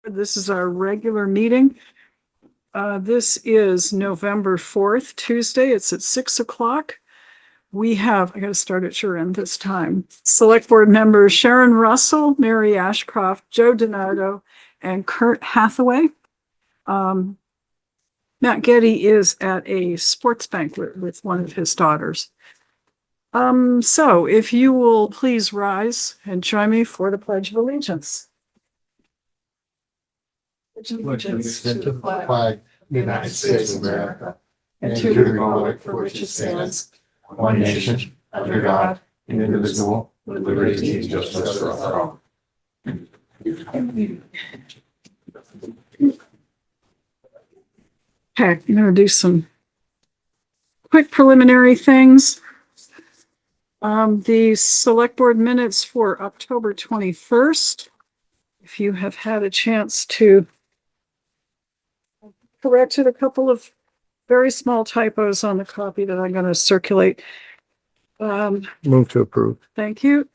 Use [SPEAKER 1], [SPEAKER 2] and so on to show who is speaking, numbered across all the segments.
[SPEAKER 1] This is our regular meeting. This is November 4th, Tuesday. It's at 6 o'clock. We have, I gotta start at your end this time. Select Board members Sharon Russell, Mary Ashcroft, Joe Denardo, and Kurt Hathaway. Matt Getty is at a sports banquet with one of his daughters. So if you will please rise and join me for the Pledge of Allegiance. Allegiance to the flag of the United States of America and to the republic for which it stands, one nation, under God, indivisible, with liberty and justice for all. Okay, I'm going to do some quick preliminary things. The select board minutes for October 21st. If you have had a chance to corrected a couple of very small typos on the copy that I'm going to circulate.
[SPEAKER 2] Move to approve.
[SPEAKER 1] Thank you.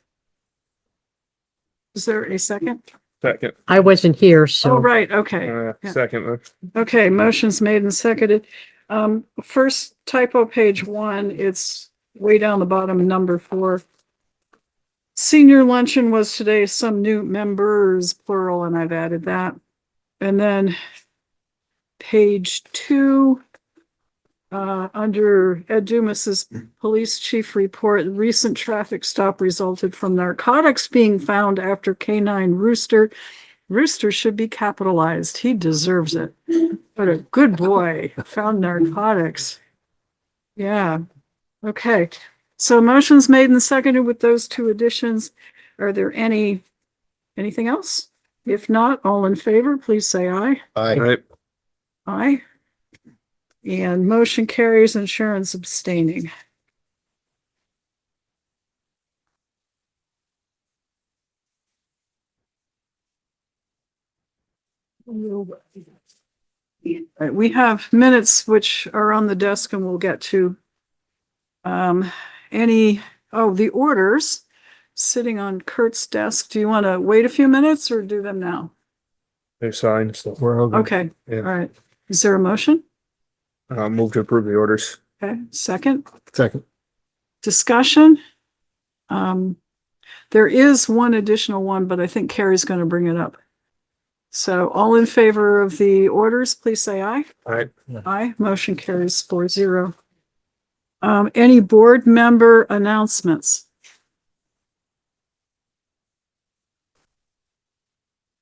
[SPEAKER 1] Is there a second?
[SPEAKER 2] Second.
[SPEAKER 3] I wasn't here, so.
[SPEAKER 1] Oh, right. Okay. Yeah.
[SPEAKER 2] Second.
[SPEAKER 1] Okay. Motion's made and seconded. First typo, page 1. It's way down the bottom, number 4. Senior luncheon was today. Some new members, plural, and I've added that. And then page 2, under Ed Dumas's police chief report, recent traffic stop resulted from narcotics being found after canine Rooster. Rooster should be capitalized. He deserves it. But a good boy found narcotics. Yeah. Okay. So motions made and seconded with those 2 additions. Are there anything else? If not, all in favor, please say aye.
[SPEAKER 2] Aye.
[SPEAKER 1] Aye. And motion carries and Sharon's abstaining. All right, we have minutes which are on the desk and we'll get to the orders sitting on Kurt's desk. Do you want to wait a few minutes or do them now?
[SPEAKER 2] They're signed, so we're
[SPEAKER 1] Okay.
[SPEAKER 2] Yeah.
[SPEAKER 1] All right. Is there a motion?
[SPEAKER 2] Move to approve the orders.
[SPEAKER 1] Okay. Second.
[SPEAKER 2] Second.
[SPEAKER 1] Discussion. There is one additional one, but I think Kari's going to bring it up. So all in favor of the orders, please say aye.
[SPEAKER 2] Aye.
[SPEAKER 1] Aye. Motion carries 4-0. Any board member announcements?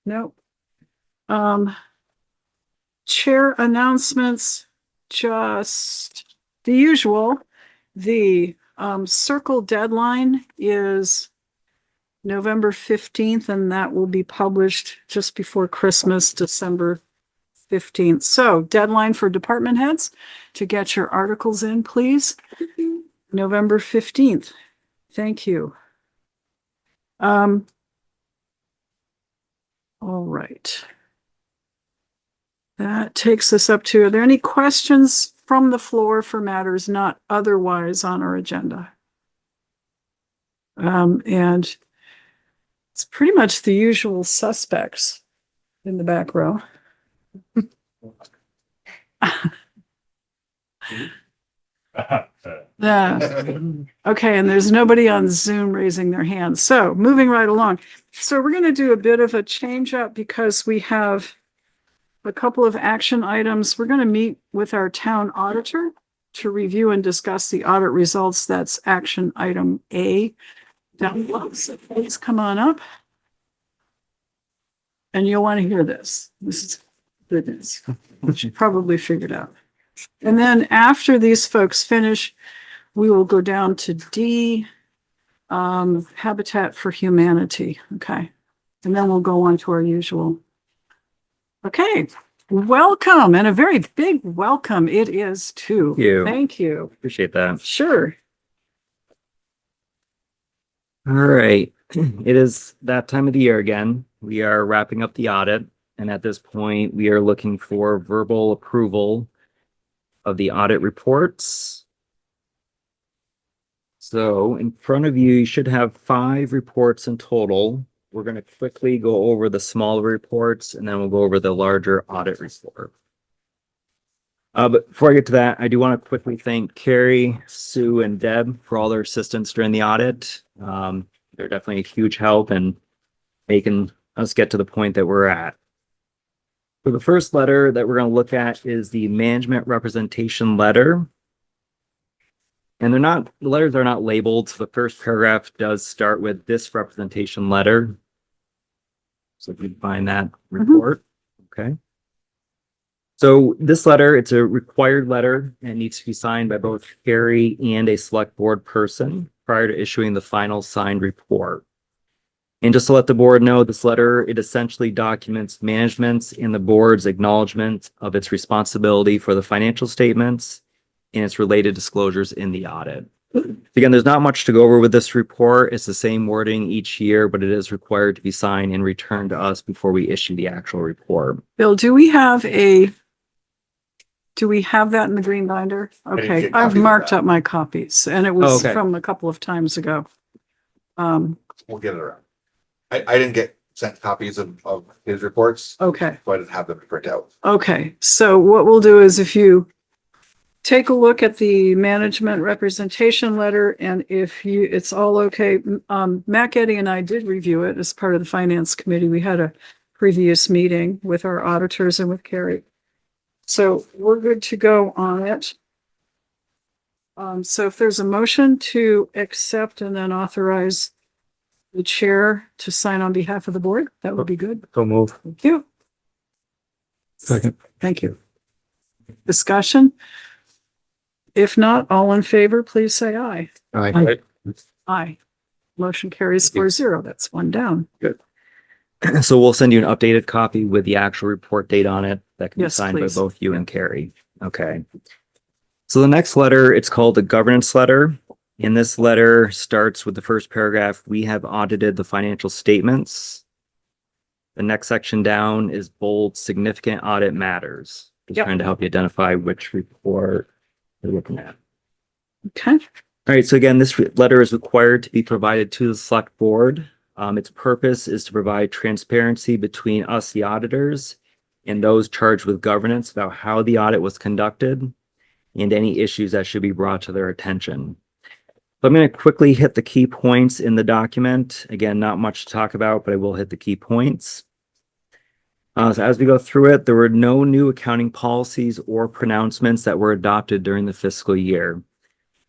[SPEAKER 1] Nope. Chair announcements, just the usual. The circle deadline is November 15th, and that will be published just before Christmas, December 15th. So deadline for department heads to get your articles in, please. November 15th. Thank you. All right. That takes us up to, are there any questions from the floor for matters not otherwise on our agenda? And it's pretty much the usual suspects in the back row. Okay, and there's nobody on Zoom raising their hands. So moving right along. So we're going to do a bit of a change up because we have a couple of action items. We're going to meet with our town auditor to review and discuss the audit results. That's action item A. Down below. So please come on up. And you'll want to hear this. This is goodness, which you probably figured out. And then after these folks finish, we will go down to D, Habitat for Humanity. Okay. And then we'll go on to our usual. Okay. Welcome, and a very big welcome it is too.
[SPEAKER 4] Thank you.
[SPEAKER 1] Thank you.
[SPEAKER 4] Appreciate that.
[SPEAKER 1] Sure.
[SPEAKER 4] All right. It is that time of the year again. We are wrapping up the audit, and at this point, we are looking for verbal approval of the audit reports. So in front of you, you should have 5 reports in total. we're going to quickly go over the smaller reports and then we'll go over the larger audit report. But before I get to that, I do want to quickly thank Kari, Sue, and Deb for all their assistance during the audit. They're definitely a huge help in making us get to the point that we're at. So the first letter that we're going to look at is the management representation letter. And the letters are not labeled. So the first paragraph does start with this representation letter. So if you find that report, okay. So this letter, it's a required letter and it needs to be signed by both Kari and a select board person prior to issuing the final signed report. And just to let the board know, this letter, it essentially documents management's and the board's acknowledgement of its responsibility for the financial statements and its related disclosures in the audit. Again, there's not much to go over with this report. It's the same wording each year, but it is required to be signed and returned to us before we issue the actual report.
[SPEAKER 1] Bill, do we have that in the green binder? Okay,
[SPEAKER 3] get
[SPEAKER 1] I've
[SPEAKER 3] copies of
[SPEAKER 1] marked
[SPEAKER 3] that.
[SPEAKER 1] up my copies and it was
[SPEAKER 4] Okay.
[SPEAKER 1] from a couple of times ago.
[SPEAKER 3] We'll get it around. I didn't get sent copies of his reports,
[SPEAKER 1] Okay.
[SPEAKER 3] so I didn't have them to print out.
[SPEAKER 1] Okay, so what we'll do is if you take a look at the management representation letter and if it's all okay, Matt Getty and I did review it as part of the finance committee. We had a previous meeting with our auditors and with Kari. So we're good to go on it. So if there's a motion to accept and then authorize the chair to sign on behalf of the board, that would be good.
[SPEAKER 2] So move.
[SPEAKER 1] Thank you.
[SPEAKER 2] Second.
[SPEAKER 1] Thank you. Discussion? If not, all in favor, please say aye.
[SPEAKER 2] Aye.
[SPEAKER 1] Aye. Motion carries 4-0. That's one down.
[SPEAKER 4] So we'll send you an updated copy with the actual report date on it that can be
[SPEAKER 1] Yes,
[SPEAKER 4] signed by
[SPEAKER 1] please.
[SPEAKER 4] both you and Kari. Okay. So the next letter, it's called the governance letter. And this letter starts with the first paragraph. We have audited the financial statements. The next section down is bold significant audit matters. Just
[SPEAKER 1] Yep.
[SPEAKER 4] trying to help you identify which report you're looking at.
[SPEAKER 1] Okay.
[SPEAKER 4] All right, so again, this letter is required to be provided to the select board. Its purpose is to provide transparency between us, the auditors, and those charged with governance about how the audit was conducted and any issues that should be brought to their attention. So I'm going to quickly hit the key points in the document. Again, not much to talk about, but I will hit the key points. So as we go through it, there were no new accounting policies or pronouncements that were adopted during the fiscal year.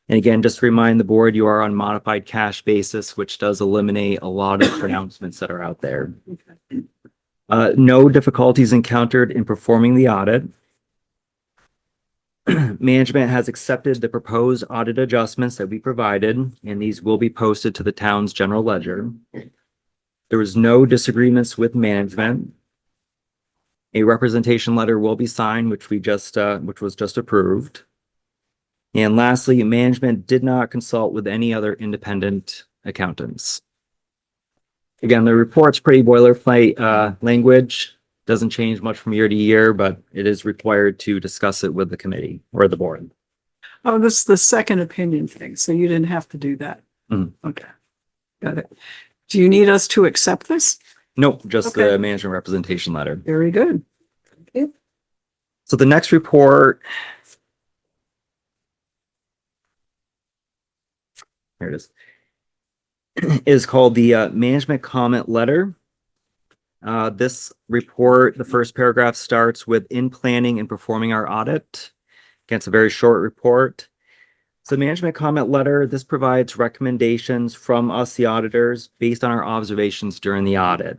[SPEAKER 4] And again, just to remind the board, you are on modified cash basis, which does eliminate a lot of pronouncements that are out there. No difficulties encountered in performing the audit. Management has accepted the proposed audit adjustments that we provided, and these will be posted to the town's general ledger. There was no disagreements with management. A representation letter will be signed, which was just approved. And lastly, management did not consult with any other independent accountants. Again, the report's pretty boilerplate language. Doesn't change much from year to year, but it is required to discuss it with the committee or the board.
[SPEAKER 1] Oh, this is the second opinion thing, so you didn't have to do that.
[SPEAKER 4] Mhm.
[SPEAKER 1] Okay. Got it. Do you need us to accept this?
[SPEAKER 4] Nope, just
[SPEAKER 1] Okay.
[SPEAKER 4] the management representation letter.
[SPEAKER 1] Very good. Okay.
[SPEAKER 4] So the next report. Here it is. Is called the management comment letter. This report, the first paragraph starts with in planning and performing our audit. Again, it's a very short report. So management comment letter, this provides recommendations from us, the auditors, based on our observations during the audit.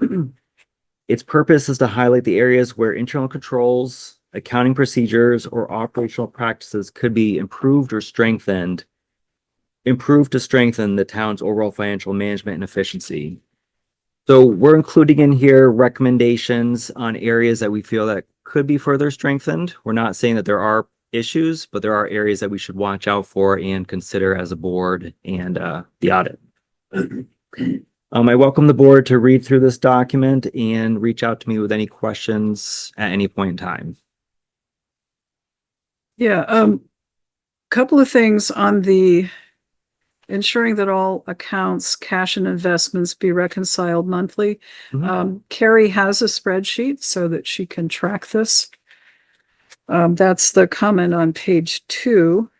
[SPEAKER 4] Its purpose is to highlight the areas where internal controls, accounting procedures, or operational practices could be improved to strengthen the town's overall financial management and efficiency. So we're including in here recommendations on areas that we feel that could be further strengthened. We're not saying that there are issues, but there are areas that we should watch out for and consider as a board and the audit. I welcome the board to read through this document and reach out to me with any questions at any point in time.
[SPEAKER 1] Yeah, couple of things on the ensuring that all accounts, cash and investments be reconciled monthly.
[SPEAKER 4] Mhm.
[SPEAKER 1] Kari has a spreadsheet so that she can track this. That's the comment on page 2.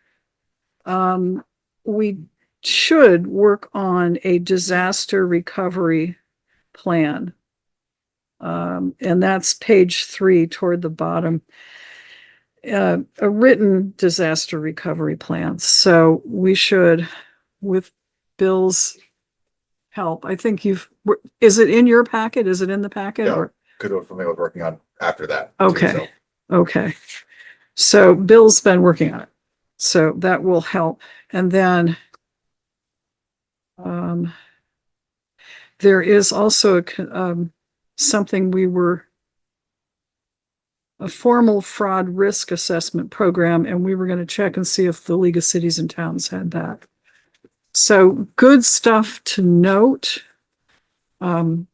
[SPEAKER 1] We should work on a disaster recovery plan. And that's page 3 toward the bottom. A written disaster recovery plan. So we should, with Bill's help, I think is it in your packet? Is it in the packet
[SPEAKER 3] Yeah.
[SPEAKER 1] or?
[SPEAKER 3] Good one for me, I was working on after that. too,
[SPEAKER 1] Okay.
[SPEAKER 3] so.
[SPEAKER 1] Okay. So Bill's been working on it. So that will help. And then there is also something a formal fraud risk assessment program, and we were going to check and see if the League of Cities and Towns had that. So good stuff to note.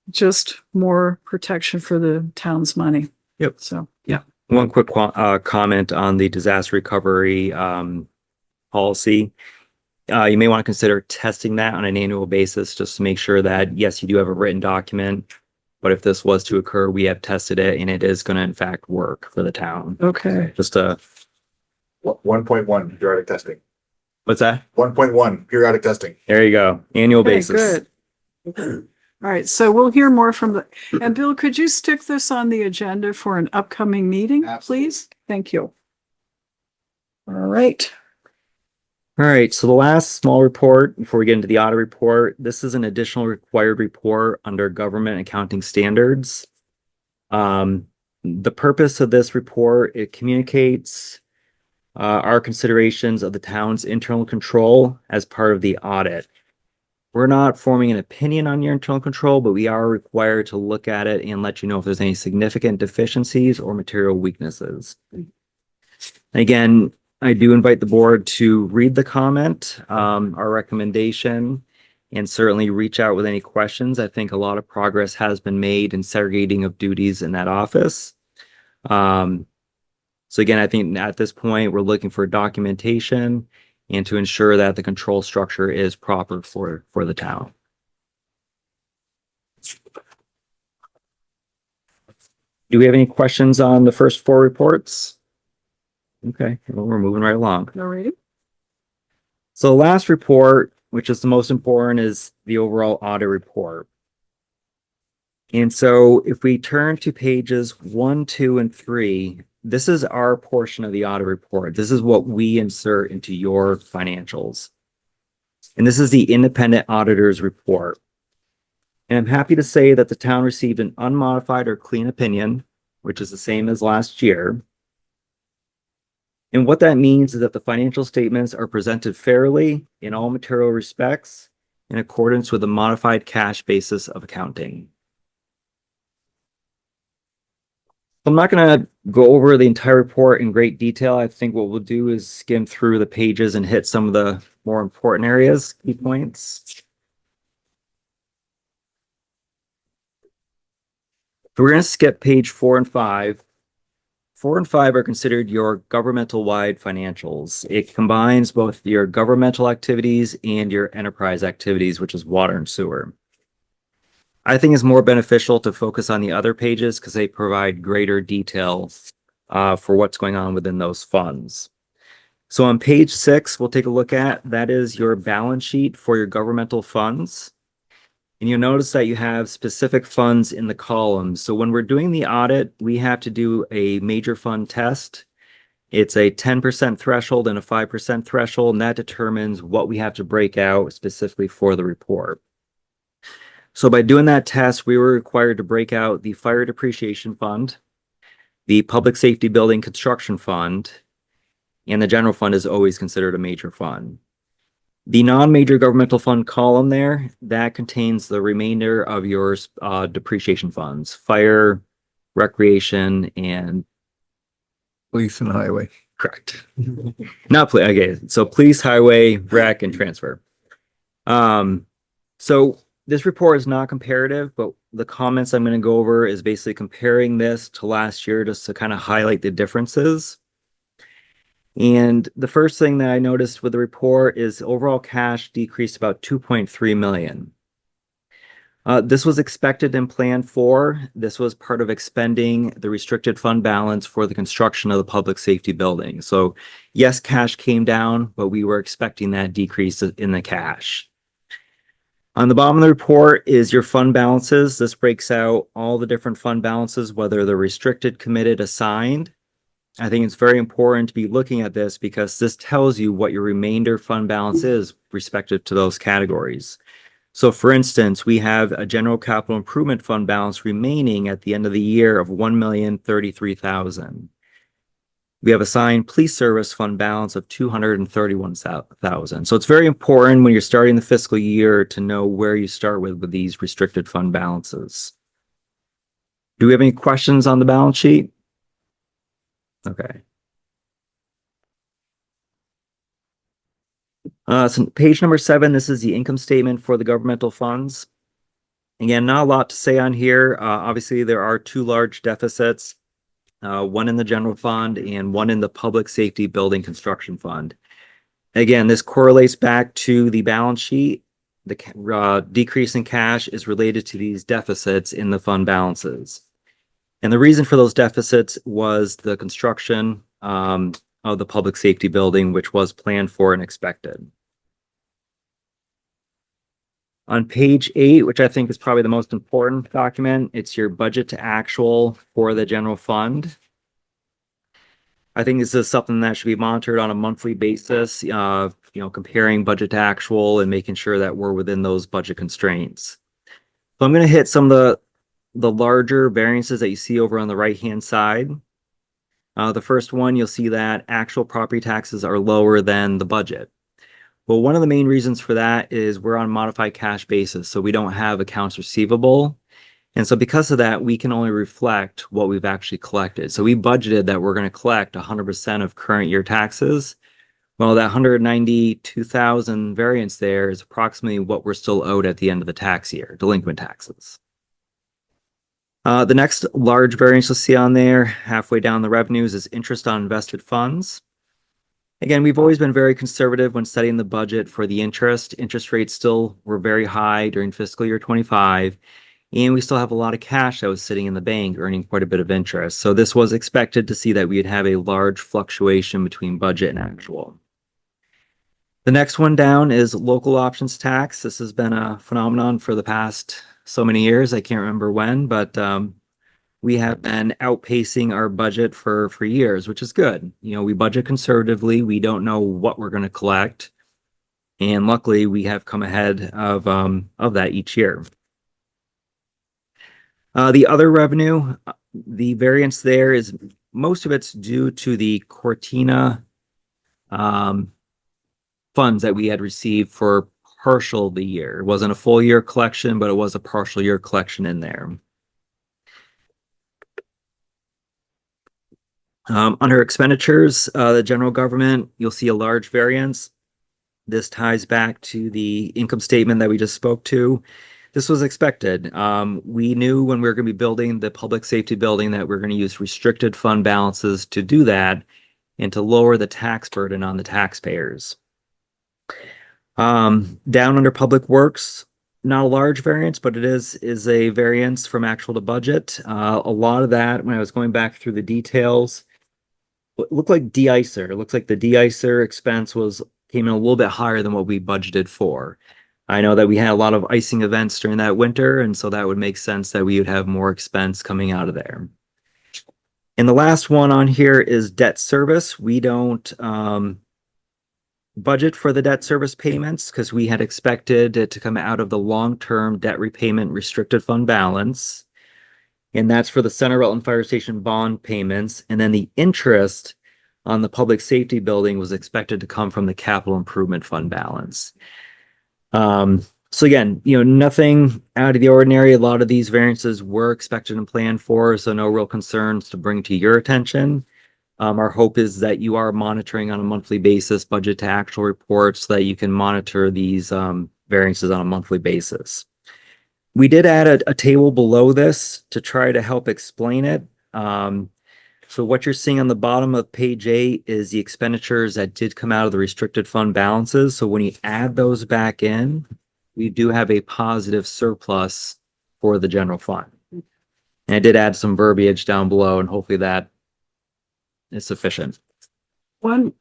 [SPEAKER 1] Just more protection for the town's money.
[SPEAKER 4] Yep.
[SPEAKER 1] So,
[SPEAKER 4] Yeah. One quick comment on the disaster recovery policy. You may want to consider testing that on an annual basis just to make sure that, yes, you do have a written document, but if this was to occur, we have tested it and it is going to in fact work for the town.
[SPEAKER 1] okay.
[SPEAKER 4] Just a,
[SPEAKER 3] 1.1 periodic testing.
[SPEAKER 4] what's that?
[SPEAKER 3] 1.1 periodic testing.
[SPEAKER 4] There you go. Annual
[SPEAKER 1] Okay,
[SPEAKER 4] basis.
[SPEAKER 1] good. All right, so we'll hear more from and Bill, could you stick this on the agenda for an upcoming meeting,
[SPEAKER 3] Absolutely.
[SPEAKER 1] please? Thank you. All right.
[SPEAKER 4] All right, so the last small report before we get into the audit report, this is an additional required report under government accounting standards. The purpose of this report, it communicates our considerations of the town's internal control as part of the audit. We're not forming an opinion on your internal control, but we are required to look at it and let you know if there's any significant deficiencies or material weaknesses. Again, I do invite the board to read the comment, our recommendation, and certainly reach out with any questions. I think a lot of progress has been made in segregating of duties in that office. So again, I think at this point, we're looking for documentation and to ensure that the control structure is proper for the town. Do we have any questions on the first 4 reports? Okay, well, we're moving right along.
[SPEAKER 1] All right.
[SPEAKER 4] So the last report, which is the most important, is the overall audit report. And so if we turn to pages 1, 2, and 3, this is our portion of the audit report. This is what we insert into your financials. And this is the independent auditor's report. And I'm happy to say that the town received an unmodified or clean opinion, which is the same as last year. And what that means is that the financial statements are presented fairly in all material respects in accordance with the modified cash basis of accounting. I'm not going to go over the entire report in great detail. I think what we'll do is skim through the pages and hit some of the more important areas, key points. So we're going to skip page 4 and 5. 4 and 5 are considered your governmental-wide financials. It combines both your governmental activities and your enterprise activities, which is water and sewer. I think it's more beneficial to focus on the other pages because they provide greater detail for what's going on within those funds. So on page 6, we'll take a look at, that is your balance sheet for your governmental funds. And you'll notice that you have specific funds in the columns. So when we're doing the audit, we have to do a major fund test. It's a 10% threshold and a 5% threshold, and that determines what we have to break out specifically for the report. So by doing that test, we were required to break out the fire depreciation fund, the public safety building construction fund, and the general fund is always considered a major fund. The non-major governmental fund column there, that contains the remainder of your depreciation funds, fire, recreation, and
[SPEAKER 2] Police and highway.
[SPEAKER 4] correct. Not police. Okay, so police, highway, rec, and transfer. So this report is not comparative, but the comments I'm going to go over is basically comparing this to last year just to kind of highlight the differences. And the first thing that I noticed with the report is overall cash decreased about 2.3 million. This was expected and planned for. This was part of expending the restricted fund balance for the construction of the public safety building. So yes, cash came down, but we were expecting that decrease in the cash. On the bottom of the report is your fund balances. This breaks out all the different fund balances, whether they're restricted, committed, assigned. I think it's very important to be looking at this because this tells you what your remainder fund balance is respective to those categories. So for instance, we have a general capital improvement fund balance remaining at the end of the year of 1,033,000. We have assigned police service fund balance of 231,000. So it's very important when you're starting the fiscal year to know where you start with these restricted fund balances. Do we have any questions on the balance sheet? Okay. So page number 7, this is the income statement for the governmental funds. Again, not a lot to say on here. Obviously, there are 2 large deficits, one in the general fund and one in the public safety building construction fund. Again, this correlates back to the balance sheet. The decrease in cash is related to these deficits in the fund balances. And the reason for those deficits was the construction of the public safety building, which was planned for and expected. On page 8, which I think is probably the most important document, it's your budget to actual for the general fund. I think this is something that should be monitored on a monthly basis, comparing budget to actual and making sure that we're within those budget constraints. So I'm going to hit some of the larger variances that you see over on the right-hand side. The first one, you'll see that actual property taxes are lower than the budget. Well, one of the main reasons for that is we're on modified cash basis, so we don't have accounts receivable. And so because of that, we can only reflect what we've actually collected. So we budgeted that we're going to collect 100% of current year taxes. Well, that 192,000 variance there is approximately what we're still owed at the end of the tax year, delinquent taxes. The next large variance you'll see on there, halfway down the revenues, is interest on invested funds. Again, we've always been very conservative when setting the budget for the interest. Interest rates still were very high during fiscal year 25, and we still have a lot of cash that was sitting in the bank earning quite a bit of interest. So this was expected to see that we'd have a large fluctuation between budget and actual. The next one down is local options tax. This has been a phenomenon for the past so many years. I can't remember when, but we have been outpacing our budget for years, which is good. We budget conservatively. We don't know what we're going to collect. And luckily, we have come ahead of that each year. The other revenue, the variance there is most of it's due to the Cortina funds that we had received for partial the year. It wasn't a full year collection, but it was a partial year collection in there. Under expenditures, the general government, you'll see a large variance. This ties back to the income statement that we just spoke to. This was expected. We knew when we were going to be building the public safety building that we're going to use restricted fund balances to do that and to lower the tax burden on the taxpayers. Down under public works, not a large variance, but it is a variance from actual to budget. A lot of that, when I was going back through the details, it looked like de-icer. It looks like the de-icer expense came in a little bit higher than what we budgeted for. I know that we had a lot of icing events during that winter, and so that would make sense that we would have more expense coming out of there. And the last one on here is debt service. We don't budget for the debt service payments because we had expected it to come out of the long-term debt repayment restricted fund balance. And that's for the Center Rutland Fire Station bond payments. And then the interest on the public safety building was expected to come from the capital improvement fund balance. So again, nothing out of the ordinary. A lot of these variances were expected and planned for, so no real concerns to bring to your attention. Our hope is that you are monitoring on a monthly basis budget to actual reports so that you can monitor these variances on a monthly basis. We did add a table below this to try to help explain it. So what you're seeing on the bottom of page 8 is the expenditures that did come out of the restricted fund balances. So when you add those back in, we do have a positive surplus for the general fund. And I did add some verbiage down below, and hopefully that is sufficient.
[SPEAKER 1] One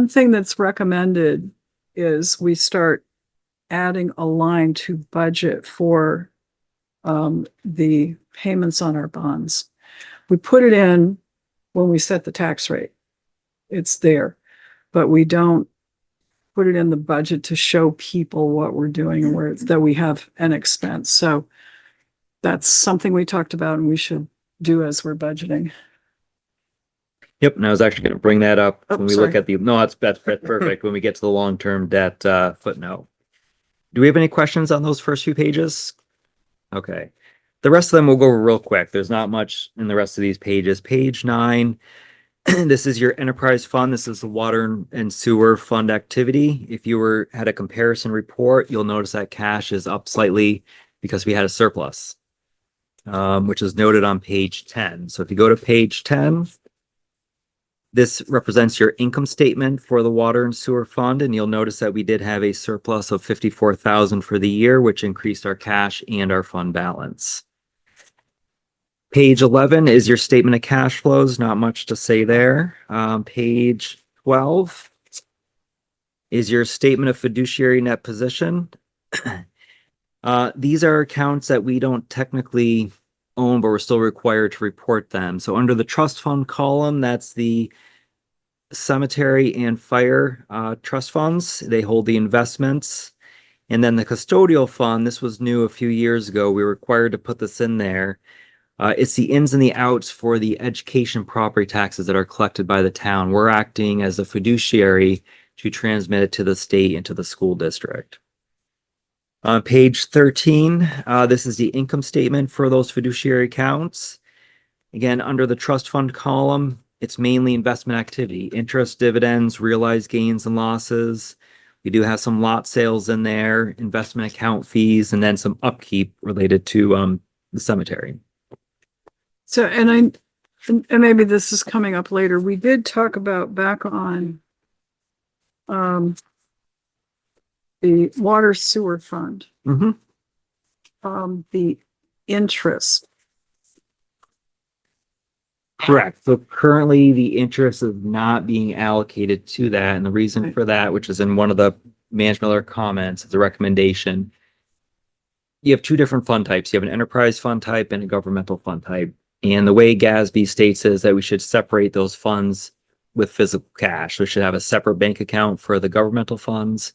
[SPEAKER 1] thing that's recommended is we start adding a line to budget for the payments on our bonds. We put it in when we set the tax rate. It's there, but we don't put it in the budget to show people what we're doing and where it's that we have an expense. So that's something we talked about and we should do as we're budgeting.
[SPEAKER 4] Yep, and I was actually going to bring that up
[SPEAKER 1] Oh,
[SPEAKER 4] when we look
[SPEAKER 1] sorry.
[SPEAKER 4] at the, no, that's perfect when we get to the long-term debt footnote. Do we have any questions on those first few pages? Okay. The rest of them we'll go over real quick. There's not much in the rest of these pages. Page 9, this is your enterprise fund. This is the water and sewer fund activity. If you had a comparison report, you'll notice that cash is up slightly because we had a surplus, which is noted on page 10. So if you go to page 10, this represents your income statement for the water and sewer fund, and you'll notice that we did have a surplus of $54,000 for the year, which increased our cash and our fund balance. Page 11 is your statement of cash flows. Not much to say there. Page 12 is your statement of fiduciary net position. These are accounts that we don't technically own, but we're still required to report them. So under the trust fund column, that's the cemetery and fire trust funds. They hold the investments. And then the custodial fund, this was new a few years ago. We were required to put this in there. It's the ins and the outs for the education property taxes that are collected by the town. We're acting as a fiduciary to transmit it to the state and to the school district. On page 13, this is the income statement for those fiduciary accounts. Again, under the trust fund column, it's mainly investment activity, interest, dividends, realized gains and losses. We do have some lot sales in there, investment account fees, and then some upkeep related to the cemetery.
[SPEAKER 1] So, and maybe this is coming up later. We did talk about back on the water sewer fund, the interest.
[SPEAKER 4] Correct. So currently the interest is not being allocated to that. And the reason for that, which is in one of the management letter comments, is a recommendation. You have two different fund types. You have an enterprise fund type and a governmental fund type. And the way GASB states is that we should separate those funds with physical cash. We should have a separate bank account for the governmental funds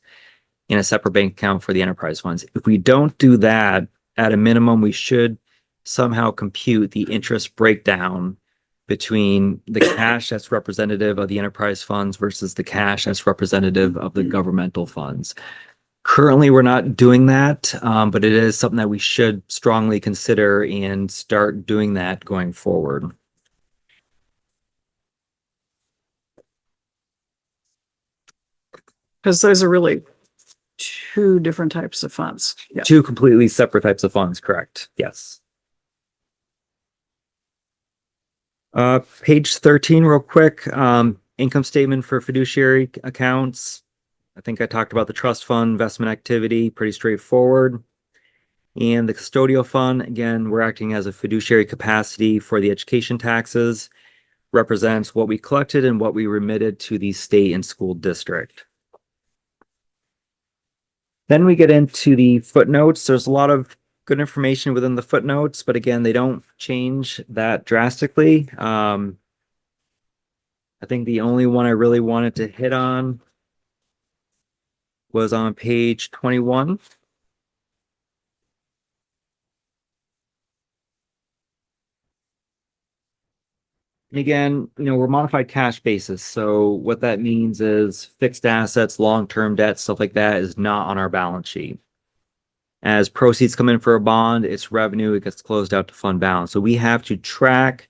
[SPEAKER 4] and a separate bank account for the enterprise funds. If we don't do that, at a minimum, we should somehow compute the interest breakdown between the cash that's representative of the enterprise funds versus the cash that's representative of the governmental funds. Currently, we're not doing that, but it is something that we should strongly consider and start doing that going forward.
[SPEAKER 1] Because those are really two different types of funds. Yeah.
[SPEAKER 4] Two completely separate types of funds, correct? Yes. Page 13, real quick. Income statement for fiduciary accounts. I think I talked about the trust fund investment activity, pretty straightforward. And the custodial fund, again, we're acting as a fiduciary capacity for the education taxes, represents what we collected and what we remitted to the state and school district. Then we get into the footnotes. There's a lot of good information within the footnotes, but again, they don't change that drastically. I think the only one I really wanted to hit on was on page 21. And again, we're modified cash basis. So what that means is fixed assets, long-term debt, stuff like that is not on our balance sheet. As proceeds come in for a bond, it's revenue, it gets closed out to fund balance. So we have to track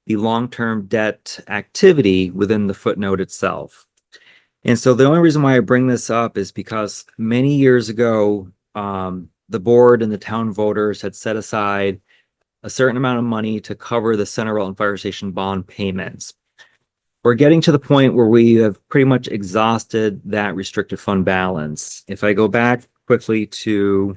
[SPEAKER 4] the long-term debt activity within the footnote itself. And so the only reason why I bring this up is because many years ago, the board and the town voters had set aside a certain amount of money to cover the Center Rutland Fire Station bond payments. We're getting to the point where we have pretty much exhausted that restricted fund balance. If I go back quickly to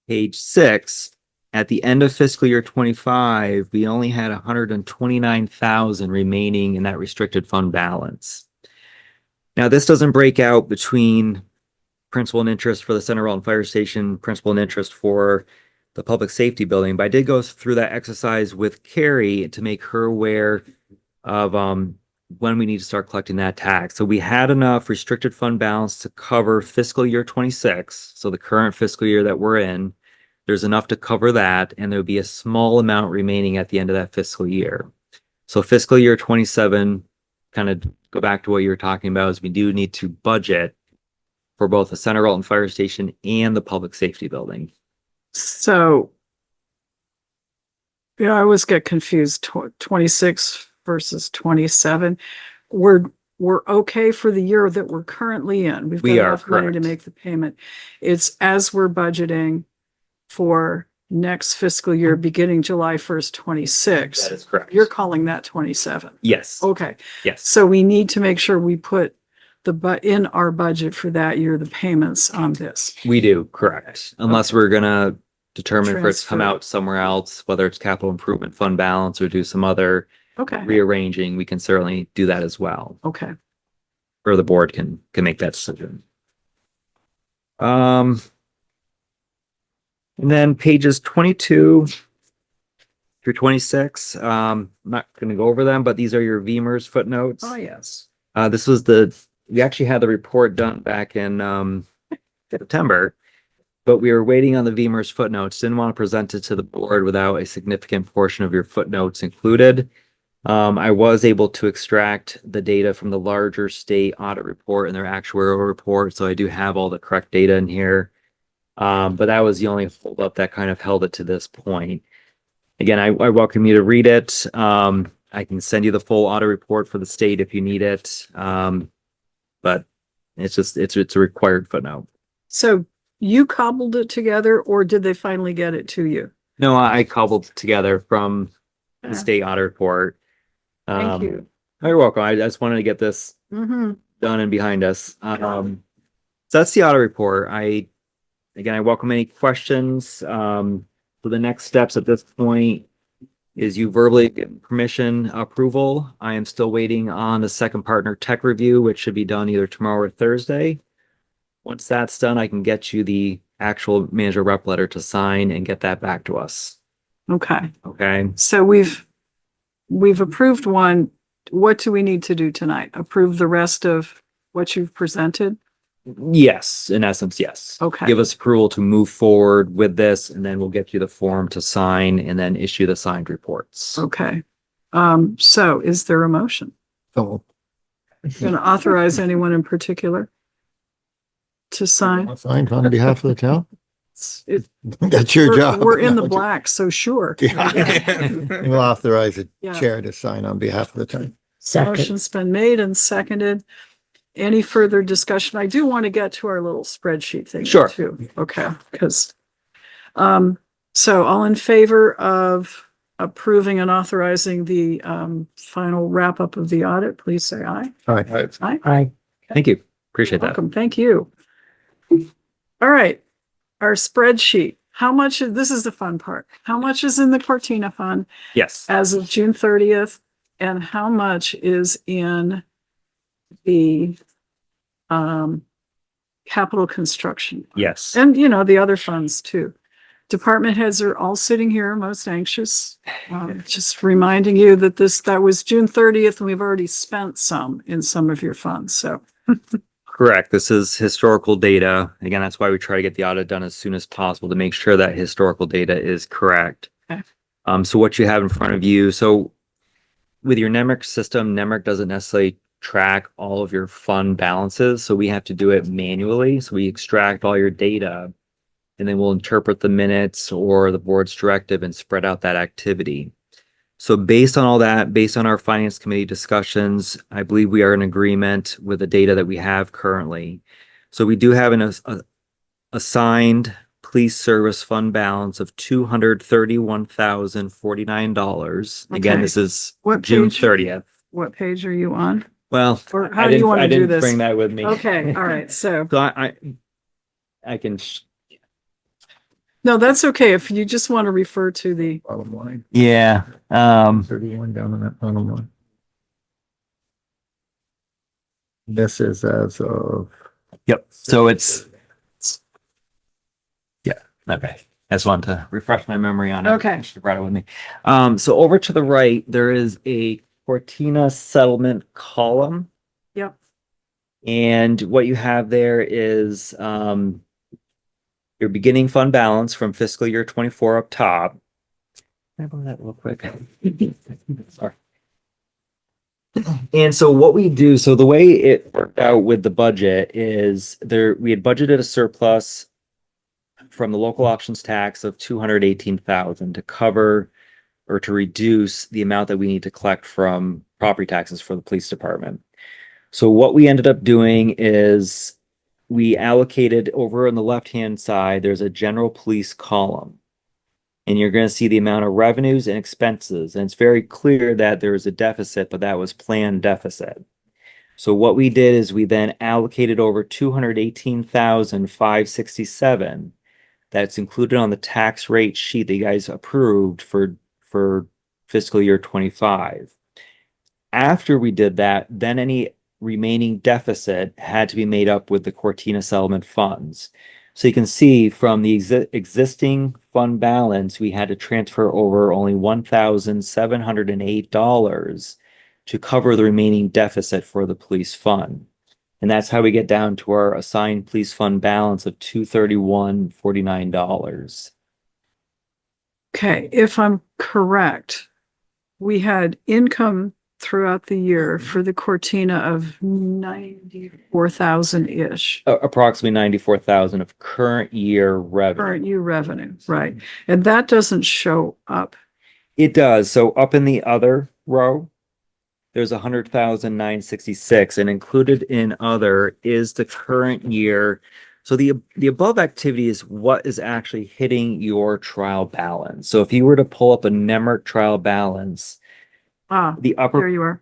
[SPEAKER 4] page 6, at the end of fiscal year 25, we only had 129,000 remaining in that restricted fund balance. Now, this doesn't break out between principal and interest for the Center Rutland Fire Station, principal and interest for the public safety building, but I did go through that exercise with Kari to make her aware of when we need to start collecting that tax. So we had enough restricted fund balance to cover fiscal year 26, so the current fiscal year that we're in. There's enough to cover that, and there'll be a small amount remaining at the end of that fiscal year. So fiscal year 27, kind of go back to what you were talking about, is we do need to budget for both the Center Rutland Fire Station and the public safety building.
[SPEAKER 1] So, yeah, I always get confused, 26 versus 27. We're okay for the year that we're currently in. We've got
[SPEAKER 4] We are,
[SPEAKER 1] enough money to
[SPEAKER 4] correct.
[SPEAKER 1] make the payment. It's as we're budgeting for next fiscal year, beginning July 1st, 26.
[SPEAKER 4] That is correct.
[SPEAKER 1] You're calling that 27.
[SPEAKER 4] Yes,
[SPEAKER 1] Okay,
[SPEAKER 4] yes.
[SPEAKER 1] so we need to make sure we put in our budget for that year, the payments on this.
[SPEAKER 4] We do, correct. Unless we're gonna determine for it to come
[SPEAKER 1] Transfer.
[SPEAKER 4] out somewhere else, whether it's capital improvement fund balance or do some other
[SPEAKER 1] Okay,
[SPEAKER 4] rearranging, we can certainly do that as well.
[SPEAKER 1] okay.
[SPEAKER 4] Or the board can make that decision. And then pages 22 through 26, I'm not gonna go over them, but these are your VEMR's footnotes.
[SPEAKER 1] Oh, yes.
[SPEAKER 4] This was we actually had the report done back in September, but we were waiting on the VEMR's footnotes. Didn't want to present it to the board without a significant portion of your footnotes included. I was able to extract the data from the larger state audit report and their actuarial report, so I do have all the correct data in here. But that was the only holdup that kind of held it to this point. Again, I welcome you to read it. I can send you the full audit report for the state if you need it. But it's a required footnote.
[SPEAKER 1] So you cobbled it together, or did they finally get it to you?
[SPEAKER 4] No, I cobbled together from
[SPEAKER 1] Yeah.
[SPEAKER 4] the state audit report.
[SPEAKER 1] Thank you.
[SPEAKER 4] You're welcome. I just wanted to get this
[SPEAKER 1] Mm-hmm.
[SPEAKER 4] done and behind us. So that's the audit report. I welcome any questions. So the next steps at this point is you verbally get permission approval. I am still waiting on the second partner tech review, which should be done either tomorrow or Thursday. Once that's done, I can get you the actual manager rep letter to sign and get that back to us.
[SPEAKER 1] Okay,
[SPEAKER 4] Okay.
[SPEAKER 1] so we've approved one. What do we need to do tonight? Approve the rest of what you've presented?
[SPEAKER 4] Yes, in essence, yes.
[SPEAKER 1] Okay.
[SPEAKER 4] Give us approval to move forward with this, and then we'll get you the form to sign and then issue the signed reports.
[SPEAKER 1] Okay. So is there a motion?
[SPEAKER 2] So,
[SPEAKER 1] Going to authorize anyone in particular to sign?
[SPEAKER 5] Signed on behalf of the town?
[SPEAKER 1] It-
[SPEAKER 5] That's your job.
[SPEAKER 1] We're in the black, so sure.
[SPEAKER 5] We'll authorize the
[SPEAKER 1] Yeah.
[SPEAKER 5] chair to sign on behalf of the town.
[SPEAKER 1] Motion's been made and seconded. Any further discussion? I do want to get to our little spreadsheet thing
[SPEAKER 4] Sure.
[SPEAKER 1] too. Okay, because so all in favor of approving and authorizing the final wrap up of the audit, please say aye.
[SPEAKER 5] All right.
[SPEAKER 1] Aye.
[SPEAKER 4] Thank you. Appreciate that.
[SPEAKER 1] Welcome. Thank you. All right, our spreadsheet. How much this is the fun part. How much is in the Cortina fund
[SPEAKER 4] Yes.
[SPEAKER 1] as of June 30th? And how much is in the capital construction?
[SPEAKER 4] Yes.
[SPEAKER 1] And, the other funds too. Department heads are all sitting here, most anxious. Just reminding you that that was June 30th and we've already spent some in some of your funds, so.
[SPEAKER 4] Correct. This is historical data. Again, that's why we try to get the audit done as soon as possible to make sure that historical data is correct.
[SPEAKER 1] Okay.
[SPEAKER 4] So what you have in front of you, so with your NEMRIC system, NEMRIC doesn't necessarily track all of your fund balances, so we have to do it manually. So we extract all your data and then we'll interpret the minutes or the board's directive and spread out that activity. So based on all that, based on our finance committee discussions, I believe we are in agreement with the data that we have currently. So we do have an assigned police service fund balance of $231,049. Again,
[SPEAKER 1] Okay.
[SPEAKER 4] this is
[SPEAKER 1] What
[SPEAKER 4] June
[SPEAKER 1] page?
[SPEAKER 4] 30th.
[SPEAKER 1] What page are you on?
[SPEAKER 4] Well,
[SPEAKER 1] Or how do you want
[SPEAKER 4] I
[SPEAKER 1] to do
[SPEAKER 4] didn't
[SPEAKER 1] this?
[SPEAKER 4] bring that with me.
[SPEAKER 1] Okay, all right, so,
[SPEAKER 4] So I can,
[SPEAKER 1] no, that's okay. If you just want to refer to the,
[SPEAKER 2] Bottom line,
[SPEAKER 4] yeah,
[SPEAKER 2] 31 down on that bottom line. This is as of.
[SPEAKER 4] yep. So it's, yeah, okay. I just wanted to refresh my memory on it.
[SPEAKER 1] Okay.
[SPEAKER 4] I should have brought it with me. So over to the right, there is a Cortina settlement column.
[SPEAKER 1] yep,
[SPEAKER 4] And what you have there is, your beginning fund balance from fiscal year 24 up top. Can I borrow that real quick? Sorry. And so what we do, so the way it worked out with the budget is we had budgeted a surplus from the local options tax of 218,000 to cover or to reduce the amount that we need to collect from property taxes for the police department. So what we ended up doing is we allocated over on the left-hand side, there's a general police column. And you're going to see the amount of revenues and expenses. And it's very clear that there is a deficit, but that was planned deficit. So what we did is we then allocated over 218,567. That's included on the tax rate sheet that you guys approved for fiscal year 25. After we did that, then any remaining deficit had to be made up with the Cortina settlement funds. So you can see from the existing fund balance, we had to transfer over only $1,708 to cover the remaining deficit for the police fund. And that's how we get down to our assigned police fund balance of $231,49.
[SPEAKER 1] okay, if I'm correct, we had income throughout the year for the Cortina of 94,000-ish.
[SPEAKER 4] Approximately 94,000 of current year revenue.
[SPEAKER 1] Current year revenue, right? And that doesn't show up.
[SPEAKER 4] It does. So up in the other row, there's 100,966, and included in other is the current year. So the above activity is what is actually hitting your trial balance. So if you were to pull up a NEMRC trial balance,
[SPEAKER 1] There you are.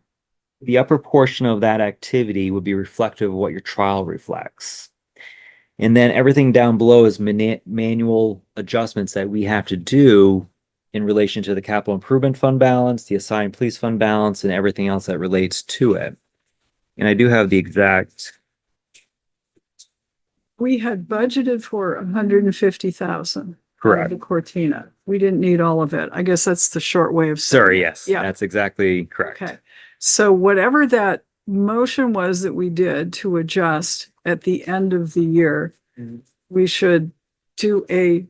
[SPEAKER 4] the upper portion of that activity would be reflective of what your trial reflects. And then everything down below is manual adjustments that we have to do in relation to the capital improvement fund balance, the assigned police fund balance, and everything else that relates to it. And I do have the exact.
[SPEAKER 1] We had budgeted for 150,000.
[SPEAKER 4] Correct.
[SPEAKER 1] The Cortina. We didn't need all of it. I guess that's the short way of saying
[SPEAKER 4] Sorry,
[SPEAKER 1] it.
[SPEAKER 4] yes,
[SPEAKER 1] Yeah.
[SPEAKER 4] that's exactly correct.
[SPEAKER 1] Okay. So whatever that motion was that we did to adjust at the end of the year,
[SPEAKER 4] Mhm.
[SPEAKER 1] we should do a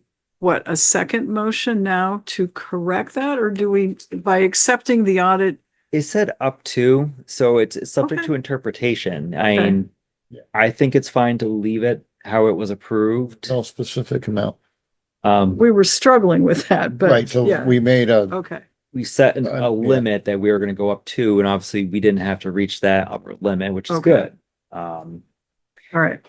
[SPEAKER 1] second motion now to correct that? Or do we, by accepting the audit?
[SPEAKER 4] It said up to, so it's subject
[SPEAKER 1] Okay.
[SPEAKER 4] to interpretation.
[SPEAKER 1] Okay.
[SPEAKER 4] mean, I think it's fine to leave it how it was approved.
[SPEAKER 5] No specific amount.
[SPEAKER 1] We were struggling with that, but.
[SPEAKER 5] Right, so
[SPEAKER 1] yeah.
[SPEAKER 5] we made a,
[SPEAKER 1] Okay,
[SPEAKER 4] We set a
[SPEAKER 5] Yeah.
[SPEAKER 4] limit that we were going to go up to, and obviously we didn't have to reach that upper limit, which is
[SPEAKER 1] Okay.
[SPEAKER 4] good.
[SPEAKER 1] all right.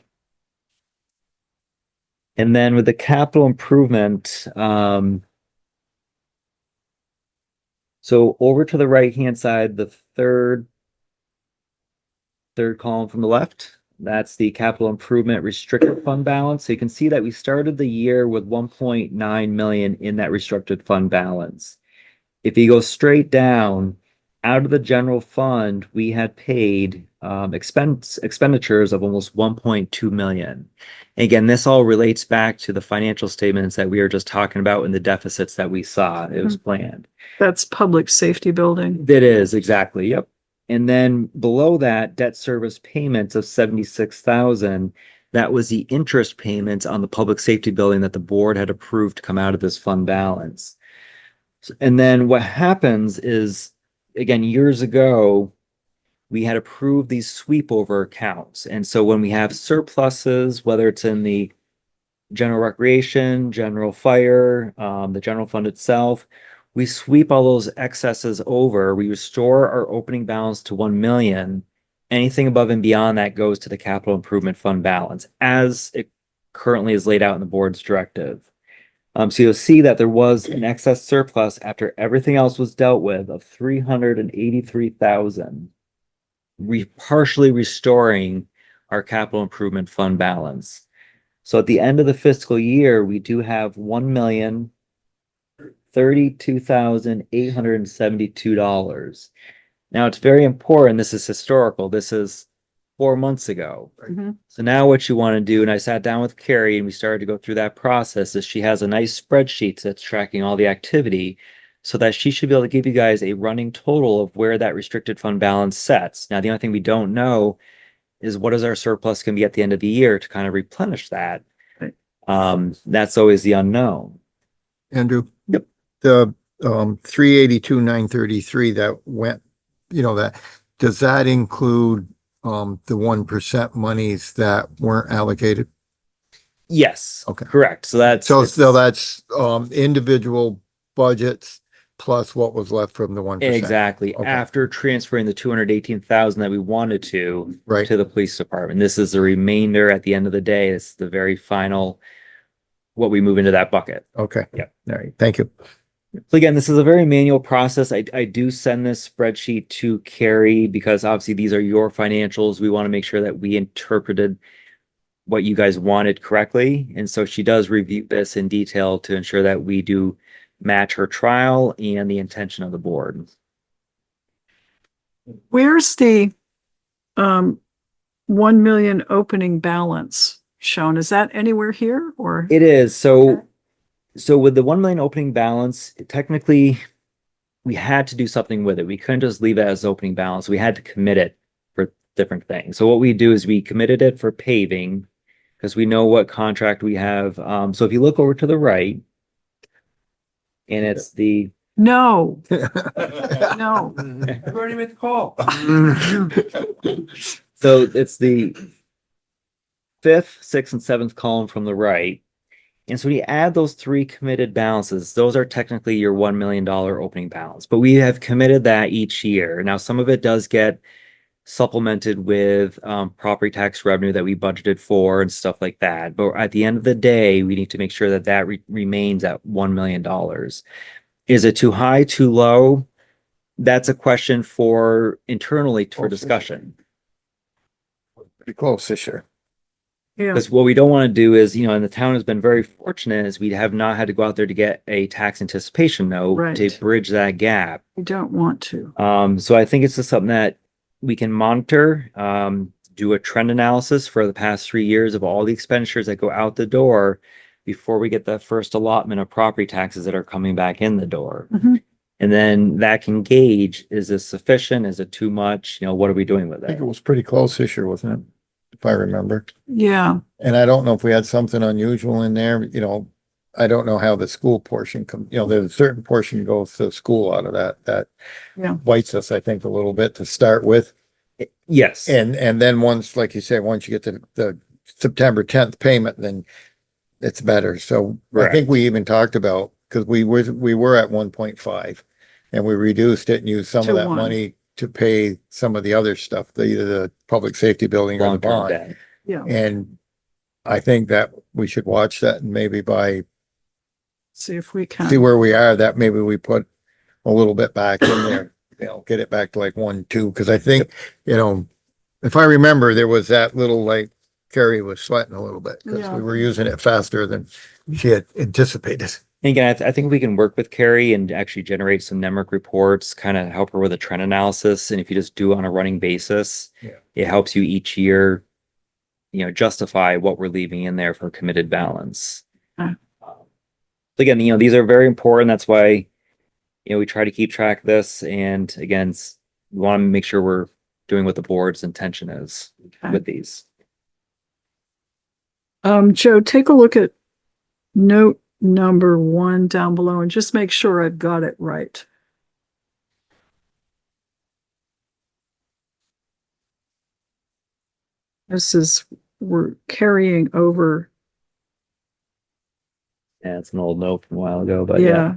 [SPEAKER 4] And then with the capital improvement, so over to the right-hand side, the third column from the left, that's the capital improvement restricted fund balance. So you can see that we started the year with 1.9 million in that restricted fund balance. If you go straight down, out of the general fund, we had paid expenditures of almost 1.2 million. And again, this all relates back to the financial statements that we were just talking about and the deficits that we saw. It was planned.
[SPEAKER 1] That's public safety building.
[SPEAKER 4] That is, exactly, yep. And then below that, debt service payments of 76,000, that was the interest payments on the public safety building that the board had approved to come out of this fund balance. And then what happens is, again, years ago, we had approved these sweep over accounts. And so when we have surpluses, whether it's in the general recreation, general fire, the general fund itself, we sweep all those excesses over. We restore our opening balance to 1 million. Anything above and beyond that goes to the capital improvement fund balance as it currently is laid out in the board's directive. So you'll see that there was an excess surplus after everything else was dealt with of 383,000, partially restoring our capital improvement fund balance. So at the end of the fiscal year, we do have $1,032,872. Now it's very important. This is historical. This is 4 months ago.
[SPEAKER 1] Mhm.
[SPEAKER 4] So now what you want to do, and I sat down with Kari and we started to go through that process, is she has a nice spreadsheet that's tracking all the activity so that she should be able to give you guys a running total of where that restricted fund balance sets. Now, the only thing we don't know is what is our surplus going to be at the end of the year to kind of replenish that.
[SPEAKER 1] Right.
[SPEAKER 4] That's always the unknown.
[SPEAKER 5] Andrew?
[SPEAKER 4] Yep.
[SPEAKER 5] The 382,933 that went, that, does that include the 1% monies that weren't allocated?
[SPEAKER 4] Yes.
[SPEAKER 5] Okay.
[SPEAKER 4] Correct. So that's
[SPEAKER 5] So that's individual budgets plus what was left from the 1%.
[SPEAKER 4] exactly
[SPEAKER 5] Okay.
[SPEAKER 4] after transferring the 218,000 that we wanted to
[SPEAKER 5] Right.
[SPEAKER 4] to the police department. This is the remainder at the end of the day. It's the very final what we move into that bucket.
[SPEAKER 5] Okay.
[SPEAKER 4] Yep.
[SPEAKER 5] All right. Thank you.
[SPEAKER 4] So again, this is a very manual process. I do send this spreadsheet to Kari because obviously these are your financials. We want to make sure that we interpreted what you guys wanted correctly. And so she does review this in detail to ensure that we do match her trial and the intention of the board.
[SPEAKER 1] Where's the 1 million opening balance shown? Is that anywhere here or?
[SPEAKER 4] It is. So with the 1 million opening balance, technically we had to do something with it. We couldn't just leave it as opening balance. We had to commit it for different things. So what we do is we committed it for paving because we know what contract we have. So if you look over to the right, and it's the
[SPEAKER 1] No, no.
[SPEAKER 3] I've already made the call.
[SPEAKER 4] so it's the 5th, 6th, and 7th column from the right. And so when you add those 3 committed balances, those are technically your $1 million opening balance. But we have committed that each year. Now, some of it does get supplemented with property tax revenue that we budgeted for and stuff like that. But at the end of the day, we need to make sure that that remains at $1 million. Is it too high, too low? That's a question for internally for discussion.
[SPEAKER 5] Pretty close this year.
[SPEAKER 1] Yeah,
[SPEAKER 4] Because what we don't want to do is, and the town has been very fortunate is we have not had to go out there to get a tax anticipation note
[SPEAKER 1] Right.
[SPEAKER 4] to bridge that gap.
[SPEAKER 1] I don't want to.
[SPEAKER 4] So I think it's just something that we can monitor, do a trend analysis for the past 3 years of all the expenditures that go out the door before we get that first allotment of property taxes that are coming back in the door.
[SPEAKER 1] Mhm.
[SPEAKER 4] And then that can gauge, is this sufficient? Is it too much? What are we doing with
[SPEAKER 5] I think
[SPEAKER 4] it?
[SPEAKER 5] it was pretty close this year, wasn't it? If I remember.
[SPEAKER 1] Yeah,
[SPEAKER 5] And I don't know if we had something unusual in there, I don't know how the school portion there's a certain portion goes to school out of that
[SPEAKER 1] Yeah.
[SPEAKER 5] bites us, I think, a little bit to start with.
[SPEAKER 4] Yes.
[SPEAKER 5] And then once, like you say, once you get to the September 10th payment, then it's better. So I think we even talked about, because we were at 1.5 and we reduced it and used some
[SPEAKER 1] To
[SPEAKER 5] of that
[SPEAKER 1] 1.
[SPEAKER 5] money to pay some of the other stuff, either the public safety building or the
[SPEAKER 4] Long-term
[SPEAKER 5] bond.
[SPEAKER 4] debt.
[SPEAKER 1] yeah.
[SPEAKER 5] And I think that we should watch that and maybe
[SPEAKER 1] See if we
[SPEAKER 5] see
[SPEAKER 1] can.
[SPEAKER 5] where we are, that maybe we put a little bit back in there, get it back to like 1, 2. Cause I think, if I remember, there was that little, like, Kari was sweating a little bit because
[SPEAKER 1] Yeah.
[SPEAKER 5] we were using it faster than she had anticipated.
[SPEAKER 4] And again, I think we can work with Kari and actually generate some NEMRIC reports, kind of help her with a trend analysis. And if you just do it on a running basis,
[SPEAKER 5] Yeah.
[SPEAKER 4] it helps you each year, justify what we're leaving in there for committed balance.
[SPEAKER 1] Okay.
[SPEAKER 4] Again, these are very important. That's why, we try to keep track of this. And again, we want to make sure we're doing what the board's intention is
[SPEAKER 1] Okay.
[SPEAKER 4] with these.
[SPEAKER 1] Joe, take a look at note number 1 down below and just make sure I've got it right. We're carrying over.
[SPEAKER 4] Yeah, it's an old note from a while ago, but
[SPEAKER 1] Yeah,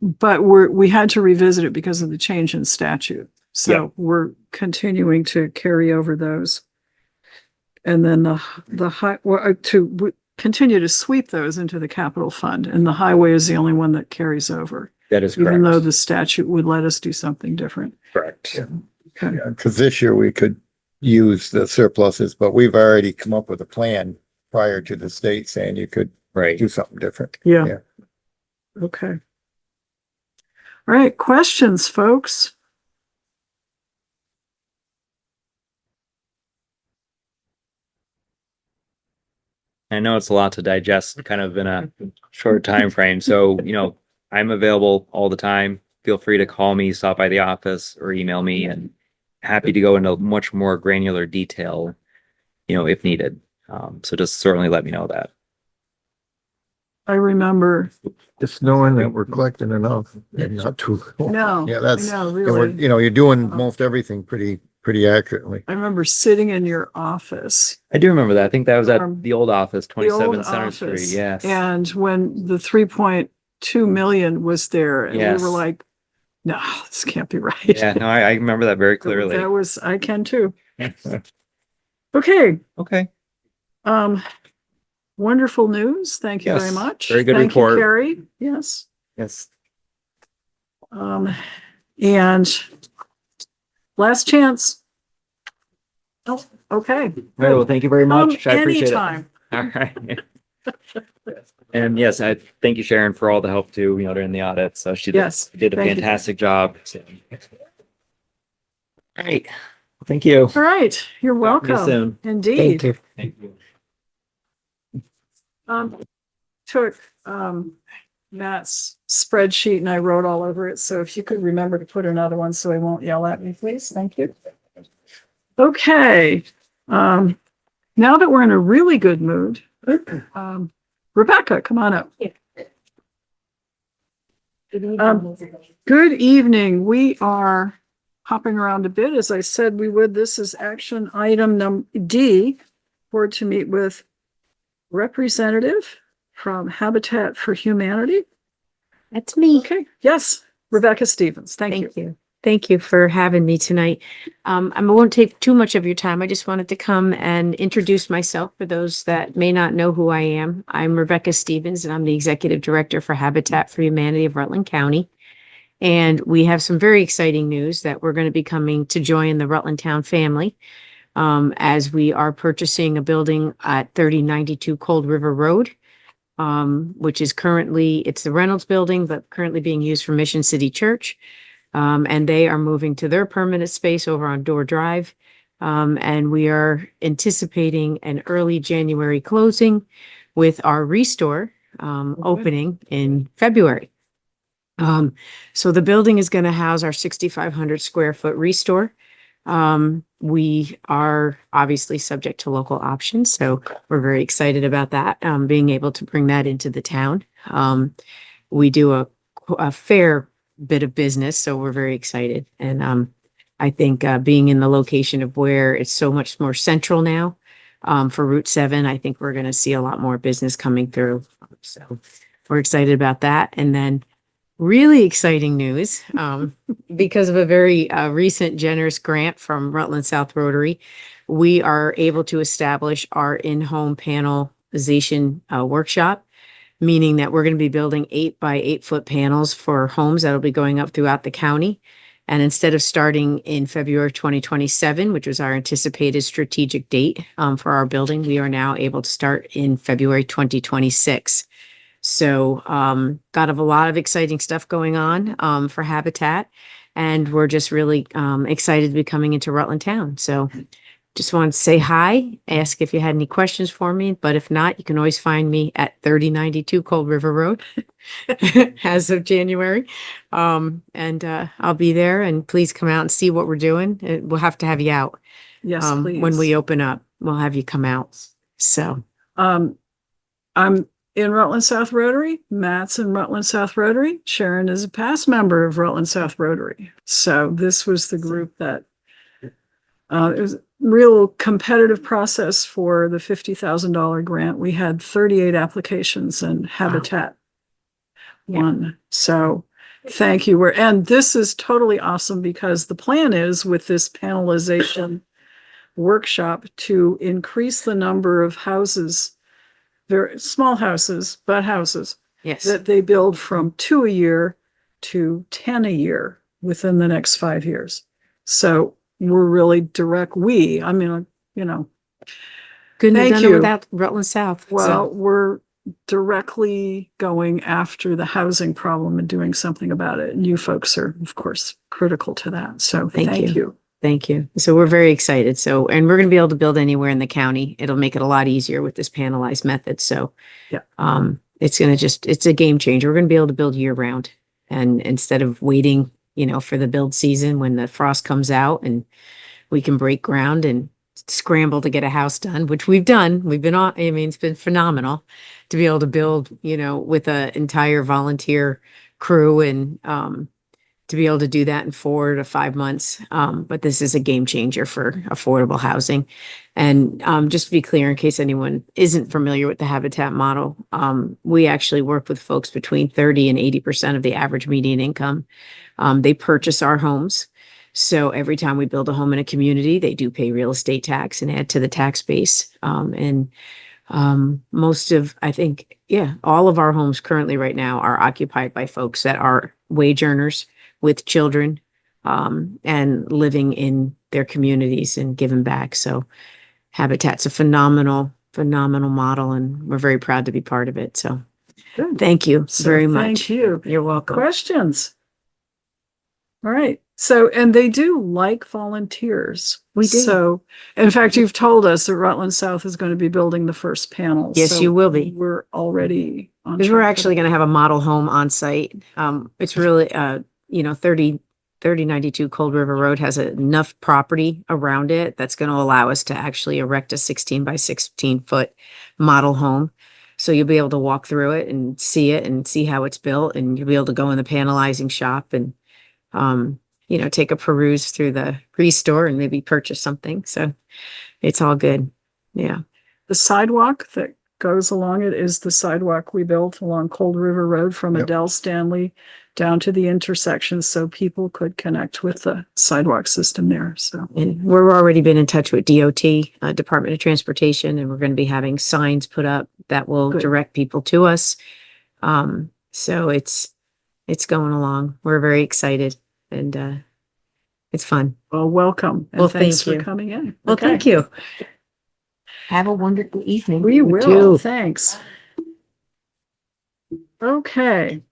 [SPEAKER 1] but we had to revisit it because of the change in statute. So
[SPEAKER 4] Yeah.
[SPEAKER 1] we're continuing to carry over those. And then the high, continue to sweep those into the capital fund, and the highway is the only one that carries over,
[SPEAKER 4] That is
[SPEAKER 1] even though
[SPEAKER 4] correct.
[SPEAKER 1] the statute would let us do something different.
[SPEAKER 4] Correct.
[SPEAKER 1] Okay.
[SPEAKER 5] Yeah, because this year we could use the surpluses, but we've already come up with a plan prior to the state saying you could
[SPEAKER 4] Right.
[SPEAKER 5] do something different.
[SPEAKER 1] Yeah. Okay. All right, questions, folks?
[SPEAKER 4] I know it's a lot to digest kind of in a short time frame. So, I'm available all the time. Feel free to call me, stop by the office, or email me, and happy to go into much more granular detail, if needed. So just certainly let me know that.
[SPEAKER 1] I remember,
[SPEAKER 5] Just knowing that we're collecting enough and not too.
[SPEAKER 1] no,
[SPEAKER 5] Yeah,
[SPEAKER 1] I
[SPEAKER 5] that's,
[SPEAKER 1] know,
[SPEAKER 5] and we're,
[SPEAKER 1] really.
[SPEAKER 5] you're doing most everything pretty accurately.
[SPEAKER 1] I remember sitting in your office,
[SPEAKER 4] I do remember that. I think that was at
[SPEAKER 1] Um,
[SPEAKER 4] the old office,
[SPEAKER 1] the old
[SPEAKER 4] 27 Center Street.
[SPEAKER 1] office.
[SPEAKER 4] Yes.
[SPEAKER 1] And when the 3.2 million was there, and we
[SPEAKER 4] Yes.
[SPEAKER 1] were like, no, this can't be right.
[SPEAKER 4] Yeah, no, I remember that very
[SPEAKER 1] That
[SPEAKER 4] clearly.
[SPEAKER 1] was, I can too. Okay,
[SPEAKER 4] Okay.
[SPEAKER 1] wonderful news. Thank you very
[SPEAKER 4] Yes,
[SPEAKER 1] much.
[SPEAKER 4] very good
[SPEAKER 1] Thank you,
[SPEAKER 4] report.
[SPEAKER 1] Kari. Yes.
[SPEAKER 4] Yes.
[SPEAKER 1] And last chance. Oh, okay.
[SPEAKER 4] All right. Well, thank you very much. I appreciate it.
[SPEAKER 1] Anytime.
[SPEAKER 4] All right. And yes, I thank you, Sharon, for all the help too, during the audit. So she
[SPEAKER 1] Yes,
[SPEAKER 4] did a
[SPEAKER 1] thank you.
[SPEAKER 4] fantastic job. All right. Well, thank you.
[SPEAKER 1] All right, you're
[SPEAKER 4] Talk to you
[SPEAKER 1] welcome.
[SPEAKER 4] soon.
[SPEAKER 1] Indeed.
[SPEAKER 4] Thank you.
[SPEAKER 1] Took Matt's spreadsheet and I wrote all over it. So if you could remember to put another one so he won't yell at me, please. Thank you. Okay. Now that we're in a really good mood, Rebecca, come on up. Good evening. We are hopping around a bit. As I said we would, this is action item number D, board to meet with representative from Habitat for Humanity.
[SPEAKER 6] That's me.
[SPEAKER 1] Okay, yes, Rebecca Stevens. Thank you.
[SPEAKER 6] Thank you. Thank you for having me tonight. I won't take too much of your time. I just wanted to come and introduce myself for those that may not know who I am. I'm Rebecca Stevens, and I'm the Executive Director for Habitat for Humanity of Rutland County. And we have some very exciting news that we're going to be coming to join the Rutland Town family as we are purchasing a building at 3092 Cold River Road, which is currently, it's the Reynolds building, but currently being used for Mission City Church. And they are moving to their permanent space over on Door Drive. And we are anticipating an early January closing with our restore opening in February. So the building is going to house our 6,500 square foot restore. We are obviously subject to local options, so we're very excited about that, being able to bring that into the town. We do a fair bit of business, so we're very excited. And I think being in the location of where it's so much more central now for Route 7, I think we're going to see a lot more business coming through. So we're excited about that. And then really exciting news, because of a very recent generous grant from Rutland South Rotary, we are able to establish our in-home panelization workshop, meaning that we're going to be building 8 by 8 foot panels for homes that'll be going up throughout the county. And instead of starting in February 2027, which was our anticipated strategic date for our building, we are now able to start in February 2026. So got a lot of exciting stuff going on for Habitat, and we're just really excited to be coming into Rutland Town. So just wanted to say hi, ask if you had any questions for me, but if not, you can always find me at 3092 Cold River Road as of January. And I'll be there, and please come out and see what we're doing. We'll have to have you out.
[SPEAKER 1] Yes, please.
[SPEAKER 6] When we open up, we'll have you come out. So
[SPEAKER 1] I'm in Rutland South Rotary. Matt's in Rutland South Rotary. Sharon is a past member of Rutland South Rotary. So this was the group that it was a real competitive process for the $50,000 grant. We had 38 applications and Habitat won. So thank you. And this is totally awesome because the plan is with this panelization workshop to increase the number of houses, very small houses, but houses
[SPEAKER 6] Yes.
[SPEAKER 1] that they build from 2 a year to 10 a year within the next 5 years. So we're really direct, I mean, you know,
[SPEAKER 6] Couldn't have
[SPEAKER 1] Thank
[SPEAKER 6] done it
[SPEAKER 1] you.
[SPEAKER 6] without Rutland South.
[SPEAKER 1] well, we're directly going after the housing problem and doing something about it. And you folks are, of course, critical to that. So
[SPEAKER 6] Thank
[SPEAKER 1] thank
[SPEAKER 6] you.
[SPEAKER 1] you.
[SPEAKER 6] Thank you. So we're very excited. So, and we're going to be able to build anywhere in the county. It'll make it a lot easier with this panelized method. So,
[SPEAKER 1] Yeah.
[SPEAKER 6] it's going to it's a game changer. We're going to be able to build year round. And instead of waiting, for the build season when the frost comes out and we can break ground and scramble to get a house done, which we've done. We've been on, it's been phenomenal to be able to build, with an entire volunteer crew and, to be able to do that in 4 to 5 months. But this is a game changer for affordable housing. And just to be clear, in case anyone isn't familiar with the Habitat model, we actually work with folks between 30 and 80% of the average median income. They purchase our homes. So every time we build a home in a community, they do pay real estate tax and add to the tax base. Most of, I think, all of our homes currently right now are occupied by folks that are wage earners with children, and living in their communities and giving back. So Habitat's a phenomenal model, and we're very proud to be part of it. So
[SPEAKER 1] Good.
[SPEAKER 6] thank you
[SPEAKER 1] So
[SPEAKER 6] very much.
[SPEAKER 1] Thank you.
[SPEAKER 6] You're welcome.
[SPEAKER 1] Questions? All right. So, and they do like volunteers.
[SPEAKER 6] We do.
[SPEAKER 1] So, in fact, you've told us that Rutland South is going to be building the first panels.
[SPEAKER 6] Yes,
[SPEAKER 1] So
[SPEAKER 6] you will be.
[SPEAKER 1] We're already on
[SPEAKER 6] Because we're
[SPEAKER 1] track for
[SPEAKER 6] actually
[SPEAKER 1] that.
[SPEAKER 6] going to have a model home on site. It's really, 3092 Cold River Road has enough property around it that's going to allow us to actually erect a 16 by 16 foot model home. So you'll be able to walk through it and see how it's built, and you'll be able to go in the panelizing shop and, take a peruse through the pre-store and maybe purchase something. So it's all good. Yeah.
[SPEAKER 1] The sidewalk that goes along it is the sidewalk we built along Cold River Road from
[SPEAKER 5] Yep.
[SPEAKER 1] Adele Stanley down to the intersection so people could connect with the sidewalk system there. So
[SPEAKER 6] And we're already been in touch with DOT, Department of Transportation, and we're going to be having signs put up that will
[SPEAKER 1] Good.
[SPEAKER 6] direct people to us. So it's going along. We're very excited, and it's fun.
[SPEAKER 1] well, welcome. And
[SPEAKER 6] Well,
[SPEAKER 1] thanks
[SPEAKER 6] thank
[SPEAKER 1] for
[SPEAKER 6] you.
[SPEAKER 1] coming in.
[SPEAKER 6] Well,
[SPEAKER 1] Okay.
[SPEAKER 6] thank you. Have a wonderful evening.
[SPEAKER 1] We
[SPEAKER 6] You
[SPEAKER 1] will.
[SPEAKER 6] too.
[SPEAKER 1] Thanks. Okay.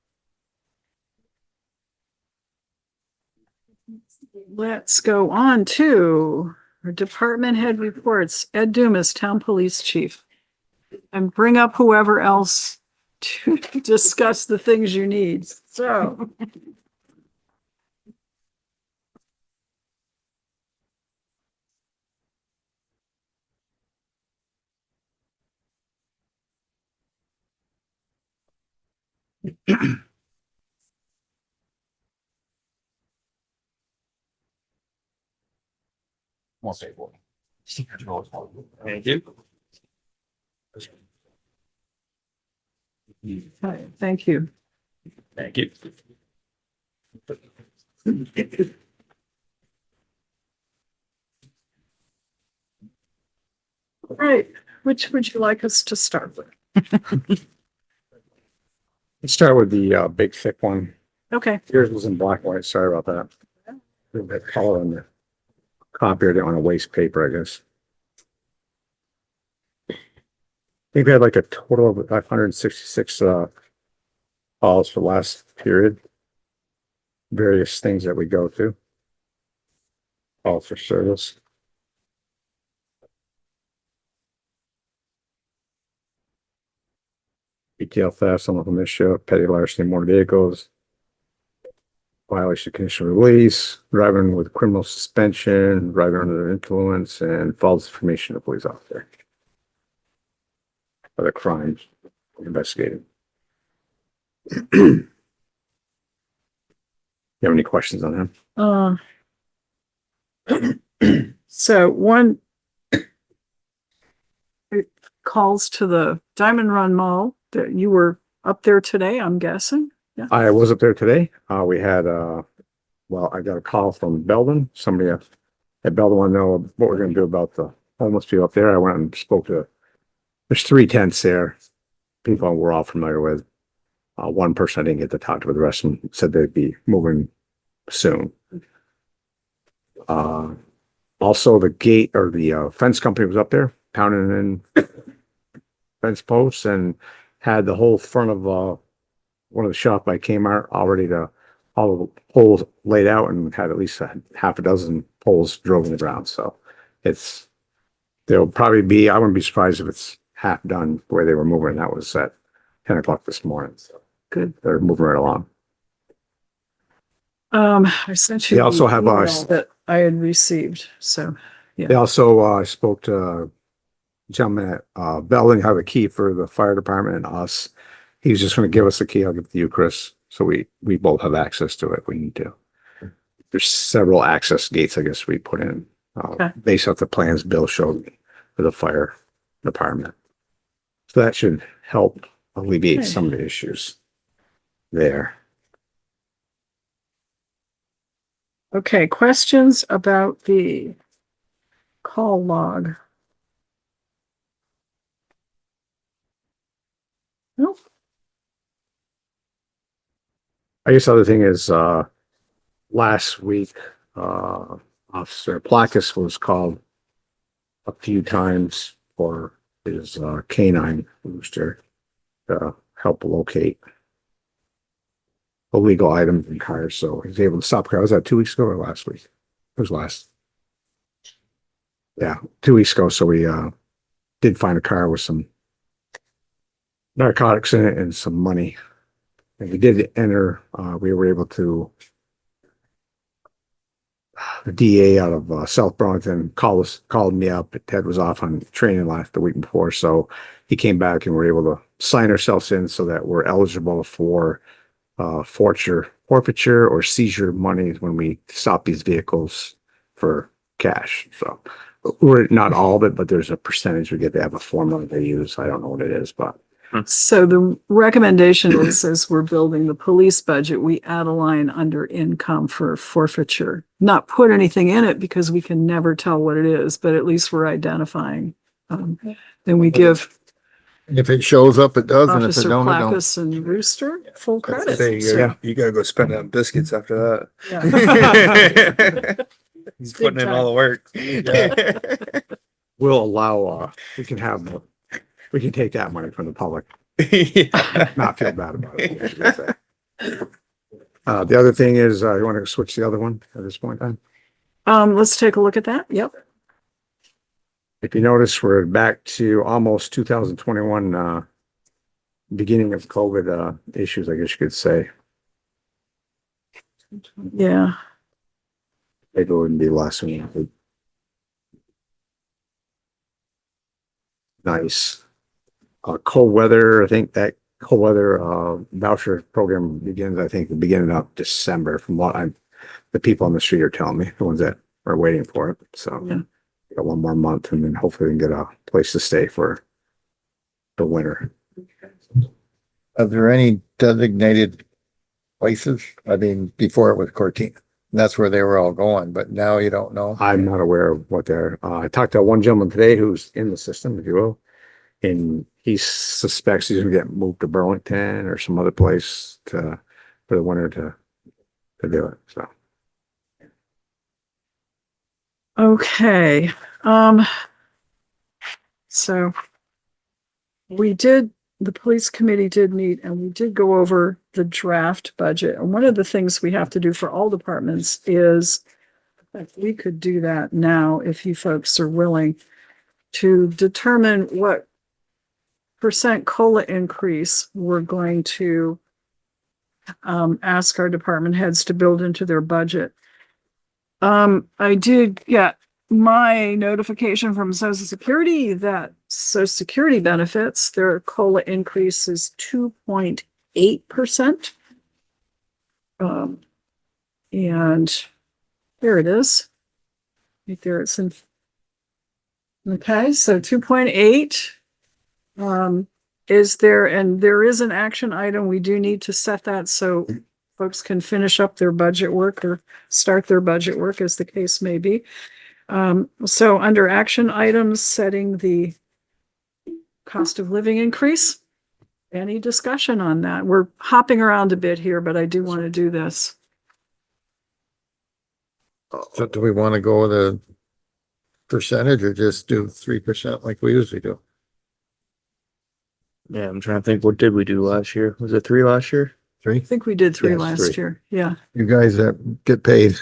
[SPEAKER 1] Let's go on to our department head reports. Ed Dumas, Town Police Chief. And bring up whoever else to discuss the things you need. So.
[SPEAKER 3] Won't say for me.
[SPEAKER 4] Thank you.
[SPEAKER 1] Okay, thank you.
[SPEAKER 4] Thank you.
[SPEAKER 1] All right, which would you like us to start with?
[SPEAKER 7] Let's start with the big thick one.
[SPEAKER 1] Okay,
[SPEAKER 7] Yours was in black and white. Sorry about that. A little bit color on the copy or on a waste paper, I guess. I think we had like a total of 566 calls for last period. Various things that we go to. All for service. Retail theft, some of them issue, petty larceny, motor vehicles. Violation of conditional release, driving with criminal suspension, driving under the influence, and false information to police officer. Other crimes investigated. You have any questions on him?
[SPEAKER 1] so one it calls to the Diamond Run Mall that you were up there today, I'm guessing. Yeah.
[SPEAKER 7] I was up there today. We had, well, I got a call from Belden. Somebody That Bella wanted to know what we're gonna do about the homeless people up there. I went and spoke to, there's 3 tents there. People we're all familiar with. One person I didn't get to talk to, but the rest of them said they'd be moving soon. Also the gate or the fence company was up there pounding in fence posts and had the whole front of one of the shop by Kmart already all the poles laid out and had at least a half a dozen poles drove in the ground. So there'll probably be, I wouldn't be surprised if it's half done the way they were moving. That was at 10 o'clock this morning. So
[SPEAKER 1] Good.
[SPEAKER 7] they're moving right along.
[SPEAKER 1] I sent you.
[SPEAKER 7] They also
[SPEAKER 1] the
[SPEAKER 7] have,
[SPEAKER 1] email that I had received, so.
[SPEAKER 7] They also spoke to a gentleman at Bell and have a key for the fire department and us. He was just going to give us a key. I'll give it to you, Chris. So we both have access to it. if We need to. There's several access gates, I guess, we put in based off the plans Bill showed me for the fire department. So that should help alleviate
[SPEAKER 1] Okay.
[SPEAKER 7] some of the issues there.
[SPEAKER 1] Okay, questions about the call log? Nope.
[SPEAKER 7] I guess the other thing is, last week, Officer Placus was called a few times for his, canine rooster to help locate illegal items in cars. So he's able to stop. Was that 2 weeks ago or last week? It was last. Yeah, 2 weeks ago. So we, did find a car with some narcotics in it and some money. And we did enter, we were able to, the DA out of South Burlington called me up. Ted was off on training the week before. So he came back and we were able to sign ourselves in so that we're eligible for forfeiture or seizure monies when we stop these vehicles for cash. So we're not all of it, but there's a percentage we get to have a formula they use. I don't know what it is, but
[SPEAKER 1] So the recommendation is, as we're building the police budget, we add a line under income for forfeiture. Not put anything in it because we can never tell what it is, but at least we're identifying. Then we give
[SPEAKER 5] If it shows up, it does, and if it
[SPEAKER 1] Officer
[SPEAKER 5] don't, it don't.
[SPEAKER 1] Placus and Rooster full credit.
[SPEAKER 8] Say,
[SPEAKER 1] So,
[SPEAKER 8] you gotta go spend it on biscuits after
[SPEAKER 1] yeah.
[SPEAKER 8] that. He's
[SPEAKER 1] Big
[SPEAKER 8] putting in all the work.
[SPEAKER 7] we'll allow, we can take that money from the public, not feel bad about it. The other thing is, you want to switch the other one at this point in time?
[SPEAKER 1] Let's take a look at that. Yep.
[SPEAKER 7] If you notice, we're back to almost 2021, beginning of COVID, issues, I guess you could say.
[SPEAKER 1] Yeah.
[SPEAKER 7] Maybe it wouldn't be less than nice. Cold weather, I think that cold weather, voucher program begins, I think, the beginning of December from what the people on the street are telling me, the ones that are waiting for it. So
[SPEAKER 1] Yeah.
[SPEAKER 7] got one more month and then hopefully we can get a place to stay for the winter.
[SPEAKER 5] Are there any designated places? I mean, before it was Cortina, that's where they were all going, but now you don't know.
[SPEAKER 7] I'm not aware of what they're, I talked to one gentleman today who's in the system, if you will, and he suspects he's gonna get moved to Burlington or some other place for the winter to do it, so.
[SPEAKER 1] Okay. So the police committee did meet and we did go over the draft budget. And one of the things we have to do for all departments is, if we could do that now, if you folks are willing, to determine what percent COLA increase we're going to ask our department heads to build into their budget. I did get my notification from Social Security that Social Security benefits, their COLA increase is 2.8%. And there it is. Right there, it's in. Okay, so 2.8. There is an action item. We do need to set that so folks can finish up their budget work or start their budget work as the case may be. So under action items, setting the cost of living increase. Any discussion on that? We're hopping around a bit here, but I do want to do this.
[SPEAKER 5] So do we want to go with a percentage or just do 3% like we usually do?
[SPEAKER 7] Yeah, I'm trying to think, what did we do last year? Was it 3 last year?
[SPEAKER 1] I
[SPEAKER 5] 3?
[SPEAKER 1] think we did 3
[SPEAKER 7] Yes,
[SPEAKER 1] last
[SPEAKER 7] 3.
[SPEAKER 1] year. Yeah.
[SPEAKER 5] You guys that get paid,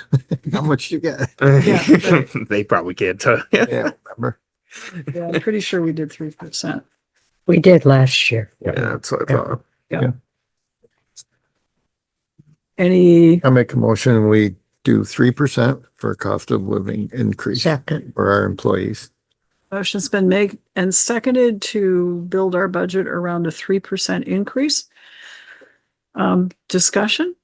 [SPEAKER 5] how much you get?
[SPEAKER 1] Yeah.
[SPEAKER 7] They probably can't tell.
[SPEAKER 5] Yeah, remember?
[SPEAKER 1] Yeah, I'm pretty sure we did 3%.
[SPEAKER 9] We did last year.
[SPEAKER 7] Yeah, that's what I thought.
[SPEAKER 1] Any,
[SPEAKER 5] I make a motion, we do 3% for cost of living increase
[SPEAKER 9] Second.
[SPEAKER 5] for our employees.
[SPEAKER 1] motion's been made and seconded to build our budget around a 3% increase. Discussion?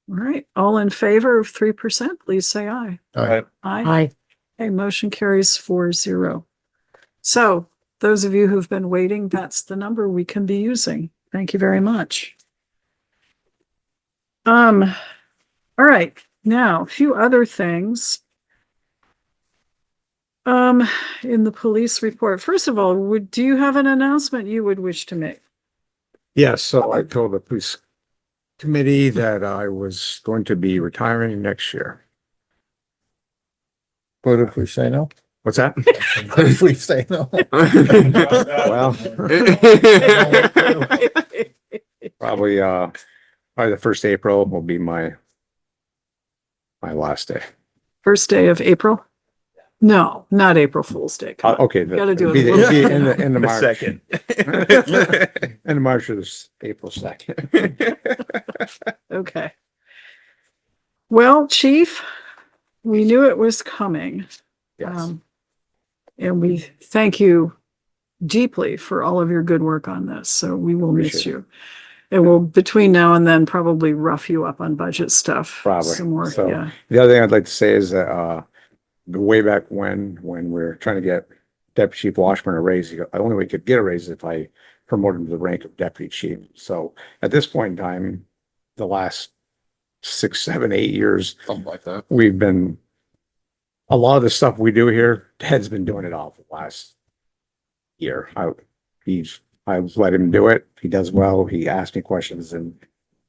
[SPEAKER 1] All right, all in favor of 3%, please say aye.
[SPEAKER 5] All right.
[SPEAKER 1] Aye.
[SPEAKER 9] Aye.
[SPEAKER 1] Okay, motion carries 4-0. So those of you who've been waiting, that's the number we can be using. Thank you very much. All right, now a few other things. In the police report, first of all, do you have an announcement you would wish to make?
[SPEAKER 7] Yes, so I told the police committee that I was going to be retiring next year.
[SPEAKER 5] What if we say no?
[SPEAKER 7] What's that?
[SPEAKER 5] What if we say no?
[SPEAKER 7] Well, probably the 1st April will be my last day.
[SPEAKER 1] First day of April? No, not April Fool's Day. Come on.
[SPEAKER 7] Okay.
[SPEAKER 1] Gotta do it
[SPEAKER 7] Be
[SPEAKER 1] a
[SPEAKER 7] the-
[SPEAKER 1] little
[SPEAKER 7] be in the March.
[SPEAKER 4] second.
[SPEAKER 7] In the March or April 2nd.
[SPEAKER 1] Okay. Well, Chief, we knew it was coming.
[SPEAKER 7] Yes.
[SPEAKER 1] And we thank you deeply for all of your good work on this. So we will miss
[SPEAKER 7] Appreciate
[SPEAKER 1] you. And we'll, between now and then, probably rough you up on budget stuff.
[SPEAKER 7] Probably.
[SPEAKER 1] Some more,
[SPEAKER 7] So-
[SPEAKER 1] yeah.
[SPEAKER 7] The other thing I'd like to say is that, way back when we're trying to get Deputy Chief Washburn a raise, the only way we could get a raise is if I promoted him to the rank of Deputy Chief. So at this point in time, the last 6, 7, 8 years,
[SPEAKER 3] Something like that.
[SPEAKER 7] we've been, a lot of the stuff we do here, Ted's been doing it all for the last year. I've let him do it. He does well. He asks me questions, and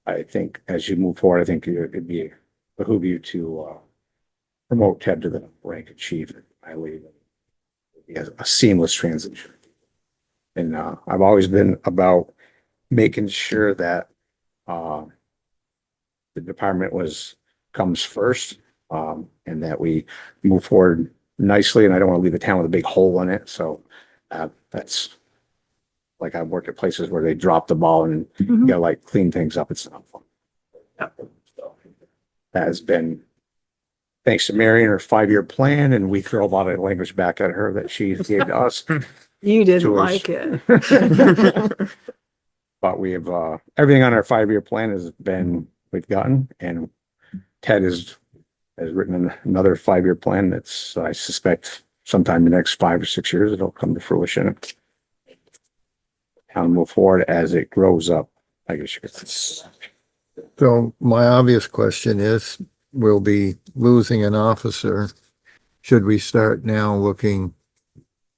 [SPEAKER 7] I think as you move forward, I think it'd behoove you to promote Ted to the rank of chief. I leave. He has a seamless transition. And I've always been about making sure that the department comes first, and that we move forward nicely. And I don't want to leave the town with a big hole in it. So that's like, I've worked at places where they drop the ball and you
[SPEAKER 1] Mhm.
[SPEAKER 7] gotta like clean things up. It's not fun.
[SPEAKER 1] Yep.
[SPEAKER 7] So that has been thanks to Mary and her 5-year plan, and we throw a lot of language back at her that she gave to us.
[SPEAKER 1] You didn't
[SPEAKER 7] Tours.
[SPEAKER 1] like it.
[SPEAKER 7] But we have, everything on our 5-year plan we've gotten, and Ted has written another 5-year plan that's, I suspect sometime in the next 5 or 6 years, it'll come to fruition. And move forward as it grows up, I guess you could say.
[SPEAKER 5] So my obvious question is, we'll be losing an officer. Should we start now looking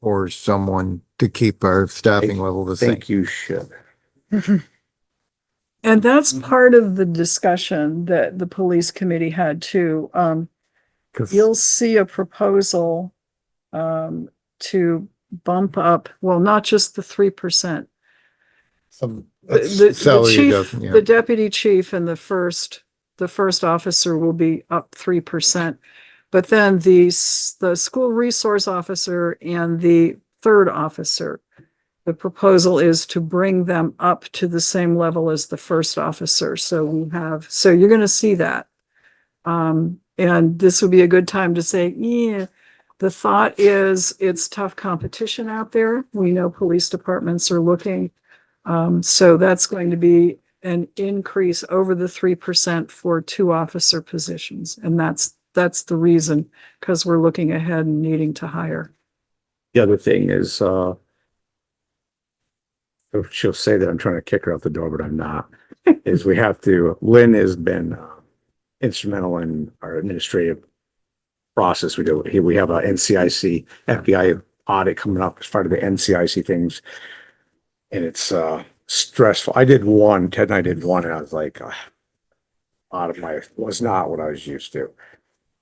[SPEAKER 5] for someone to keep our staffing level the
[SPEAKER 7] I
[SPEAKER 5] same?
[SPEAKER 7] think you should.
[SPEAKER 1] And that's part of the discussion that the police committee had too.
[SPEAKER 5] 'Cause
[SPEAKER 1] You'll see a proposal to bump up, well, not just the 3%.
[SPEAKER 5] some
[SPEAKER 1] The
[SPEAKER 5] salary
[SPEAKER 1] chief,
[SPEAKER 5] adjustment,
[SPEAKER 1] the
[SPEAKER 5] yeah.
[SPEAKER 1] deputy chief and the first officer will be up 3%. But then the school resource officer and the third officer, the proposal is to bring them up to the same level as the first officer. So you're going to see that. And this would be a good time to say, yeah, the thought is it's tough competition out there. We know police departments are looking. So that's going to be an increase over the 3% for 2 officer positions. And that's the reason, because we're looking ahead and needing to hire.
[SPEAKER 7] The other thing is, she'll say that I'm trying to kick her out the door, but I'm not, is Lynn has been instrumental in our administrative process we do. Here we have a NCIC FBI audit coming up as part of the NCIC things. And it's stressful. I did one, Ted and I did one, and I was like, was not what I was used to.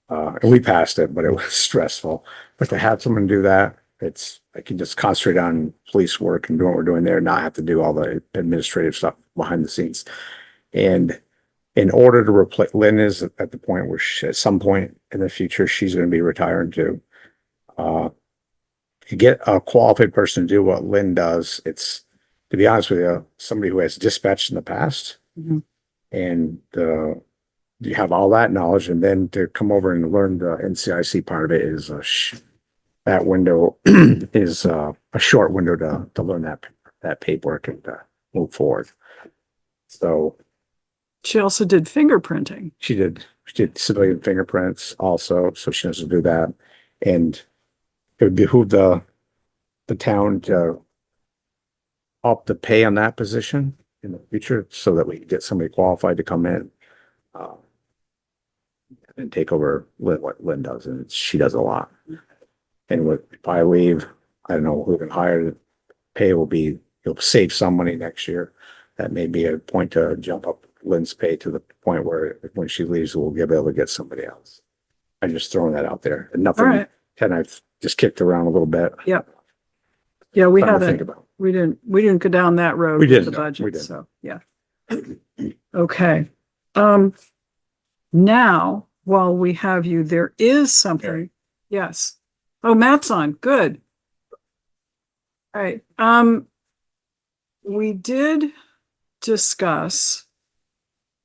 [SPEAKER 7] And we passed it, but it was stressful. But to have someone do that, I can just concentrate on police work and doing what we're doing there, not have to do all the administrative stuff behind the scenes. And in order to replace, Lynn is at the point where at some point in the future, she's going to be retiring too. To get a qualified person to do what Lynn does, it's, to be honest with you, somebody who has dispatched in the past.
[SPEAKER 1] Mhm.
[SPEAKER 7] And you have all that knowledge, and then to come over and learn the NCIC part of it is that window is a short window to learn that paperwork and move forward. So
[SPEAKER 1] She also did fingerprinting.
[SPEAKER 7] she did civilian fingerprints also, so she knows to do that. And it would behoove the town to up the pay on that position in the future so that we can get somebody qualified to come in and take over what Lynn does, and she does a lot. And if I leave, I don't know who can hire. The pay will be, you'll save some money next year. That may be a point to jump up Lynn's pay to the point where when she leaves, we'll be able to get somebody else. I'm just throwing that out there. And
[SPEAKER 1] All
[SPEAKER 7] nothing,
[SPEAKER 1] right.
[SPEAKER 7] and I've just kicked around a little bit.
[SPEAKER 1] Yep. Yeah, we
[SPEAKER 7] Something to think
[SPEAKER 1] haven't,
[SPEAKER 7] about.
[SPEAKER 1] we didn't go down that road
[SPEAKER 7] We
[SPEAKER 1] with
[SPEAKER 7] didn't,
[SPEAKER 1] the
[SPEAKER 7] no, we
[SPEAKER 1] budget,
[SPEAKER 7] didn't.
[SPEAKER 1] so, yeah. Okay. Now, while we have you, there is something, yes. Oh, Matt's on, good. All right, we did discuss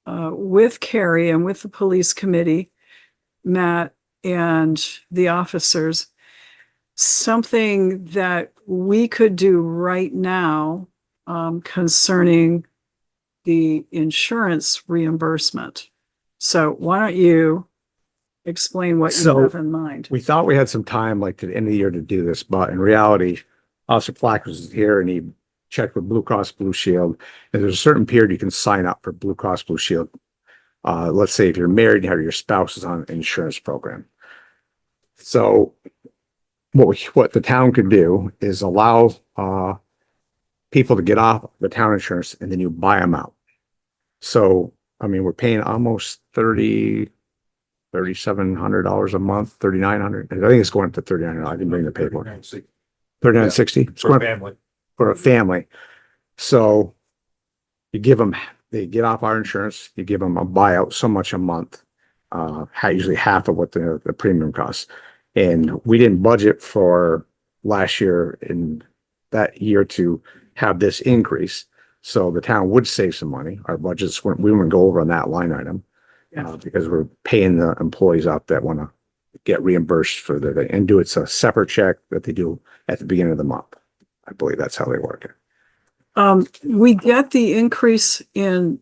[SPEAKER 1] with Kari and with the police committee, Matt and the officers, something that we could do right now concerning the insurance reimbursement. So why don't you explain what you
[SPEAKER 7] So-
[SPEAKER 1] have in mind?
[SPEAKER 7] We thought we had some time, like to the end of the year, to do this, but in reality, Officer Flack was here and he checked with Blue Cross Blue Shield. And there's a certain period you can sign up for Blue Cross Blue Shield. Let's say if you're married and have your spouse is on an insurance program. So what the town could do is allow people to get off the town insurance and then you buy them out. So, I mean, we're paying almost $3,700 a month, $3,900. I think it's going up to $3,900. I didn't bring the paperwork. $3,960
[SPEAKER 3] For a family.
[SPEAKER 7] for a family. So you give them, they get off our insurance, you give them a buyout so much a month, usually half of what the premium costs. And we didn't budget for last year in that year to have this increase. So the town would save some money. Our budgets weren't, we wouldn't go over on that line item.
[SPEAKER 1] Yeah.
[SPEAKER 7] Because we're paying the employees up that want to get reimbursed for and do it's a separate check that they do at the beginning of the month. I believe that's how they work it.
[SPEAKER 1] We get the increase in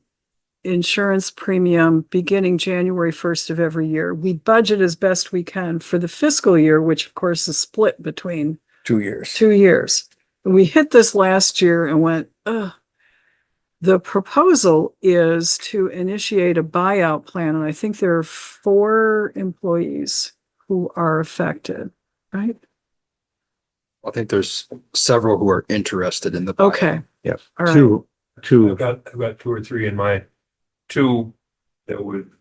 [SPEAKER 1] insurance premium beginning January 1st of every year. We budget as best we can for the fiscal year, which of course is split between
[SPEAKER 5] 2 years.
[SPEAKER 1] 2 years. We hit this last year and went, ugh. The proposal is to initiate a buyout plan, and I think there are 4 employees who are affected, right?
[SPEAKER 10] I think there's several who are interested in the. buyout.
[SPEAKER 1] Okay,
[SPEAKER 7] Yes.
[SPEAKER 1] all right.
[SPEAKER 7] Two,
[SPEAKER 8] I've got 2 or 3 in my 2 that would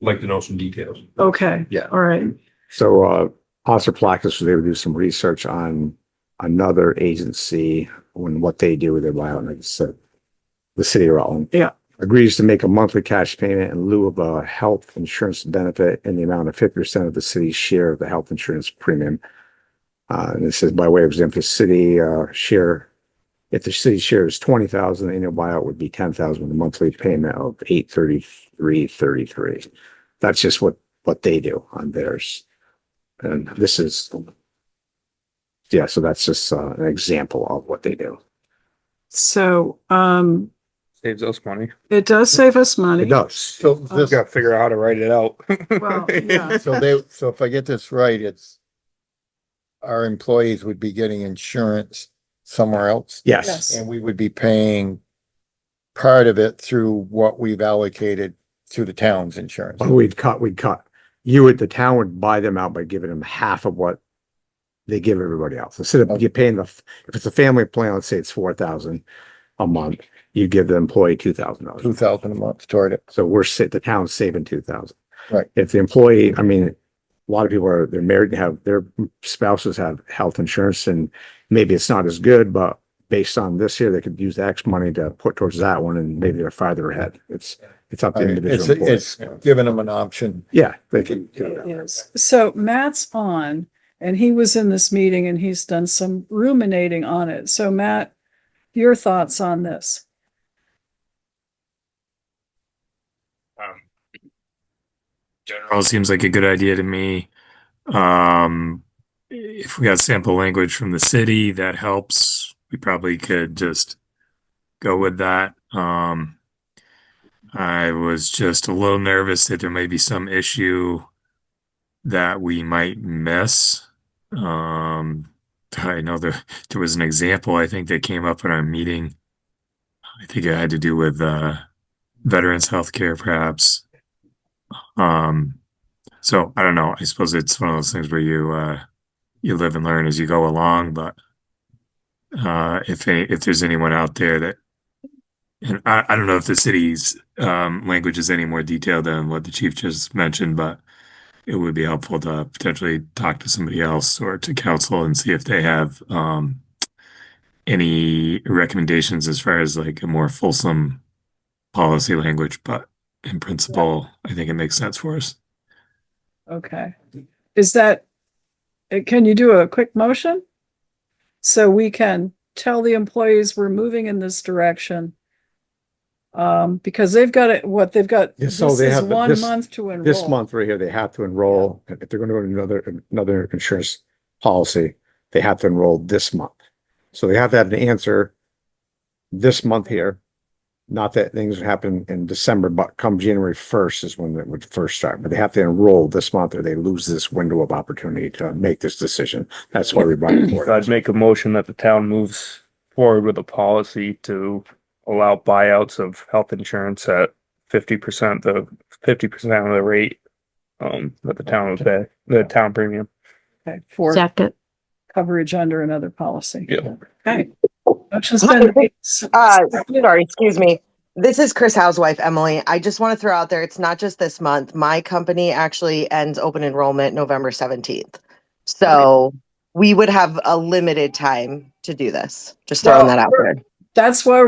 [SPEAKER 8] like to know some details.
[SPEAKER 1] Okay.
[SPEAKER 10] Yeah.
[SPEAKER 1] All right.
[SPEAKER 7] so, Officer Placus was able to do some research on another agency when what they do with their buyout, like I said, the city of Rutland.
[SPEAKER 1] Yeah.
[SPEAKER 7] Agrees to make a monthly cash payment in lieu of a health insurance benefit in the amount of 50% of the city's share of the health insurance premium. And it says by way of example, the city share, if the city share is 20,000, the annual buyout would be 10,000 with a monthly payment of $833.33. That's just what they do on theirs. And this is, yeah, so that's just an example of what they do.
[SPEAKER 1] So,
[SPEAKER 8] Saves us money.
[SPEAKER 1] it does save us money.
[SPEAKER 7] It does.
[SPEAKER 5] So
[SPEAKER 8] Just
[SPEAKER 5] this,
[SPEAKER 8] gotta figure out how to write it out.
[SPEAKER 1] Well, yeah.
[SPEAKER 5] so if I get this right, it's our employees would be getting insurance somewhere else,
[SPEAKER 7] Yes.
[SPEAKER 1] Yes.
[SPEAKER 5] and we would be paying part of it through what we've allocated through the town's insurance.
[SPEAKER 7] We'd cut. the town would buy them out by giving them half of what they give everybody else. Instead of you paying if it's a family plan, let's say it's 4,000 a month, you give the employee $2,000.
[SPEAKER 5] 2,000 a month toward it.
[SPEAKER 7] So the town's saving 2,000.
[SPEAKER 5] Right.
[SPEAKER 7] If the employee, I mean, a lot of people they're married and have their spouses have health insurance, and maybe it's not as good, but based on this here, they could use X money to put towards that one, and maybe they're farther ahead. It's up to the individual employee.
[SPEAKER 5] It's giving them an option.
[SPEAKER 7] Yeah, they can.
[SPEAKER 1] It is. So Matt's on, and he was in this meeting and he's done some ruminating on it. So Matt, your thoughts on this?
[SPEAKER 11] General seems like a good idea to me. If we got sample language from the city, that helps. We probably could just go with that. I was just a little nervous that there may be some issue that we might miss. I know there was an example I think that came up in our meeting. I think it had to do with veterans healthcare, perhaps. So I don't know. I suppose it's one of those things where you live and learn as you go along. But if there's anyone out there that, and I don't know if the city's language is any more detailed than what the chief just mentioned, but it would be helpful to potentially talk to somebody else or to council and see if they have any recommendations as far as like a more fulsome policy language. But in principle, I think it makes sense for us.
[SPEAKER 1] Okay. Can you do a quick motion? So we can tell the employees we're moving in this direction. Because they've got it, they've got,
[SPEAKER 7] Yeah,
[SPEAKER 1] this
[SPEAKER 7] so they
[SPEAKER 1] is
[SPEAKER 7] have
[SPEAKER 1] 1 month to enroll.
[SPEAKER 7] This month right here, they have to enroll. If they're going to go to another insurance policy, they have to enroll this month. So they have to have an answer this month here. Not that things happen in December, but come January 1st is when it would first start. But they have to enroll this month or they lose this window of opportunity to make this decision. That's why we brought it forward.
[SPEAKER 12] I'd make a motion that the town moves forward with a policy to allow buyouts of health insurance at 50%, the 50% of the rate that the town would pay, the town premium.
[SPEAKER 1] Okay, for
[SPEAKER 9] Second.
[SPEAKER 1] coverage under another policy.
[SPEAKER 12] Yeah.
[SPEAKER 1] Okay. Motion's been made.
[SPEAKER 13] Sorry, excuse me. This is Chris' housewife, Emily. I just want to throw out there, it's not just this month. My company actually ends open enrollment November 17th. So we would have a limited time to do this. Just throwing that out there.
[SPEAKER 1] That's why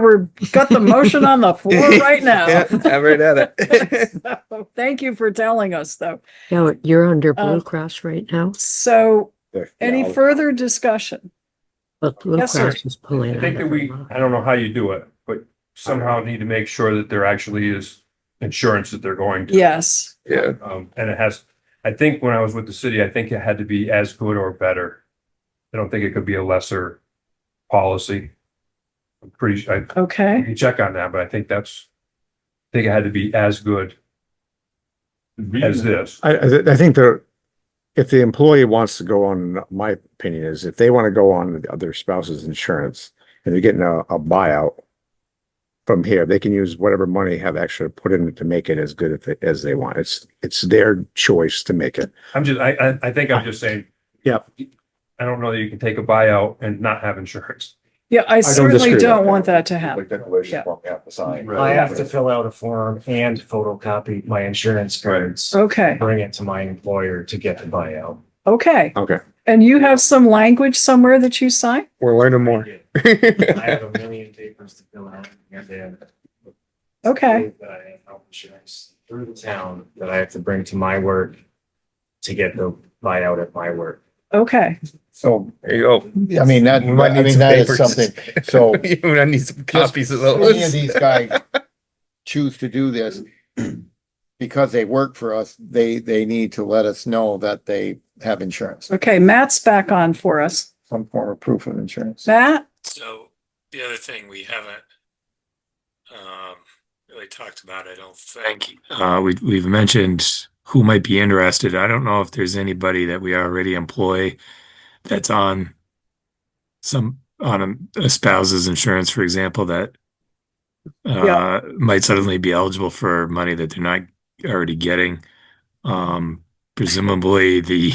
[SPEAKER 1] got the motion on the floor right now.
[SPEAKER 4] I'm right at it.
[SPEAKER 1] So, thank you for telling us though.
[SPEAKER 9] No, you're under Blue Cross right now.
[SPEAKER 1] So
[SPEAKER 7] Yeah,
[SPEAKER 1] any
[SPEAKER 7] I'll-
[SPEAKER 1] further discussion?
[SPEAKER 9] But Blue
[SPEAKER 1] Yes, sir.
[SPEAKER 9] Cross is pulling.
[SPEAKER 8] I think that I don't know how you do it, but somehow need to make sure that there actually is insurance that they're going to.
[SPEAKER 1] Yes.
[SPEAKER 12] Yeah.
[SPEAKER 8] And it has, I think when I was with the city, I think it had to be as good or better. I don't think it could be a lesser policy. I'm pretty sure, I
[SPEAKER 1] Okay.
[SPEAKER 8] can check on that, but I think it had to be as good as this.
[SPEAKER 7] I think if the employee wants to go on, my opinion is if they want to go on the other spouse's insurance and they're getting a buyout from here, they can use whatever money they have extra put in it to make it as good as they want. It's their choice to make it.
[SPEAKER 8] I think I'm just saying.
[SPEAKER 7] Yeah.
[SPEAKER 8] I don't know that you can take a buyout and not have insurance.
[SPEAKER 1] Yeah, I certainly
[SPEAKER 7] disagree with
[SPEAKER 1] don't
[SPEAKER 7] that.
[SPEAKER 1] want that to happen.
[SPEAKER 3] Declaration form you have to sign.
[SPEAKER 14] I have to fill out a form and photocopy my insurance cards.
[SPEAKER 1] Okay.
[SPEAKER 14] Bring it to my employer to get the buyout.
[SPEAKER 1] Okay.
[SPEAKER 7] Okay.
[SPEAKER 1] And you have some language somewhere that you sign?
[SPEAKER 12] We're learning more.
[SPEAKER 14] I have a million papers to fill out. And then
[SPEAKER 1] Okay.
[SPEAKER 14] that I have health insurance through the town that I have to bring to my work to get the buyout at my work.
[SPEAKER 1] Okay.
[SPEAKER 5] So,
[SPEAKER 12] There you go.
[SPEAKER 5] I mean, that is something. So
[SPEAKER 4] I need some copies of
[SPEAKER 5] any of
[SPEAKER 4] those.
[SPEAKER 5] these guys choose to do this because they work for us, they need to let us know that they have insurance,
[SPEAKER 1] Okay. Matt's back on for us.
[SPEAKER 5] some form of proof of insurance.
[SPEAKER 1] Matt?
[SPEAKER 11] So the other thing we haven't really talked about, I don't think, we've mentioned who might be interested. I don't know if there's anybody that we already employ that's on a spouse's insurance, for example, that might suddenly be eligible for money that they're not already getting. presumably the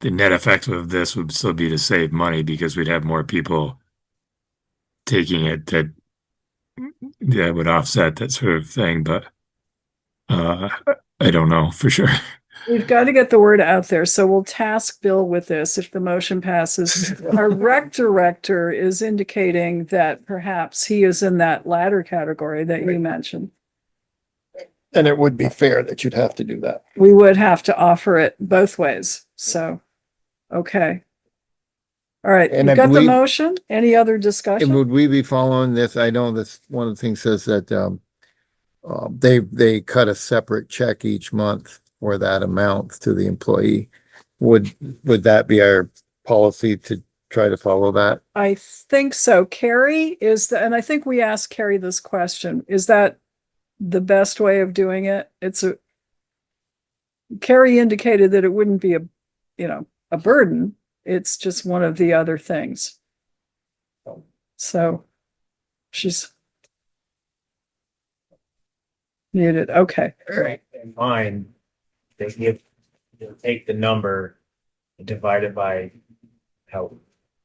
[SPEAKER 11] net effect of this would still be to save money because we'd have more people taking it that would offset that sort of thing, but I don't know for sure.
[SPEAKER 1] We've got to get the word out there, so we'll task Bill with this if the motion passes. Our rec director is indicating that perhaps he is in that latter category that you mentioned.
[SPEAKER 5] And it would be fair that you'd have to do that.
[SPEAKER 1] We would have to offer it both ways, so, okay. All right,
[SPEAKER 5] And
[SPEAKER 1] you've
[SPEAKER 5] I
[SPEAKER 1] got the
[SPEAKER 5] believe-
[SPEAKER 1] motion? Any other
[SPEAKER 5] And
[SPEAKER 1] discussion?
[SPEAKER 5] would we be following this? I know this, one of the things says that, they cut a separate check each month for that amount to the employee. Would that be our policy to try to follow that?
[SPEAKER 1] I think so. Kari and I think we asked Kari this question. Is that the best way of doing it? Kari indicated that it wouldn't be a burden. It's just one of the other things. So she's muted. Okay. All right.
[SPEAKER 14] In mine, they'll take the number and divide it by how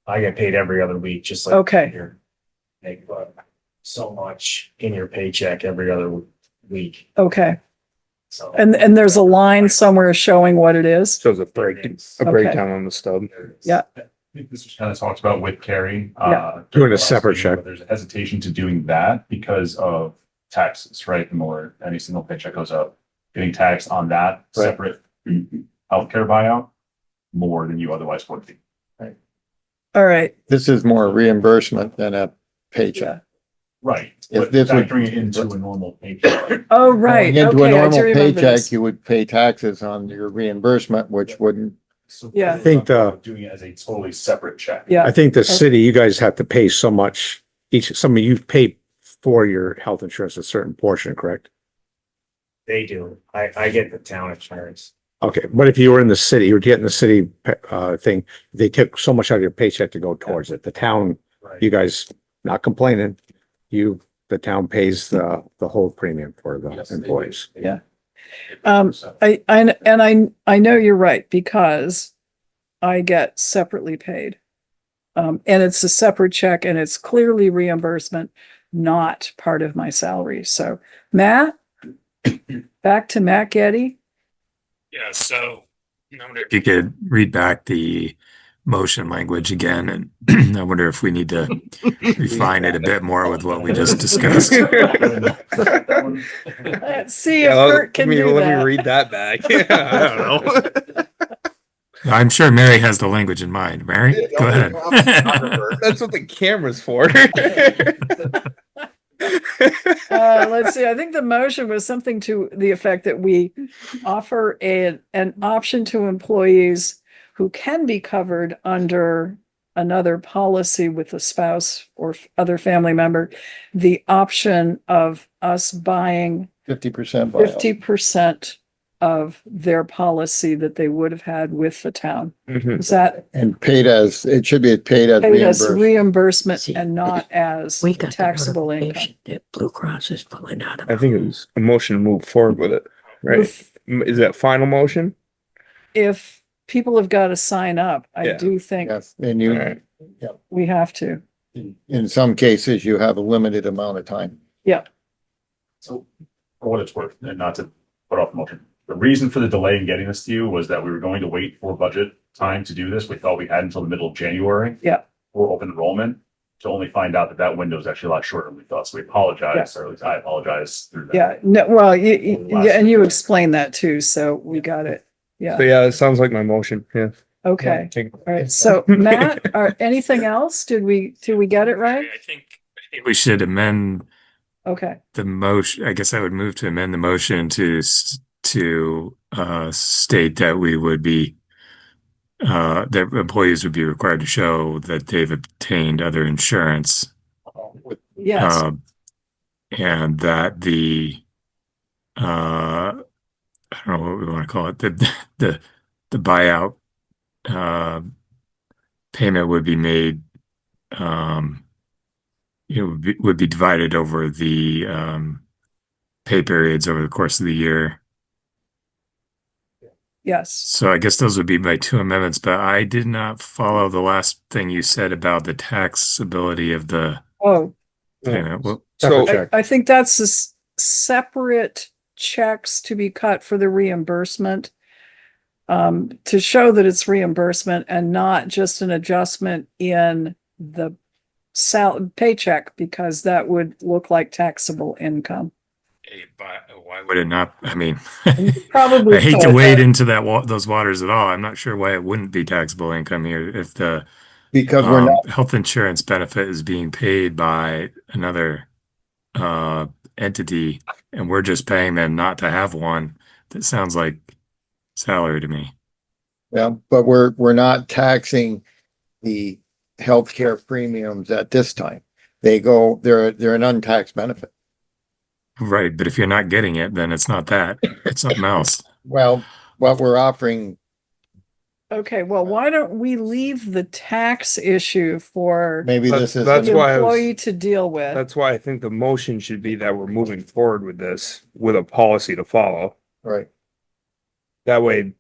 [SPEAKER 14] I get paid every other week, just like.
[SPEAKER 1] Okay.
[SPEAKER 14] You're make so much in your paycheck every other week,
[SPEAKER 1] Okay.
[SPEAKER 14] so.
[SPEAKER 1] And there's a line somewhere showing what it is.
[SPEAKER 12] Shows a
[SPEAKER 1] Okay.
[SPEAKER 12] breakdown on the stub.
[SPEAKER 1] Yeah.
[SPEAKER 8] I think this was kind of talked about with Kari.
[SPEAKER 1] Yeah.
[SPEAKER 12] Doing a separate check.
[SPEAKER 8] There's a hesitation to doing that because of taxes, right? The more any single paycheck goes up, getting taxed on that
[SPEAKER 5] Right.
[SPEAKER 8] separate healthcare buyout more than you otherwise would be.
[SPEAKER 1] All right.
[SPEAKER 5] This is more reimbursement than a paycheck.
[SPEAKER 8] Right.
[SPEAKER 5] If
[SPEAKER 8] But
[SPEAKER 5] this would-
[SPEAKER 8] factoring it into a normal paycheck.
[SPEAKER 1] Oh, right.
[SPEAKER 5] Going into a
[SPEAKER 1] Okay, I
[SPEAKER 5] normal
[SPEAKER 1] do remember
[SPEAKER 5] paycheck,
[SPEAKER 1] this.
[SPEAKER 5] you would pay taxes on your reimbursement, which wouldn't.
[SPEAKER 8] So
[SPEAKER 1] Yeah.
[SPEAKER 12] I think
[SPEAKER 8] doing it as a totally separate check.
[SPEAKER 1] Yeah.
[SPEAKER 12] I think the city, you guys have to pay so much some of you pay for your health insurance a certain portion, correct?
[SPEAKER 14] They do. I get the town insurance.
[SPEAKER 12] Okay, but if you were in the city, you were getting the city thing, they took so much out of your paycheck to go towards it. The town,
[SPEAKER 8] Right.
[SPEAKER 12] you guys not complaining, the town pays the whole premium for the
[SPEAKER 8] Yes, they do.
[SPEAKER 12] employees.
[SPEAKER 1] Yeah. I know you're right because I get separately paid. And it's a separate check and it's clearly reimbursement, not part of my salary. So Matt, back to Matt Getty.
[SPEAKER 11] Yeah, so I wonder if you could read back the motion language again, and I wonder if we need to refine it a bit more with what we just discussed.
[SPEAKER 1] Let's see if Kurt can do that.
[SPEAKER 12] read that back. I don't know.
[SPEAKER 11] I'm sure Mary has the language in mind. Mary, go ahead.
[SPEAKER 12] That's what the camera's for.
[SPEAKER 1] Let's see. I think the motion was something to the effect that we offer an option to employees who can be covered under another policy with a spouse or other family member, the option of us buying
[SPEAKER 5] 50%
[SPEAKER 1] 50% of their policy that they would have had with the town. Is that
[SPEAKER 5] And it should be paid as
[SPEAKER 1] paid as
[SPEAKER 5] reimbursed.
[SPEAKER 1] reimbursement
[SPEAKER 9] See,
[SPEAKER 1] and not as
[SPEAKER 9] We got the
[SPEAKER 1] taxable income?
[SPEAKER 9] notification that Blue Cross is pulling out of.
[SPEAKER 12] I think it was a motion to move forward with it, right? Is that final motion?
[SPEAKER 1] If people have got to sign up, I
[SPEAKER 12] Yeah.
[SPEAKER 1] do think
[SPEAKER 5] Yes, and
[SPEAKER 12] All
[SPEAKER 5] you,
[SPEAKER 12] right.
[SPEAKER 1] we have to.
[SPEAKER 5] in some cases, you have a limited amount of time.
[SPEAKER 1] Yeah.
[SPEAKER 8] So for what it's worth, and not to put off the motion, the reason for the delay in getting this to you was that we were going to wait for budget time to do this. We thought we had until the middle of January.
[SPEAKER 1] Yeah.
[SPEAKER 8] For open enrollment, to only find out that window is actually a lot shorter than we thought. So we apologize, or at least I apologize through that.
[SPEAKER 1] Yeah, no, well, yeah, and you explained that too, so we got it.
[SPEAKER 12] So
[SPEAKER 1] Yeah,
[SPEAKER 12] yeah, it sounds like my motion, yeah.
[SPEAKER 1] okay.
[SPEAKER 12] Take-
[SPEAKER 1] All right, so Matt, anything else? Did we get it right?
[SPEAKER 11] I think we should amend
[SPEAKER 1] Okay,
[SPEAKER 11] the motion. I guess I would move to amend the motion to state that we would be that employees would be required to show that they've obtained other insurance.
[SPEAKER 1] yes,
[SPEAKER 11] And that I don't know what we want to call it, the buyout payment would be made, would be divided over the pay periods over the course of the year.
[SPEAKER 1] Yes.
[SPEAKER 11] So I guess those would be my two amendments, but I did not follow the last thing you said about the taxability of the
[SPEAKER 1] Oh,
[SPEAKER 11] payment. Well,
[SPEAKER 12] So
[SPEAKER 1] I think that's separate checks to be cut for the reimbursement. To show that it's reimbursement and not just an adjustment in the paycheck, because that would look like taxable income.
[SPEAKER 11] but why would it not? I mean,
[SPEAKER 1] Probably
[SPEAKER 11] I hate to
[SPEAKER 1] could,
[SPEAKER 11] wade
[SPEAKER 1] but-
[SPEAKER 11] into those waters at all. I'm not sure why it wouldn't be taxable income here if the
[SPEAKER 5] Because we're not,
[SPEAKER 11] health insurance benefit is being paid by another entity, and we're just paying them not to have one. That sounds like salary to me.
[SPEAKER 5] yeah, but we're not taxing the healthcare premiums at this time. They're an untaxed benefit.
[SPEAKER 11] Right, but if you're not getting it, then it's not that. It's something else.
[SPEAKER 5] Well, what we're offering,
[SPEAKER 1] Okay, well, why don't we leave the tax issue for
[SPEAKER 5] maybe this is.
[SPEAKER 12] That's
[SPEAKER 1] the
[SPEAKER 12] why I was-
[SPEAKER 1] employee to deal with?
[SPEAKER 12] that's why I think the motion should be that we're moving forward with this with a policy to follow.
[SPEAKER 5] Right.
[SPEAKER 12] That way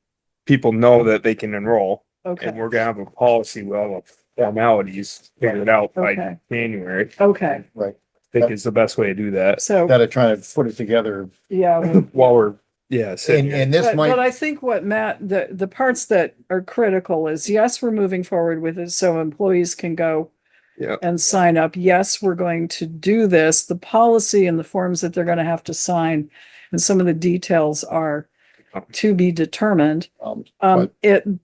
[SPEAKER 12] people know that they can enroll, and
[SPEAKER 1] Okay,
[SPEAKER 12] we're gonna have a policy with all the formalities figured out by
[SPEAKER 1] Okay.
[SPEAKER 12] January.
[SPEAKER 1] okay,
[SPEAKER 12] I think is the best way to do that.
[SPEAKER 1] so,
[SPEAKER 5] Instead of trying to put it together,
[SPEAKER 1] yeah.
[SPEAKER 12] While we're, yeah, sitting here.
[SPEAKER 5] and this
[SPEAKER 1] But
[SPEAKER 5] might,
[SPEAKER 1] I think what Matt, the parts that are critical is, yes, we're moving forward with it so employees can go
[SPEAKER 12] Yeah.
[SPEAKER 1] and sign up. Yes, we're going to do this. The policy and the forms that they're going to have to sign and some of the details are to be determined.
[SPEAKER 5] but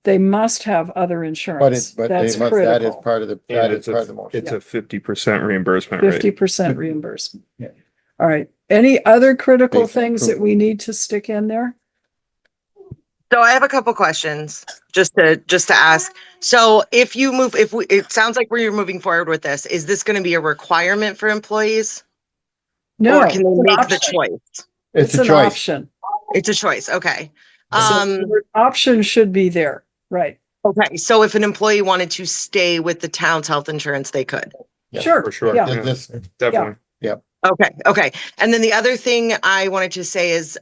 [SPEAKER 1] They must have other
[SPEAKER 5] but
[SPEAKER 1] insurance.
[SPEAKER 5] that
[SPEAKER 1] That's
[SPEAKER 5] is
[SPEAKER 1] critical.
[SPEAKER 5] part of the,
[SPEAKER 12] And
[SPEAKER 5] that is
[SPEAKER 12] it's
[SPEAKER 5] part of the
[SPEAKER 12] a,
[SPEAKER 5] motion.
[SPEAKER 12] it's a 50% reimbursement rate.
[SPEAKER 1] 50% reimbursement.
[SPEAKER 5] Yeah.
[SPEAKER 1] All right. Any other critical
[SPEAKER 5] Based
[SPEAKER 1] things that
[SPEAKER 5] approval.
[SPEAKER 1] we need to stick in there?
[SPEAKER 13] So I have a couple questions just to ask. So if you move, it sounds like where you're moving forward with this, is this going to be a requirement for employees?
[SPEAKER 1] No.
[SPEAKER 13] Or can they
[SPEAKER 1] it's an
[SPEAKER 13] make the
[SPEAKER 1] option.
[SPEAKER 13] choice?
[SPEAKER 5] It's a
[SPEAKER 1] an
[SPEAKER 5] choice.
[SPEAKER 1] option.
[SPEAKER 13] It's a choice. Okay.
[SPEAKER 1] So the option should be there, right?
[SPEAKER 13] Okay. So if an employee wanted to stay with the town's health insurance, they could.
[SPEAKER 5] Yeah,
[SPEAKER 1] Sure.
[SPEAKER 12] For sure.
[SPEAKER 1] Yeah.
[SPEAKER 12] Yeah,
[SPEAKER 5] This,
[SPEAKER 12] definitely.
[SPEAKER 13] Okay. Okay. And then the other thing I wanted to say is,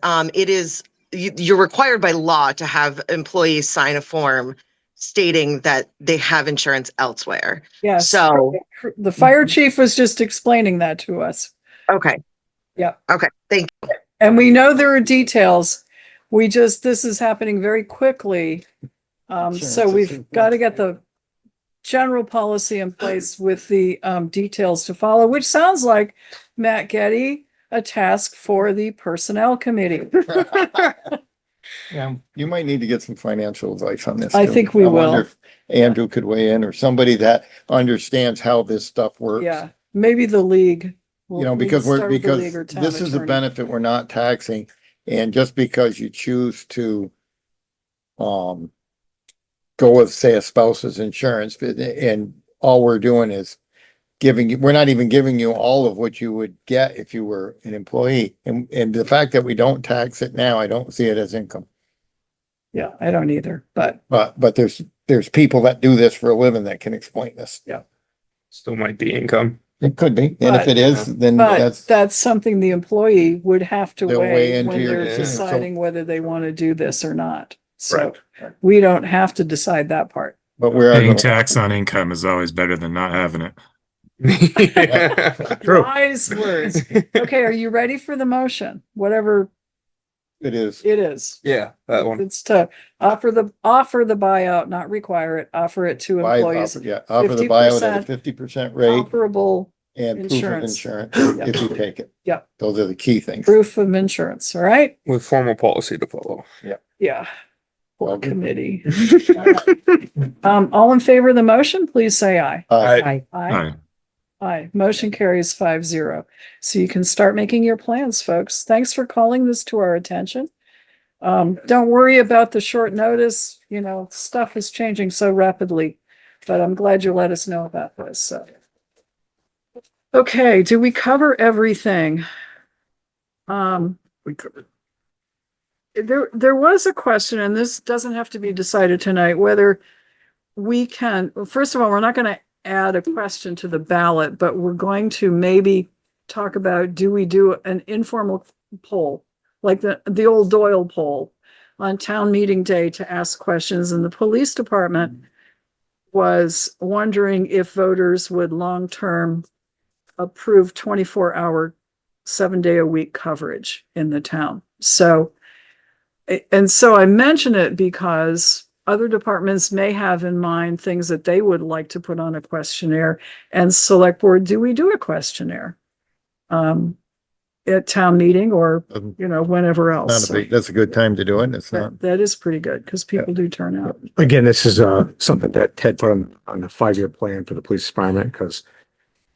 [SPEAKER 13] you're required by law to have employees sign a form stating that they have insurance elsewhere.
[SPEAKER 1] Yes.
[SPEAKER 13] So,
[SPEAKER 1] The fire chief was just explaining that to us.
[SPEAKER 13] okay.
[SPEAKER 1] Yeah.
[SPEAKER 13] Okay. Thank you.
[SPEAKER 1] And we know there are details. This is happening very quickly. So we've got to get the general policy in place with the details to follow, which sounds like, Matt Getty, a task for the personnel committee.
[SPEAKER 5] yeah, you might need to get some financial advice on this.
[SPEAKER 1] I
[SPEAKER 5] too.
[SPEAKER 1] think we
[SPEAKER 5] wonder
[SPEAKER 1] will.
[SPEAKER 5] if Andrew could weigh in, or somebody that understands how this stuff works.
[SPEAKER 1] Yeah, maybe the league.
[SPEAKER 5] You know,
[SPEAKER 1] We
[SPEAKER 5] because
[SPEAKER 1] can start with the
[SPEAKER 5] because
[SPEAKER 1] league or town
[SPEAKER 5] this is a
[SPEAKER 1] attorney.
[SPEAKER 5] benefit we're not taxing, and just because you choose to go with, say, a spouse's insurance, and all we're doing is we're not even giving you all of what you would get if you were an employee. And the fact that we don't tax it now, I don't see it as income.
[SPEAKER 1] Yeah, I don't either, but
[SPEAKER 5] But there's people that do this for a living that can explain this.
[SPEAKER 12] Still might be income.
[SPEAKER 5] It could be, and if
[SPEAKER 1] But-
[SPEAKER 5] it is, then
[SPEAKER 1] that's something the employee would have to
[SPEAKER 5] They'll weigh
[SPEAKER 1] weigh
[SPEAKER 5] into
[SPEAKER 1] when
[SPEAKER 5] your
[SPEAKER 1] they're
[SPEAKER 5] decision. So-
[SPEAKER 1] deciding whether they want to do this or not. So
[SPEAKER 12] Right.
[SPEAKER 1] we don't have to decide that part.
[SPEAKER 5] but we're.
[SPEAKER 11] Paying tax on income is always better than not having it.
[SPEAKER 12] True.
[SPEAKER 1] Wise words. Okay, are you ready for the motion? Whatever
[SPEAKER 5] It is.
[SPEAKER 1] it is.
[SPEAKER 12] Yeah, that one.
[SPEAKER 1] It's to offer the buyout, not require it, offer it to employees.
[SPEAKER 5] Offer the buyout at a
[SPEAKER 1] 50%
[SPEAKER 5] 50% rate
[SPEAKER 1] Comparable
[SPEAKER 5] and proof of
[SPEAKER 1] insurance.
[SPEAKER 5] insurance if you take it.
[SPEAKER 1] Yeah.
[SPEAKER 5] Those are the key things.
[SPEAKER 1] proof of insurance, all right?
[SPEAKER 12] With formal policy to follow.
[SPEAKER 1] Yeah. Full
[SPEAKER 5] Okay.
[SPEAKER 1] committee. All in favor of the motion, please say aye.
[SPEAKER 12] I,
[SPEAKER 1] Aye. Aye. Motion carries 5-0. So you can start making your plans, folks. Thanks for calling this to our attention. Don't worry about the short notice, stuff is changing so rapidly, but I'm glad you let us know about this, so. Okay, do we cover everything?
[SPEAKER 11] We covered.
[SPEAKER 1] There was a question, and this doesn't have to be decided tonight, whether we can, well, first of all, we're not going to add a question to the ballot, but we're going to maybe talk about, do we do an informal poll, like the old Doyle poll, on town meeting day to ask questions, and the police department was wondering if voters would long-term approve 24-hour, 7-day-a-week coverage in the town. So I mention it because other departments may have in mind things that they would like to put on a questionnaire, and select board, do we do a questionnaire? At town meeting or, whenever else.
[SPEAKER 5] That's a good time to do it. It's not.
[SPEAKER 1] That is pretty good because people do turn out.
[SPEAKER 7] Again, this is something that Ted put on the 5-year plan for the police department, because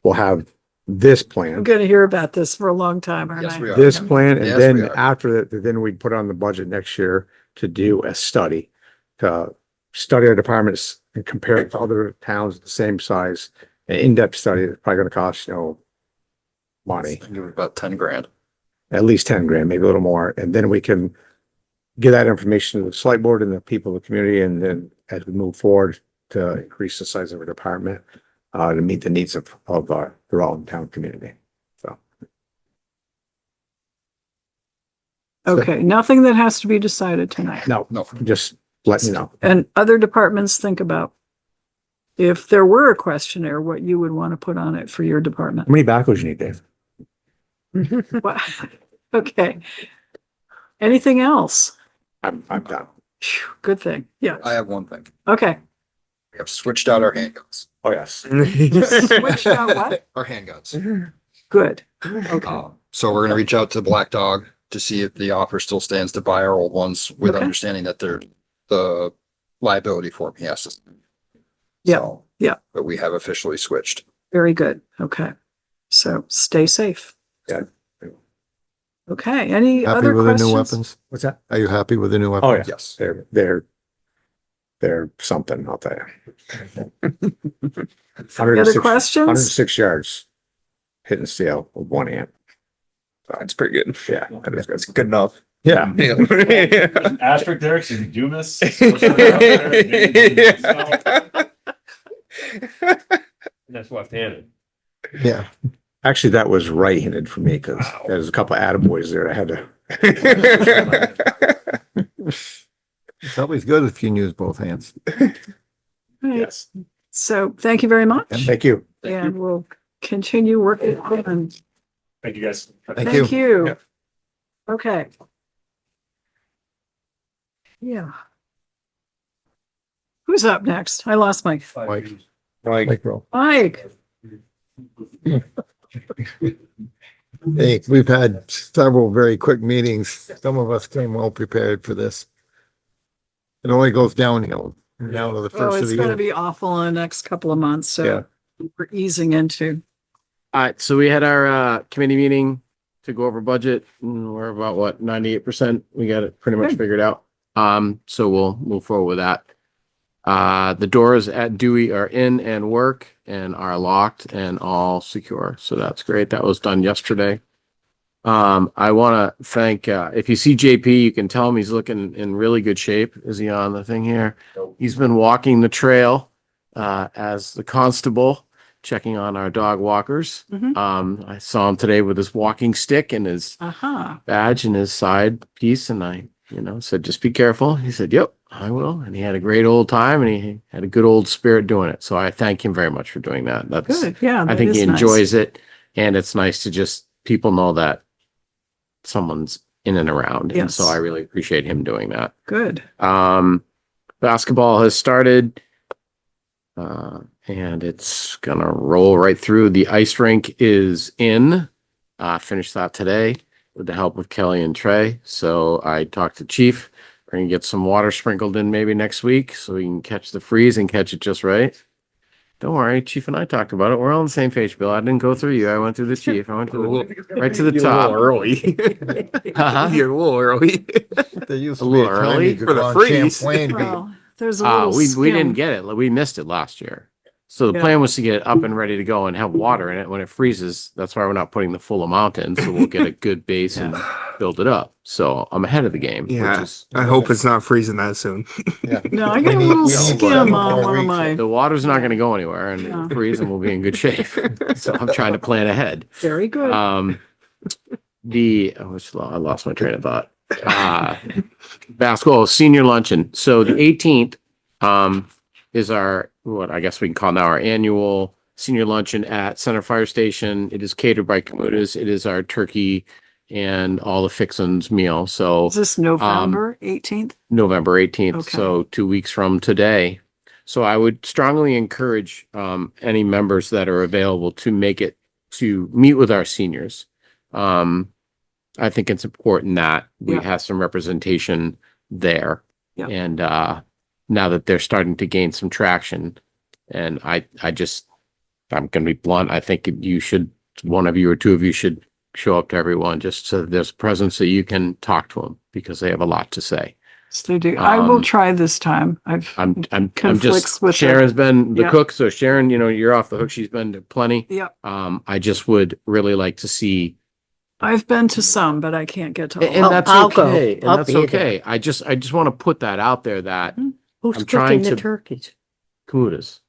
[SPEAKER 7] we'll have this
[SPEAKER 1] I'm
[SPEAKER 7] plan,
[SPEAKER 1] going to hear about this for a long time, aren't
[SPEAKER 10] Yes,
[SPEAKER 1] I?
[SPEAKER 10] we are.
[SPEAKER 7] this plan, and
[SPEAKER 10] Yes,
[SPEAKER 7] then
[SPEAKER 10] we are.
[SPEAKER 7] after that, then we'd put on the budget next year to do a study, to study our departments and compare it to other towns the same size. An in-depth study is probably gonna cost, money,
[SPEAKER 10] I think it was about 10 grand.
[SPEAKER 7] at least 10 grand, maybe a little more. And then we can give that information to the select board and the people of the community. And then as we move forward to increase the size of our department, to meet the needs of our Rutland town community. So,
[SPEAKER 1] Okay, nothing that has to be decided tonight.
[SPEAKER 7] no,
[SPEAKER 10] No,
[SPEAKER 7] just let you know.
[SPEAKER 1] And other departments think about if there were a questionnaire, what you would want to put on it for your department.
[SPEAKER 7] How many backhoes you need, Dave?
[SPEAKER 1] Wow. Okay. Anything else?
[SPEAKER 7] I'm done.
[SPEAKER 1] Phew, good thing. Yeah.
[SPEAKER 10] I have one thing.
[SPEAKER 1] Okay.
[SPEAKER 10] We have switched out our handguns.
[SPEAKER 7] Oh, yes.
[SPEAKER 1] Switched out what?
[SPEAKER 10] Our handguns.
[SPEAKER 1] Good. Okay.
[SPEAKER 10] So we're gonna reach out to Black Dog to see if the offer still stands to buy our old ones with
[SPEAKER 1] Okay.
[SPEAKER 10] understanding that they're the liability for him. He has to.
[SPEAKER 1] Yeah,
[SPEAKER 10] So,
[SPEAKER 1] yeah.
[SPEAKER 10] But we have officially switched.
[SPEAKER 1] Very good. Okay. So stay safe.
[SPEAKER 7] Yeah.
[SPEAKER 1] Okay. Any
[SPEAKER 5] Happy
[SPEAKER 1] other
[SPEAKER 5] with the
[SPEAKER 1] questions?
[SPEAKER 5] new weapons?
[SPEAKER 7] What's that?
[SPEAKER 5] Are you happy with the new
[SPEAKER 7] Oh,
[SPEAKER 5] weapons?
[SPEAKER 7] yeah.
[SPEAKER 10] Yes.
[SPEAKER 7] They're something, I'll tell you.
[SPEAKER 1] Any other questions?
[SPEAKER 7] 106 yards hitting steel with one amp.
[SPEAKER 12] That's pretty good.
[SPEAKER 7] Yeah, that is good.
[SPEAKER 12] That's good enough.
[SPEAKER 7] Yeah.
[SPEAKER 14] Asterisk there, she's Dumas.
[SPEAKER 8] That's left-handed.
[SPEAKER 5] Yeah.
[SPEAKER 7] Actually, that was right-handed for me because there's a couple of attaboys there. I had to.
[SPEAKER 5] It's always good if you can use both hands.
[SPEAKER 1] Right.
[SPEAKER 7] Yes.
[SPEAKER 1] So thank you very much.
[SPEAKER 7] Thank you.
[SPEAKER 1] And we'll continue working on.
[SPEAKER 14] Thank you, guys.
[SPEAKER 1] Thank you. Okay. Yeah. Who's up next? I lost my
[SPEAKER 5] Mike.
[SPEAKER 7] Like,
[SPEAKER 1] Mike.
[SPEAKER 5] Hey, we've had several very quick meetings. Some of us came well prepared for this. It only goes downhill now to the
[SPEAKER 1] Oh,
[SPEAKER 5] first of
[SPEAKER 1] it's
[SPEAKER 5] the
[SPEAKER 1] going to
[SPEAKER 5] year.
[SPEAKER 1] be awful in the next couple of months. So we're easing into.
[SPEAKER 15] All right, so we had our committee meeting to go over budget, and we're about what, 98%. We got it pretty much
[SPEAKER 1] Good.
[SPEAKER 15] figured out. So we'll move forward with that. The doors at Dewey are in and work and are locked and all secure. So that's great. That was done yesterday. I want to thank, if you see JP, you can tell him he's looking in really good shape. Is he on the thing here? He's been walking the trail, as the constable, checking on our dog walkers.
[SPEAKER 1] Mhm.
[SPEAKER 15] I saw him today with his walking stick and his
[SPEAKER 1] Uh-huh.
[SPEAKER 15] badge and his side piece. And I, said, just be careful. He said, yep, I will. And he had a great old time and he had a good old spirit doing it. So I thank him very much for doing that. That's,
[SPEAKER 1] Good. Yeah.
[SPEAKER 15] I
[SPEAKER 1] that
[SPEAKER 15] think
[SPEAKER 1] is
[SPEAKER 15] he
[SPEAKER 1] nice.
[SPEAKER 15] enjoys it. And it's nice to just, people know that someone's in and around. And
[SPEAKER 1] Yes.
[SPEAKER 15] so I really appreciate him doing that.
[SPEAKER 1] Good.
[SPEAKER 15] Basketball has started. And it's gonna roll right through. The ice rink is in. Finished that today with the help of Kelly and Trey. So I talked to Chief. We're gonna get some water sprinkled in maybe next week so we can catch the freeze and catch it just right. Don't worry, Chief and I talked about it. We're all on the same page, Bill. I didn't go through you. I went through the chief. I went to the right to the top.
[SPEAKER 11] early.
[SPEAKER 15] Uh-huh.
[SPEAKER 11] You're a little early.
[SPEAKER 5] There used
[SPEAKER 15] A
[SPEAKER 5] to be
[SPEAKER 15] little
[SPEAKER 5] a time
[SPEAKER 15] early
[SPEAKER 5] you could
[SPEAKER 11] for the
[SPEAKER 5] go on
[SPEAKER 11] freeze.
[SPEAKER 5] Champlain.
[SPEAKER 1] Well, there's a little
[SPEAKER 15] We
[SPEAKER 1] skim.
[SPEAKER 15] didn't get it. We missed it last year. So the
[SPEAKER 1] Yeah.
[SPEAKER 15] plan was to get it up and ready to go and have water in it when it freezes. That's why we're not putting the full amount in. So we'll get a good base and build it up. So I'm ahead of the game. Which is,
[SPEAKER 12] I hope it's not freezing that soon.
[SPEAKER 1] No, I got a
[SPEAKER 5] We
[SPEAKER 1] little
[SPEAKER 5] need
[SPEAKER 1] skim
[SPEAKER 5] 7
[SPEAKER 1] on
[SPEAKER 5] more
[SPEAKER 1] one of
[SPEAKER 5] weeks.
[SPEAKER 1] my.
[SPEAKER 15] the water's not going to go anywhere and
[SPEAKER 1] No.
[SPEAKER 15] it'll freeze and we'll be in good shape. So I'm trying to plan ahead.
[SPEAKER 1] Very good.
[SPEAKER 15] I lost my train of thought. basketball senior luncheon. So the 18th, is our, what I guess we can call now our annual senior luncheon at Center Fire Station. It is catered by Kamutas. It is our turkey and all the fixins meal. So
[SPEAKER 1] Is this November 18th?
[SPEAKER 15] November 18th,
[SPEAKER 1] Okay.
[SPEAKER 15] so 2 weeks from today. So I would strongly encourage any members that are available to make it to meet with our seniors. I think it's important that we
[SPEAKER 1] Yeah.
[SPEAKER 15] have some representation there.
[SPEAKER 1] Yeah.
[SPEAKER 15] And now that they're starting to gain some traction, and I'm gonna be blunt, I think you should, one of you or two of you should show up to everyone just so that there's a presence that you can talk to them because they have a lot to say.
[SPEAKER 1] So they do. I will
[SPEAKER 15] Um,
[SPEAKER 1] try this time.
[SPEAKER 15] I'm
[SPEAKER 1] conflicts
[SPEAKER 15] just,
[SPEAKER 1] with
[SPEAKER 15] Sharon's been the
[SPEAKER 1] Yeah.
[SPEAKER 15] cook, so Sharon, you're off the hook. She's been to plenty.
[SPEAKER 1] Yeah,
[SPEAKER 15] I just would really like to see,
[SPEAKER 1] I've been to some, but I can't get to all.
[SPEAKER 15] and that's
[SPEAKER 9] I'll go.
[SPEAKER 15] okay, and
[SPEAKER 9] I'll
[SPEAKER 15] that's
[SPEAKER 9] be there.
[SPEAKER 15] okay. I just want to put that out there that
[SPEAKER 9] Who's
[SPEAKER 15] I'm trying
[SPEAKER 9] cooking the
[SPEAKER 15] to-
[SPEAKER 9] turkeys?
[SPEAKER 15] Kamutas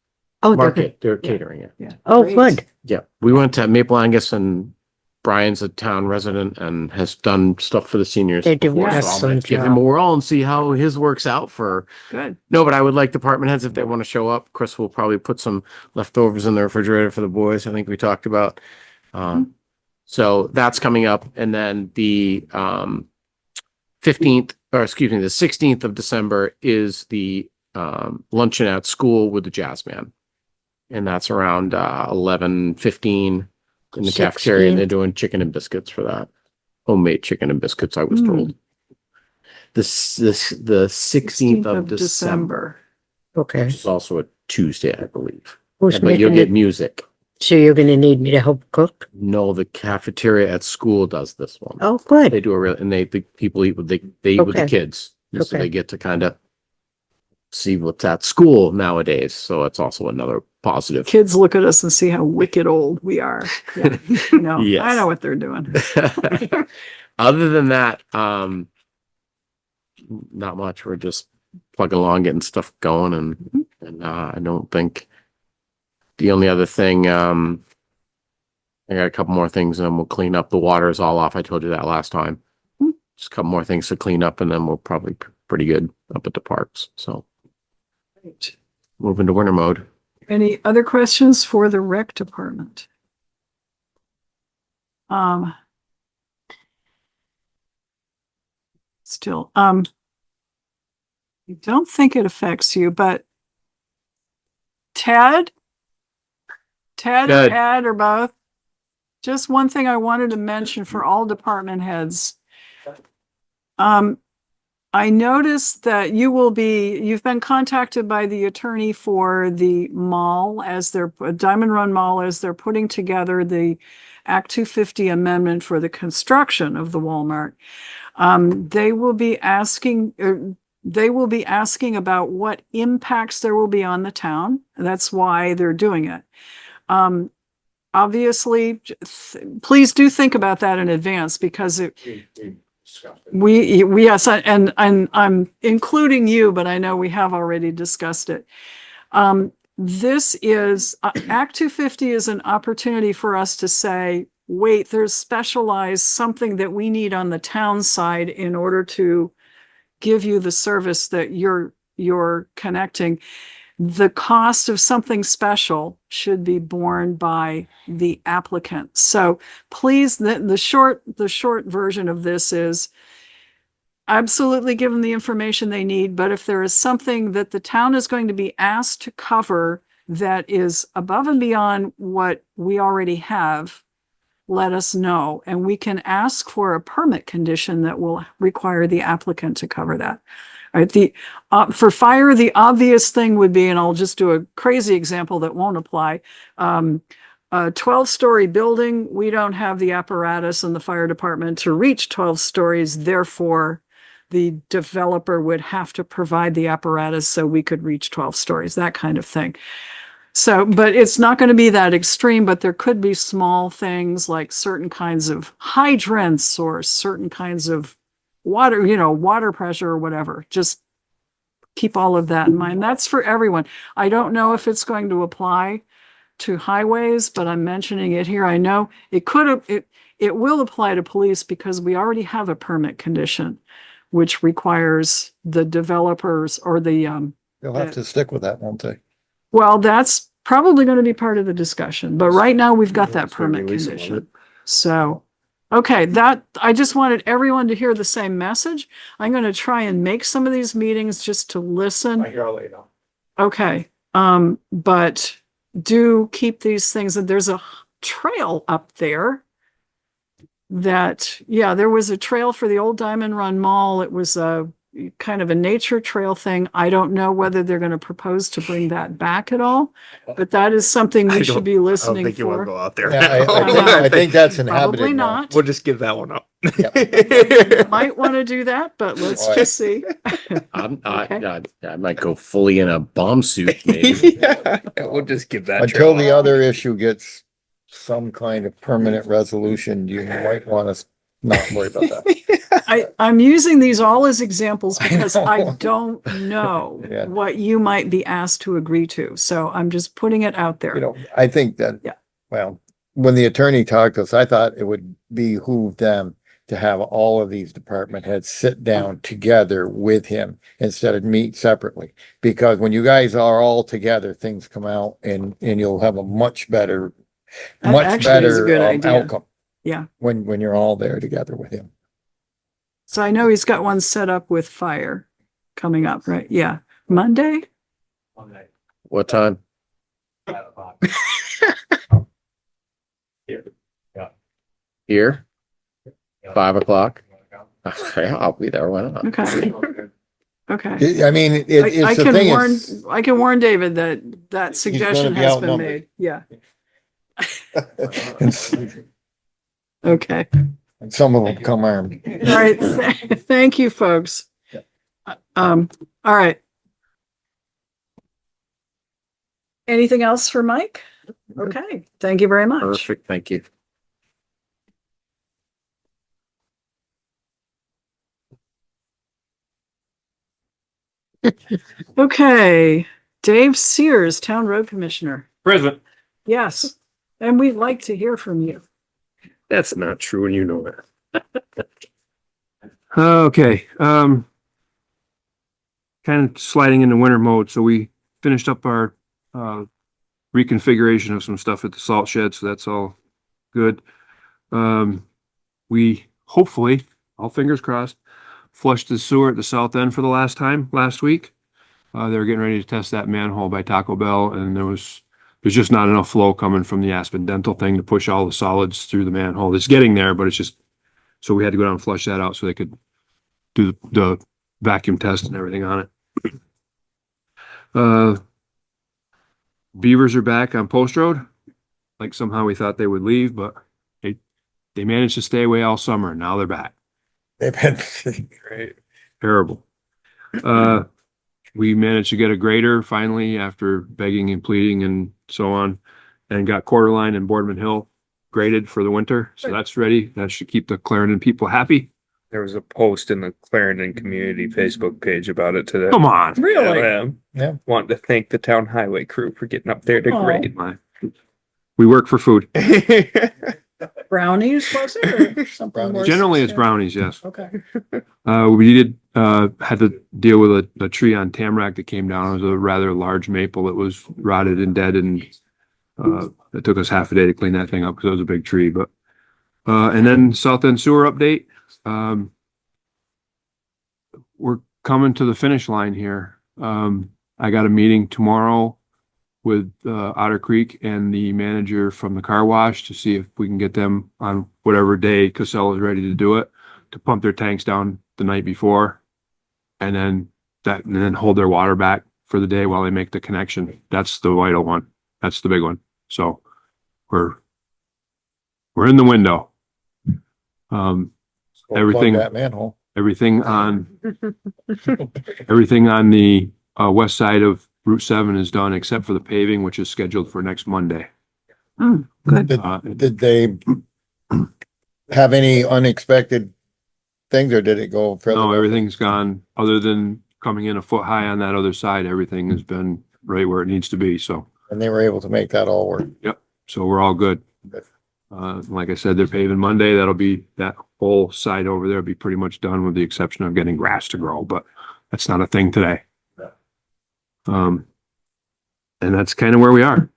[SPEAKER 9] Oh,
[SPEAKER 15] market, they're catering it.
[SPEAKER 1] Yeah.
[SPEAKER 9] Oh,
[SPEAKER 1] Great.
[SPEAKER 9] good.
[SPEAKER 15] Yeah, we went to Maple Angus, and Brian's a town resident and has done stuff for the seniors.
[SPEAKER 9] They do
[SPEAKER 15] before, so I'll
[SPEAKER 9] excellent
[SPEAKER 15] give him a
[SPEAKER 9] job.
[SPEAKER 15] whirl and see how his works out for.
[SPEAKER 1] Good.
[SPEAKER 15] No, but I would like department heads if they want to show up. Chris will probably put some leftovers in the refrigerator for the boys. I think we talked about. So that's coming up, and then the 15th, or excuse me, the 16th of December is the luncheon at school with the jazz band, and that's around 11:15 in the cafeteria. And they're doing chicken and biscuits for that. Homemade chicken and biscuits, I was told. The 16th of December,
[SPEAKER 9] Okay.
[SPEAKER 15] which is also a Tuesday, I believe.
[SPEAKER 9] Who's
[SPEAKER 15] But you'll
[SPEAKER 9] making
[SPEAKER 15] get
[SPEAKER 9] it?
[SPEAKER 15] music.
[SPEAKER 9] So you're gonna need me to help cook?
[SPEAKER 15] No, the cafeteria at school does this one.
[SPEAKER 9] Oh, good.
[SPEAKER 15] They do a real, and the people eat with they eat with the
[SPEAKER 9] Okay.
[SPEAKER 15] kids. And so
[SPEAKER 9] Okay.
[SPEAKER 15] they get to kind of see what's at school nowadays. So it's also another positive.
[SPEAKER 1] Kids look at us and see how wicked old we are. Yeah. No, I
[SPEAKER 15] Yes.
[SPEAKER 1] know what they're doing.
[SPEAKER 15] Other than that, not much. We're just plugging along, getting stuff going, and I don't think the only other thing, I got a couple more things, and then we'll clean up. The water is all off. I told you that last time. Just a couple more things to clean up, and then we'll probably pretty good up at the parks. So moving to winter mode.
[SPEAKER 1] Any other questions for the rec department? Still, I don't think it affects you, but Ted or
[SPEAKER 15] Good.
[SPEAKER 1] Ed or both? Just one thing I wanted to mention for all department heads. I noticed that you've been contacted by the attorney for the mall Diamond Run Mall, as they're putting together the Act 250 amendment for the construction of the Walmart. They will be asking about what impacts there will be on the town. That's why they're doing it. Obviously, please do think about that in advance, because yes, and I'm including you, but I know we have already discussed it. This is Act 250 is an opportunity for us to say, wait, there's specialized something that we need on the town side in order to give you the service that you're connecting. The cost of something special should be borne by the applicant. So please, the short version of this is absolutely give them the information they need. But if there is something that the town is going to be asked to cover that is above and beyond what we already have, let us know. And we can ask for a permit condition that will require the applicant to cover that. All right, for fire, the obvious thing would be, and I'll just do a crazy example that won't apply. A 12-story building, we don't have the apparatus in the fire department to reach 12 stories. Therefore, the developer would have to provide the apparatus so we could reach 12 stories, that kind of thing. So, but it's not going to be that extreme, but there could be small things like certain kinds of hydrants or certain kinds of water, water pressure or whatever. Just keep all of that in mind. That's for everyone. I don't know if it's going to apply to highways, but I'm mentioning it here. I know it could have, It will apply to police because we already have a permit condition, which requires the developers or the,
[SPEAKER 5] They'll have to stick with that, won't they?
[SPEAKER 1] well, that's probably going to be part of the discussion, but right now we've got that
[SPEAKER 7] So
[SPEAKER 1] permit
[SPEAKER 7] release them on
[SPEAKER 1] condition. So, okay, I just wanted everyone to hear the same message. I'm going to try and make some of these meetings just to listen.
[SPEAKER 7] Here, I'll lay it down.
[SPEAKER 1] Okay, but do keep these things, and there's a trail up there that, yeah, there was a trail for the old Diamond Run Mall. It was a kind of a nature trail thing. I don't know whether they're going to propose to bring that back at all, but that is something we should be listening for.
[SPEAKER 12] go out there.
[SPEAKER 5] Yeah, I think that's inhabited
[SPEAKER 1] Probably
[SPEAKER 5] now.
[SPEAKER 1] not.
[SPEAKER 12] We'll just give that one up.
[SPEAKER 1] Might want to do that, but let's
[SPEAKER 5] Right.
[SPEAKER 1] just see.
[SPEAKER 15] I might go fully in a bomb suit, maybe.
[SPEAKER 12] Yeah, we'll just give that.
[SPEAKER 5] Until the other issue gets some kind of permanent resolution, you might want to not worry about that.
[SPEAKER 1] I'm using these all as examples because I don't know
[SPEAKER 5] Yeah.
[SPEAKER 1] what you might be asked to agree to. So I'm just putting it out there.
[SPEAKER 5] You know, I think that,
[SPEAKER 1] Yeah.
[SPEAKER 5] well, when the attorney talked to us, I thought it would behoove them to have all of these department heads sit down together with him instead of meet separately. Because when you guys are all together, things come out and you'll have a much better,
[SPEAKER 1] That
[SPEAKER 5] much
[SPEAKER 1] actually is a
[SPEAKER 5] better
[SPEAKER 1] good idea.
[SPEAKER 5] outcome
[SPEAKER 1] Yeah.
[SPEAKER 5] when you're all there together with him.
[SPEAKER 1] So I know he's got one set up with fire coming up, right? Yeah. Monday?
[SPEAKER 15] What time? Here? 5 o'clock? Okay, I'll be there. Why not?
[SPEAKER 1] Okay. Okay.
[SPEAKER 5] I mean, it's
[SPEAKER 1] I
[SPEAKER 5] the
[SPEAKER 1] can
[SPEAKER 5] thing
[SPEAKER 1] warn,
[SPEAKER 5] is,
[SPEAKER 1] I can warn David that suggestion
[SPEAKER 5] be
[SPEAKER 1] has been
[SPEAKER 5] outnumbered.
[SPEAKER 1] made. Yeah. Okay.
[SPEAKER 5] and some of them come armed.
[SPEAKER 1] All right. Thank you, folks. All right. Anything else for Mike? Okay. Thank you very much.
[SPEAKER 15] Perfect, thank you.
[SPEAKER 1] Okay. Dave Sears, Town Road Commissioner.
[SPEAKER 8] Present.
[SPEAKER 1] Yes. And we'd like to hear from you.
[SPEAKER 8] That's not true, and you know that. Okay, kind of sliding into winter mode, so we finished up our reconfiguration of some stuff at the salt shed, so that's all good. We hopefully, all fingers crossed, flushed the sewer at the south end for the last time last week. They were getting ready to test that manhole by Taco Bell, and there's just not enough flow coming from the Aspen Dental thing to push all the solids through the manhole. It's getting there, but it's just, so we had to go down and flush that out so they could do the vacuum test and everything on it. Beavers are back on Post Road. Like somehow we thought they would leave, but they managed to stay away all summer. Now they're back.
[SPEAKER 5] They've been
[SPEAKER 8] Great. Terrible. We managed to get a grader finally after begging and pleading and so on, and got Quarterline and Boardman Hill graded for the winter. So that's ready. That should keep the Clarendon people happy.
[SPEAKER 12] There was a post in the Clarendon community Facebook page about it today.
[SPEAKER 8] Come on.
[SPEAKER 1] Really?
[SPEAKER 5] Yeah.
[SPEAKER 12] Want to thank the town highway crew for getting up there to
[SPEAKER 1] Oh.
[SPEAKER 12] grade.
[SPEAKER 8] We work for food.
[SPEAKER 1] Brownies, was it? Or something more
[SPEAKER 8] Generally, it's
[SPEAKER 1] substantial?
[SPEAKER 8] brownies, yes.
[SPEAKER 1] Okay.
[SPEAKER 8] We did, had to deal with a tree on Tamarack that came down. It was a rather large maple that was rotted and dead, and it took us half a day to clean that thing up because it was a big tree, but, and then South End Sewer update. We're coming to the finish line here. I got a meeting tomorrow with Otter Creek and the manager from the car wash to see if we can get them on whatever day Casella is ready to do it, to pump their tanks down the night before, and then hold their water back for the day while they make the connection. That's the vital one. That's the big one. So we're in the window. Everything-
[SPEAKER 5] Plug that manhole.
[SPEAKER 8] Everything on the west side of Route 7 is done except for the paving, which is scheduled for next Monday.
[SPEAKER 1] Oh, good.
[SPEAKER 5] Did they have any unexpected things, or did it go further?
[SPEAKER 8] No, everything's gone, other than coming in a foot high on that other side. Everything has been right where it needs to be. So,
[SPEAKER 5] And they were able to make that all work.
[SPEAKER 8] so we're all good. Like I said, they're paving Monday. That'll be, that whole side over there will be pretty much done with the exception of getting grass to grow, but that's not a thing today. And that's kind of where we are.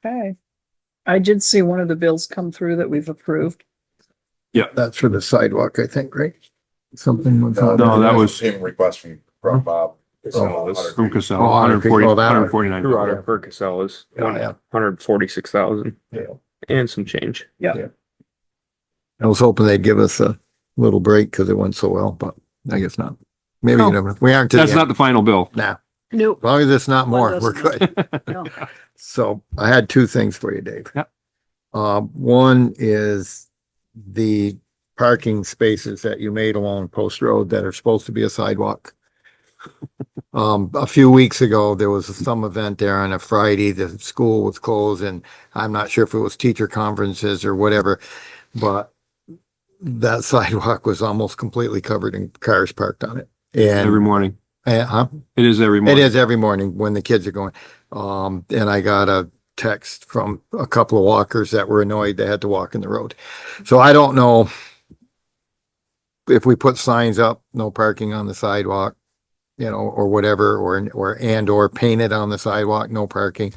[SPEAKER 1] Okay. I did see one of the bills come through that we've approved.
[SPEAKER 5] That's for the sidewalk, I think, right? Something was.
[SPEAKER 8] No, that was
[SPEAKER 3] Payment request from Bob.
[SPEAKER 8] from Casella,
[SPEAKER 5] Oh,
[SPEAKER 8] 140,
[SPEAKER 5] oh, that-
[SPEAKER 8] 149.
[SPEAKER 12] True audit for Casella's
[SPEAKER 5] Yeah.
[SPEAKER 12] 146,000.
[SPEAKER 5] Yeah.
[SPEAKER 12] And some change.
[SPEAKER 1] Yeah.
[SPEAKER 5] I was hoping they'd give us a little break because it went so well, but I guess not. Maybe,
[SPEAKER 1] Oh.
[SPEAKER 5] you never, we aren't. to the
[SPEAKER 8] That's
[SPEAKER 5] end.
[SPEAKER 8] not the final bill.
[SPEAKER 5] Nah,
[SPEAKER 1] Nope.
[SPEAKER 5] as long as it's not more,
[SPEAKER 1] One
[SPEAKER 5] we're
[SPEAKER 1] doesn't
[SPEAKER 5] good.
[SPEAKER 1] No.
[SPEAKER 5] So I had two things for you, Dave.
[SPEAKER 8] Yep.
[SPEAKER 5] One is the parking spaces that you made along Post Road that are supposed to be a sidewalk. A few weeks ago, there was some event there on a Friday. The school was closed and I'm not sure if it was teacher conferences or whatever, but that sidewalk was almost completely covered in cars parked on it.
[SPEAKER 8] Every
[SPEAKER 5] And,
[SPEAKER 8] morning.
[SPEAKER 5] huh?
[SPEAKER 8] It is every
[SPEAKER 5] It
[SPEAKER 8] morning.
[SPEAKER 5] is every morning when the kids are going. And I got a text from a couple of walkers that were annoyed they had to walk in the road. So I don't know if we put signs up, no parking on the sidewalk, you know, or whatever, or paint it on the sidewalk, no parking.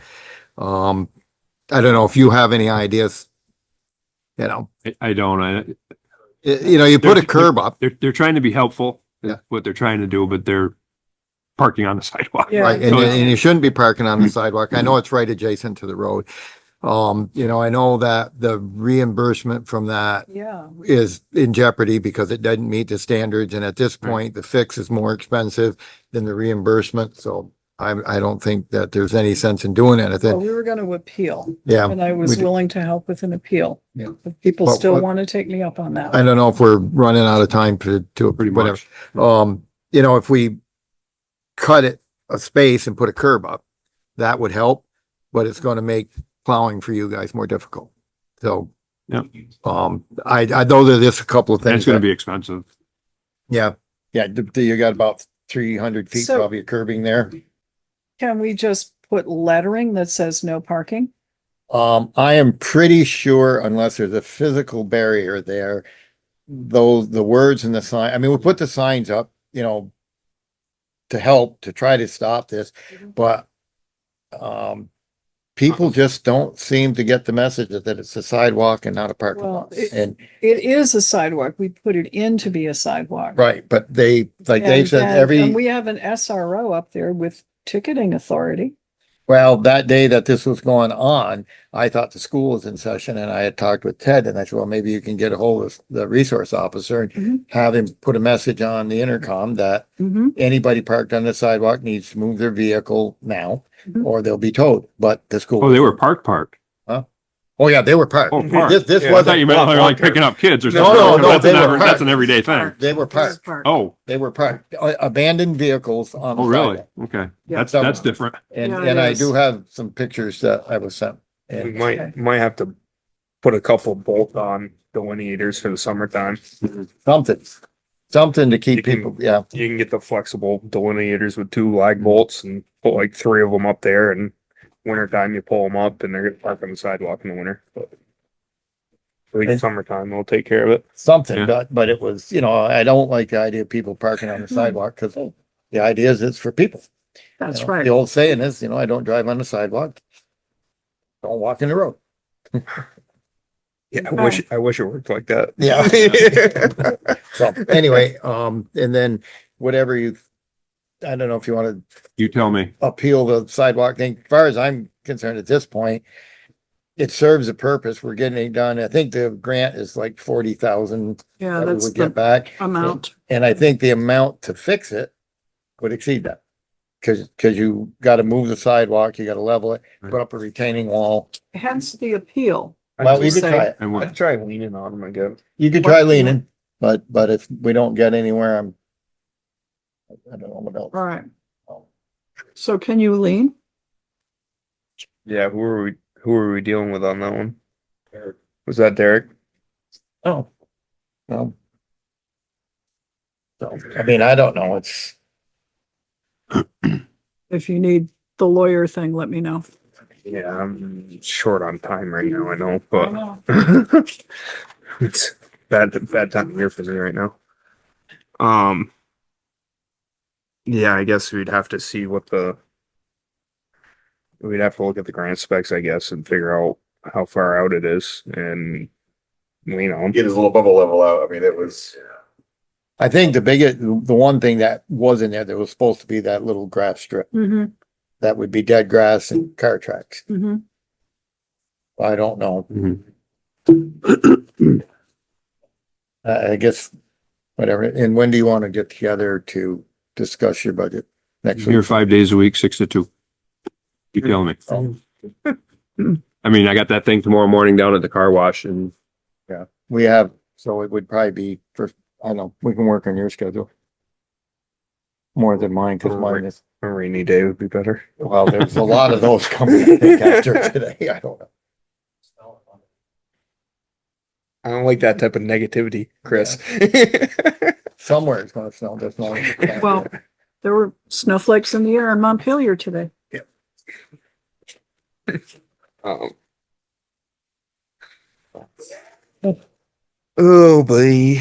[SPEAKER 5] I don't know if you have any ideas, you know,
[SPEAKER 8] I don't.
[SPEAKER 5] you put a curb up.
[SPEAKER 8] They're trying to be helpful.
[SPEAKER 5] Yeah.
[SPEAKER 8] What they're trying to do, but they're parking on the sidewalk.
[SPEAKER 1] Yeah.
[SPEAKER 5] Right, and,
[SPEAKER 8] So
[SPEAKER 5] and you shouldn't be parking on the sidewalk. I know it's right adjacent to the road. I know that the reimbursement from that
[SPEAKER 1] Yeah.
[SPEAKER 5] is in jeopardy because it doesn't meet the standards, and at this point, the fix is more expensive than the reimbursement, so I don't think that there's any sense in doing
[SPEAKER 1] Well,
[SPEAKER 5] anything.
[SPEAKER 1] we were going to appeal
[SPEAKER 5] Yeah.
[SPEAKER 1] and I
[SPEAKER 5] we
[SPEAKER 1] was
[SPEAKER 5] did.
[SPEAKER 1] willing to help with an appeal.
[SPEAKER 5] Yeah.
[SPEAKER 1] If people
[SPEAKER 5] But
[SPEAKER 1] still
[SPEAKER 5] what-
[SPEAKER 1] want to take me up on that.
[SPEAKER 5] I don't know if we're running out of time to
[SPEAKER 8] pretty
[SPEAKER 5] whatever.
[SPEAKER 8] much.
[SPEAKER 5] If we cut it a space and put a curb up, that would help, but it's gonna make plowing for you guys more difficult. So,
[SPEAKER 8] Yep.
[SPEAKER 5] I know that there's a couple of
[SPEAKER 8] And
[SPEAKER 5] things.
[SPEAKER 8] it's going to
[SPEAKER 5] that-
[SPEAKER 8] be expensive.
[SPEAKER 5] Yeah, you got about 300 feet
[SPEAKER 1] So-
[SPEAKER 5] probably of curbing there.
[SPEAKER 1] Can we just put lettering that says no parking?
[SPEAKER 5] I am pretty sure unless there's a physical barrier there, the words in the sign, I mean, we put the signs up, to help, to try to stop this, but, people just don't seem to get the message that it's a sidewalk and not a parking
[SPEAKER 1] Well,
[SPEAKER 5] lot. And,
[SPEAKER 1] It is a sidewalk. We put it in to be a sidewalk.
[SPEAKER 5] right, but they, like Dave said,
[SPEAKER 1] And we have an SRO up there with ticketing authority.
[SPEAKER 5] well, that day that this was going on, I thought the school was in session and I had talked with Ted and I said, well, maybe you can get a hold of the resource officer and
[SPEAKER 1] Mhm.
[SPEAKER 5] have him put a message on the intercom that
[SPEAKER 1] Mm-hmm.
[SPEAKER 5] anybody parked on the sidewalk needs to move their vehicle now
[SPEAKER 1] Mhm.
[SPEAKER 5] or they'll be towed, but the school.
[SPEAKER 8] Oh, they were parked.
[SPEAKER 5] Oh, yeah, they were parked.
[SPEAKER 8] Oh, parked.
[SPEAKER 5] This
[SPEAKER 8] Yeah, I
[SPEAKER 5] wasn't.
[SPEAKER 8] thought you meant they were like picking up kids or
[SPEAKER 5] No,
[SPEAKER 8] something.
[SPEAKER 5] no,
[SPEAKER 8] That's
[SPEAKER 5] they
[SPEAKER 8] an
[SPEAKER 5] were
[SPEAKER 8] every- That's
[SPEAKER 5] parked.
[SPEAKER 8] an everyday thing.
[SPEAKER 5] They were parked.
[SPEAKER 8] Oh,
[SPEAKER 5] They were parked, abandoned vehicles on the
[SPEAKER 8] oh, really?
[SPEAKER 5] sidewalk.
[SPEAKER 8] Okay.
[SPEAKER 1] Yeah.
[SPEAKER 8] That's different.
[SPEAKER 5] And,
[SPEAKER 1] Yeah, it
[SPEAKER 5] and I
[SPEAKER 1] is.
[SPEAKER 5] do have some pictures that I was sent.
[SPEAKER 12] We
[SPEAKER 5] And
[SPEAKER 12] might have to put a couple bolt-on delineators for the summertime.
[SPEAKER 5] something to keep
[SPEAKER 12] You can-
[SPEAKER 5] people, yeah.
[SPEAKER 12] You can get the flexible delineators with 2 lag bolts and put like 3 of them up there, and wintertime you pull them up and they're gonna park on the sidewalk in the winter. But at least summertime they'll take care of it.
[SPEAKER 5] Something,
[SPEAKER 8] Yeah.
[SPEAKER 5] but it was, I don't like the idea of people parking on the sidewalk because the idea is it's for people.
[SPEAKER 1] That's
[SPEAKER 5] You know,
[SPEAKER 1] right.
[SPEAKER 5] The old saying is, I don't drive on the sidewalk. Don't walk in the road.
[SPEAKER 12] Yeah, I wish it worked like that.
[SPEAKER 5] Yeah. So anyway, and then whatever I don't know if you want to
[SPEAKER 8] You tell me.
[SPEAKER 5] appeal the sidewalk thing. As far as I'm concerned at this point, it serves a purpose. We're getting it done. I think the grant is like 40,000
[SPEAKER 1] Yeah,
[SPEAKER 5] that we
[SPEAKER 1] that's
[SPEAKER 5] would get
[SPEAKER 1] the
[SPEAKER 5] back.
[SPEAKER 1] amount.
[SPEAKER 5] And I think the amount to fix it would exceed that. Cause you gotta move the sidewalk, you gotta level it, put up a retaining wall.
[SPEAKER 1] Hence the appeal.
[SPEAKER 5] Well, you
[SPEAKER 1] would
[SPEAKER 5] could
[SPEAKER 1] say-
[SPEAKER 5] try it.
[SPEAKER 8] And what?
[SPEAKER 12] I'd try leaning on them again.
[SPEAKER 5] You could try leaning, but if we don't get anywhere, I don't know what else.
[SPEAKER 1] All right. So can you lean?
[SPEAKER 12] Yeah, who are we dealing with on that one? Was that Derek?
[SPEAKER 5] Oh. Well. So, I mean, I don't know. It's,
[SPEAKER 1] If you need the lawyer thing, let me know.
[SPEAKER 12] Yeah, I'm short on time right now, I know,
[SPEAKER 1] I
[SPEAKER 12] but
[SPEAKER 1] know.
[SPEAKER 12] it's bad time of year for me right now. Yeah, I guess we'd have to see we'd have to look at the grant specs, I guess, and figure out how far out it is and,
[SPEAKER 3] Get his little bubble level out. I mean, it was,
[SPEAKER 5] I think the one thing that was in there, was supposed to be that little grass strip.
[SPEAKER 1] Mm-hmm,
[SPEAKER 5] That would be dead grass and car tracks.
[SPEAKER 1] mm-hmm.
[SPEAKER 5] I don't know.
[SPEAKER 12] Mhm.
[SPEAKER 5] I guess, whatever. And when do you want to get together to discuss your budget? Next
[SPEAKER 8] Here
[SPEAKER 5] week?
[SPEAKER 8] 5 days a week, 6 to 2. You tell me. I mean, I got that thing tomorrow morning down at the car wash and
[SPEAKER 5] We have, so it would probably be first, I don't know, we can work on your schedule. More than mine, cause mine is,
[SPEAKER 12] A rainy day would be better.
[SPEAKER 5] well, there's a lot of those coming, I think, after today. I don't know.
[SPEAKER 12] I don't like that type of negativity, Chris.
[SPEAKER 5] Somewhere it's gonna snow, that's not.
[SPEAKER 1] Well, there were snowflakes in the air in Montpelier today.
[SPEAKER 12] Oh, buddy.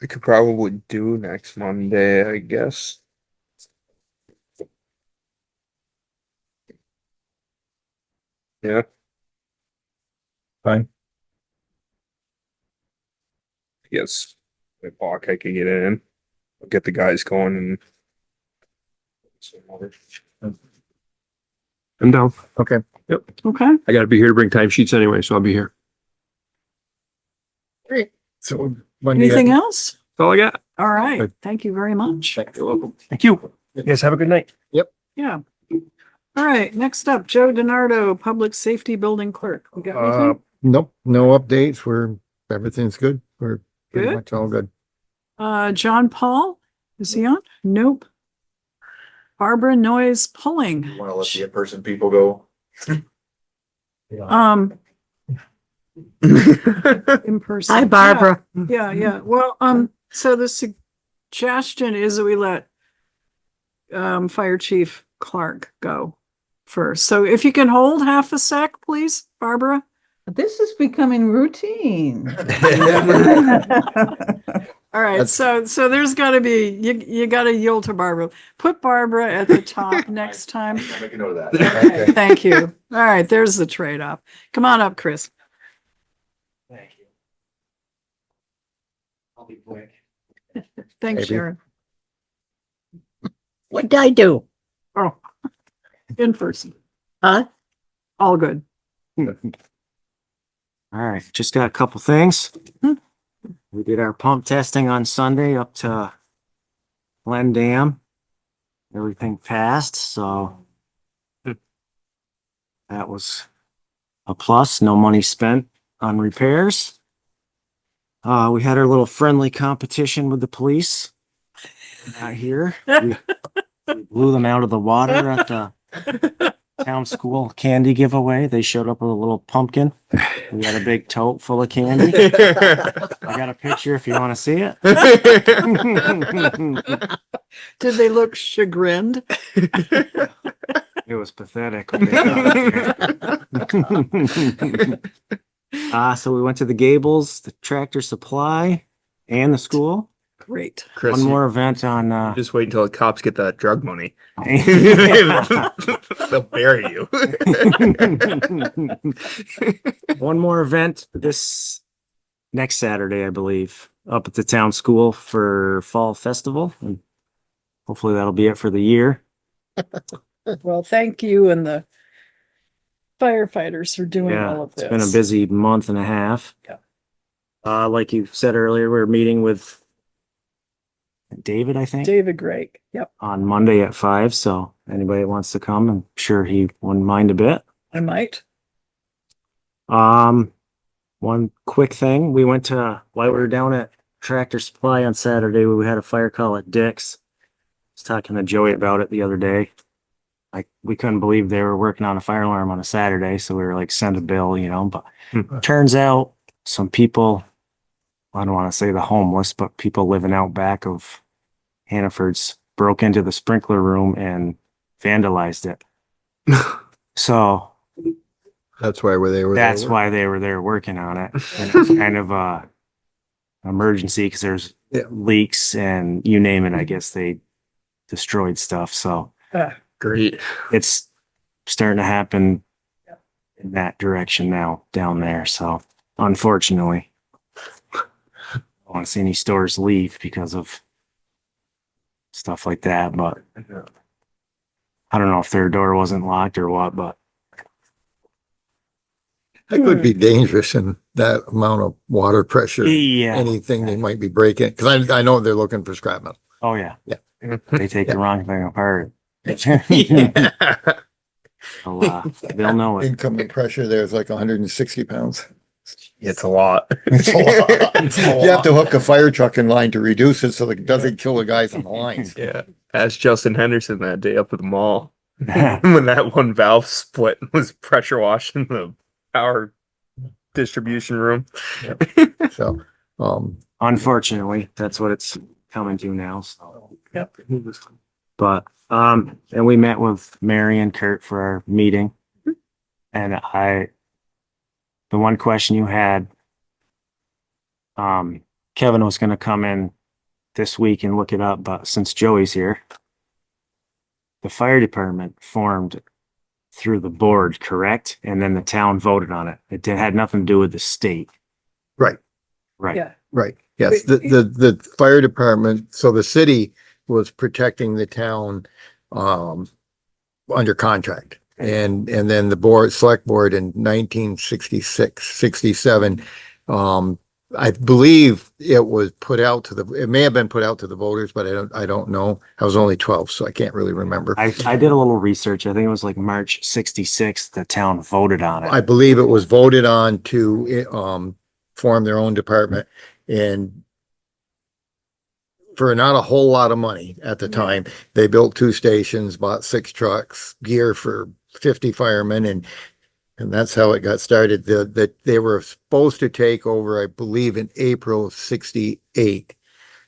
[SPEAKER 12] We could probably do next Monday, I guess. Yeah.
[SPEAKER 5] Fine.
[SPEAKER 12] Yes. If I could get it in, I'll get the guys going and.
[SPEAKER 8] I'm down.
[SPEAKER 5] Okay.
[SPEAKER 1] Okay,
[SPEAKER 8] I gotta be here to bring timesheets anyway, so I'll be here.
[SPEAKER 5] So. when do you-
[SPEAKER 1] anything else?
[SPEAKER 8] That's all I got.
[SPEAKER 1] All right, thank you very much.
[SPEAKER 8] You're welcome. Thank you.
[SPEAKER 12] You guys have a good night.
[SPEAKER 1] Yeah. All right, next up, Joe Denardo, Public Safety Building Clerk. We got anything?
[SPEAKER 5] Nope, no updates. Everything's good. We're pretty
[SPEAKER 1] Good.
[SPEAKER 5] much all good.
[SPEAKER 1] John Paul, is he on? Nope. Barbara Noyes Pulling.
[SPEAKER 3] you want to let the in-person people go.
[SPEAKER 1] In person.
[SPEAKER 9] Hi, Barbara.
[SPEAKER 1] Yeah. Well, so the suggestion is that we let Fire Chief Clark go first. So if you can hold half a sec, please, Barbara.
[SPEAKER 16] This is becoming routine.
[SPEAKER 1] All right, so there's gotta be, you gotta yield to Barbara. Put Barbara at the top next time.
[SPEAKER 3] I'll make a note of
[SPEAKER 1] Okay,
[SPEAKER 3] that.
[SPEAKER 1] thank you. All right, there's the trade-off. Come on up, Chris.
[SPEAKER 14] Thank you. I'll be quick.
[SPEAKER 1] Thanks,
[SPEAKER 5] Maybe.
[SPEAKER 1] Sharon.
[SPEAKER 9] What did I do?
[SPEAKER 1] Oh, in person.
[SPEAKER 9] Huh?
[SPEAKER 1] All good.
[SPEAKER 4] All right, just got a couple things. We did our pump testing on Sunday up to Glen Dam. Everything passed, so that was a plus. No money spent on repairs. We had our little friendly competition with the police out here. We blew them out of the water at the town school candy giveaway. They showed up with a little pumpkin. We had a big tote full of candy. I got a picture if you want to see it.
[SPEAKER 1] Did they look chagrined?
[SPEAKER 4] It was pathetic. When they got there. So we went to the Gables, the Tractor Supply, and the school.
[SPEAKER 1] Great.
[SPEAKER 12] Chris,
[SPEAKER 4] One more event on
[SPEAKER 12] just wait until the cops get that drug money. They'll bury you.
[SPEAKER 4] one more event this next Saturday, I believe, up at the town school for fall festival. And hopefully that'll be it for the year.
[SPEAKER 1] Well, thank you and the firefighters for doing
[SPEAKER 4] Yeah,
[SPEAKER 1] all of this.
[SPEAKER 4] it's been a busy month and a half.
[SPEAKER 1] Yeah.
[SPEAKER 4] Like you said earlier, we're meeting with David, I think,
[SPEAKER 1] David Gregg. Yep,
[SPEAKER 4] on Monday at 5. So anybody that wants to come, I'm sure he wouldn't mind a bit.
[SPEAKER 1] I might.
[SPEAKER 4] One quick thing. We went to, while we were down at Tractor Supply on Saturday, we had a fire call at Dick's. I was talking to Joey about it the other day. We couldn't believe they were working on a fire alarm on a Saturday. So we were like, send a bill, but turns out some people, I don't want to say the homeless, but people living out back of Hannaford's broke into the sprinkler room and vandalized it.
[SPEAKER 12] So
[SPEAKER 5] That's why they were.
[SPEAKER 12] that's why they were there working on it. And it's kind of a emergency because there's leaks and you name it. I guess they destroyed stuff. So
[SPEAKER 15] Great.
[SPEAKER 12] it's starting to happen in that direction now down there. So unfortunately, I don't want to see any stores leave because of stuff like that. But I don't know if their door wasn't locked or what, but
[SPEAKER 5] That could be dangerous in that amount of water pressure.
[SPEAKER 12] yeah.
[SPEAKER 5] Anything they might be breaking, because I know they're looking for scrap metal.
[SPEAKER 12] Oh yeah.
[SPEAKER 5] Yeah.
[SPEAKER 12] They take the wrong thing apart. They'll know it.
[SPEAKER 5] Incoming pressure there is like 160 pounds.
[SPEAKER 12] It's a lot.
[SPEAKER 5] It's a lot. You have to hook a fire truck in line to reduce it so it doesn't kill the guys on the lines.
[SPEAKER 12] Yeah.
[SPEAKER 7] Ask Justin Henderson that day up at the mall when that one valve split and was pressure washing the power distribution room.
[SPEAKER 5] So,
[SPEAKER 12] unfortunately, that's what it's coming to now. So,
[SPEAKER 1] Yep.
[SPEAKER 12] But, and we met with Mary and Kurt for our meeting. And the one question you had, Kevin was going to come in this week and look it up, but since Joey's here, the fire department formed through the board, correct? And then the town voted on it. It had nothing to do with the state.
[SPEAKER 5] right,
[SPEAKER 12] Right.
[SPEAKER 1] Yeah.
[SPEAKER 5] right. Yes, the fire department, so the city was protecting the town, under contract. And then the select board in 1966, 67, I believe it was put out it may have been put out to the voters, but I don't know. I was only 12, so I can't really remember.
[SPEAKER 12] I did a little research. I think it was like March 66, the town voted on it.
[SPEAKER 5] I believe it was voted on to, form their own department, and for not a whole lot of money at the time, they built 2 stations, bought 6 trucks, gear for 50 firemen, and that's how it got started. That they were supposed to take over, I believe, in April of 68.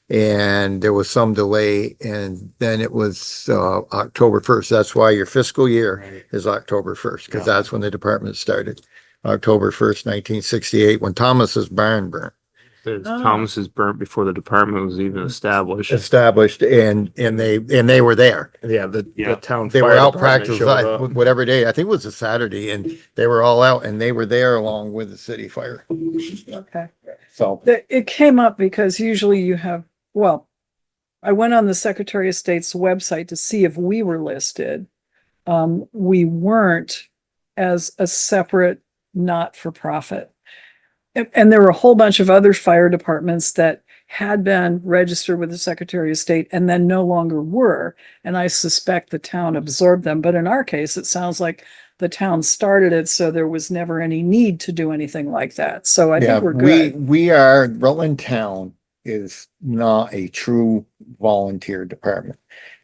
[SPEAKER 5] And there was some delay, and then it was October 1st. That's why your fiscal year is October 1st, because that's when the department started. October 1st, 1968, when Thomas's barn burnt.
[SPEAKER 7] Thomas's burnt before the department was even established.
[SPEAKER 5] And they were there.
[SPEAKER 7] Yeah, the town.
[SPEAKER 5] They were
[SPEAKER 7] fire
[SPEAKER 5] out
[SPEAKER 7] department
[SPEAKER 5] practice,
[SPEAKER 7] showed up.
[SPEAKER 5] whatever day, I think it was a Saturday, and they were all out, and they were there along with the city fire.
[SPEAKER 1] Okay.
[SPEAKER 5] So,
[SPEAKER 1] It came up because usually you have, well, I went on the Secretary of State's website to see if we were listed. We weren't as a separate not-for-profit. And there were a whole bunch of other fire departments that had been registered with the Secretary of State and then no longer were. And I suspect the town absorbed them. But in our case, it sounds like the town started it, so there was never any need to do anything like that. So I
[SPEAKER 5] yeah,
[SPEAKER 1] think we're good.
[SPEAKER 5] Rutland Town is not a true volunteer department.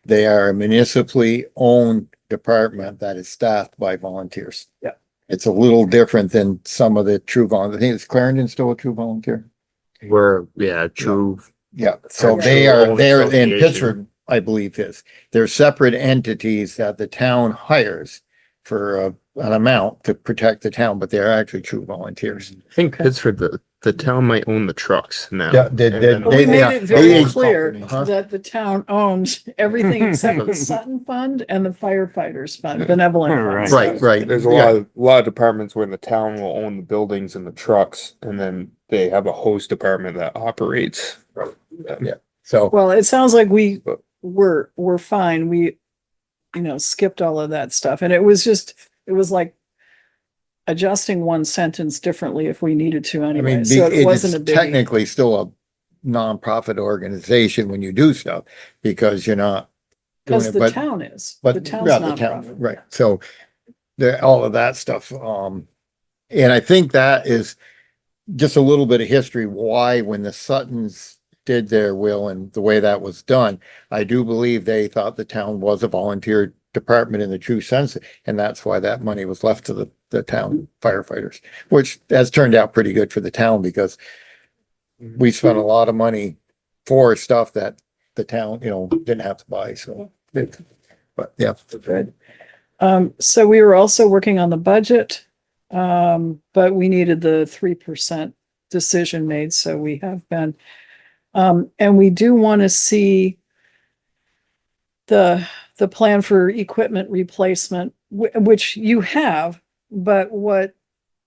[SPEAKER 5] They are a municipally owned department that is staffed by volunteers.
[SPEAKER 1] Yeah.
[SPEAKER 5] It's a little different than some of the true volunteers. I think, is Clarendon still a true volunteer?
[SPEAKER 7] True.
[SPEAKER 5] Yeah, so
[SPEAKER 7] Yeah.
[SPEAKER 5] they're in
[SPEAKER 7] Association.
[SPEAKER 5] Pittsburgh, I believe is. They're separate entities that the town hires for an amount to protect the town, but they're actually true volunteers.
[SPEAKER 7] I think Pittsburgh, the town might own the trucks now.
[SPEAKER 5] Yeah,
[SPEAKER 1] But we
[SPEAKER 5] they-
[SPEAKER 1] made
[SPEAKER 5] yeah,
[SPEAKER 1] it very
[SPEAKER 5] they-
[SPEAKER 1] clear
[SPEAKER 5] Huh?
[SPEAKER 1] that the town owns everything except the Sutton Fund and the firefighters fund, benevolent funds.
[SPEAKER 5] Right.
[SPEAKER 7] There's a lot of departments where the town will own the buildings and the trucks, and then they have a host department that operates.
[SPEAKER 5] Yeah. So,
[SPEAKER 1] Well, it sounds like we're fine. We, skipped all of that stuff. And it was like adjusting one sentence differently if we needed to
[SPEAKER 5] I
[SPEAKER 1] anyway.
[SPEAKER 5] mean,
[SPEAKER 1] So it
[SPEAKER 5] it's
[SPEAKER 1] wasn't a big.
[SPEAKER 5] technically still a nonprofit organization when you do stuff, because you're not doing
[SPEAKER 1] Because
[SPEAKER 5] it,
[SPEAKER 1] the
[SPEAKER 5] but,
[SPEAKER 1] town is.
[SPEAKER 5] but
[SPEAKER 1] The town's
[SPEAKER 5] yeah, the town,
[SPEAKER 1] nonprofit.
[SPEAKER 5] right? So all of that stuff. And I think that is just a little bit of history, why when the Suttons did their will and the way that was done, I do believe they thought the town was a volunteer department in the true sense, and that's why that money was left to the town firefighters, which has turned out pretty good for the town, because we spent a lot of money for stuff that the town, didn't have to buy, so. But yeah.
[SPEAKER 1] Good. So we were also working on the budget. But we needed the 3% decision made, so we have been. And we do want to see the plan for equipment replacement, which you have, but what,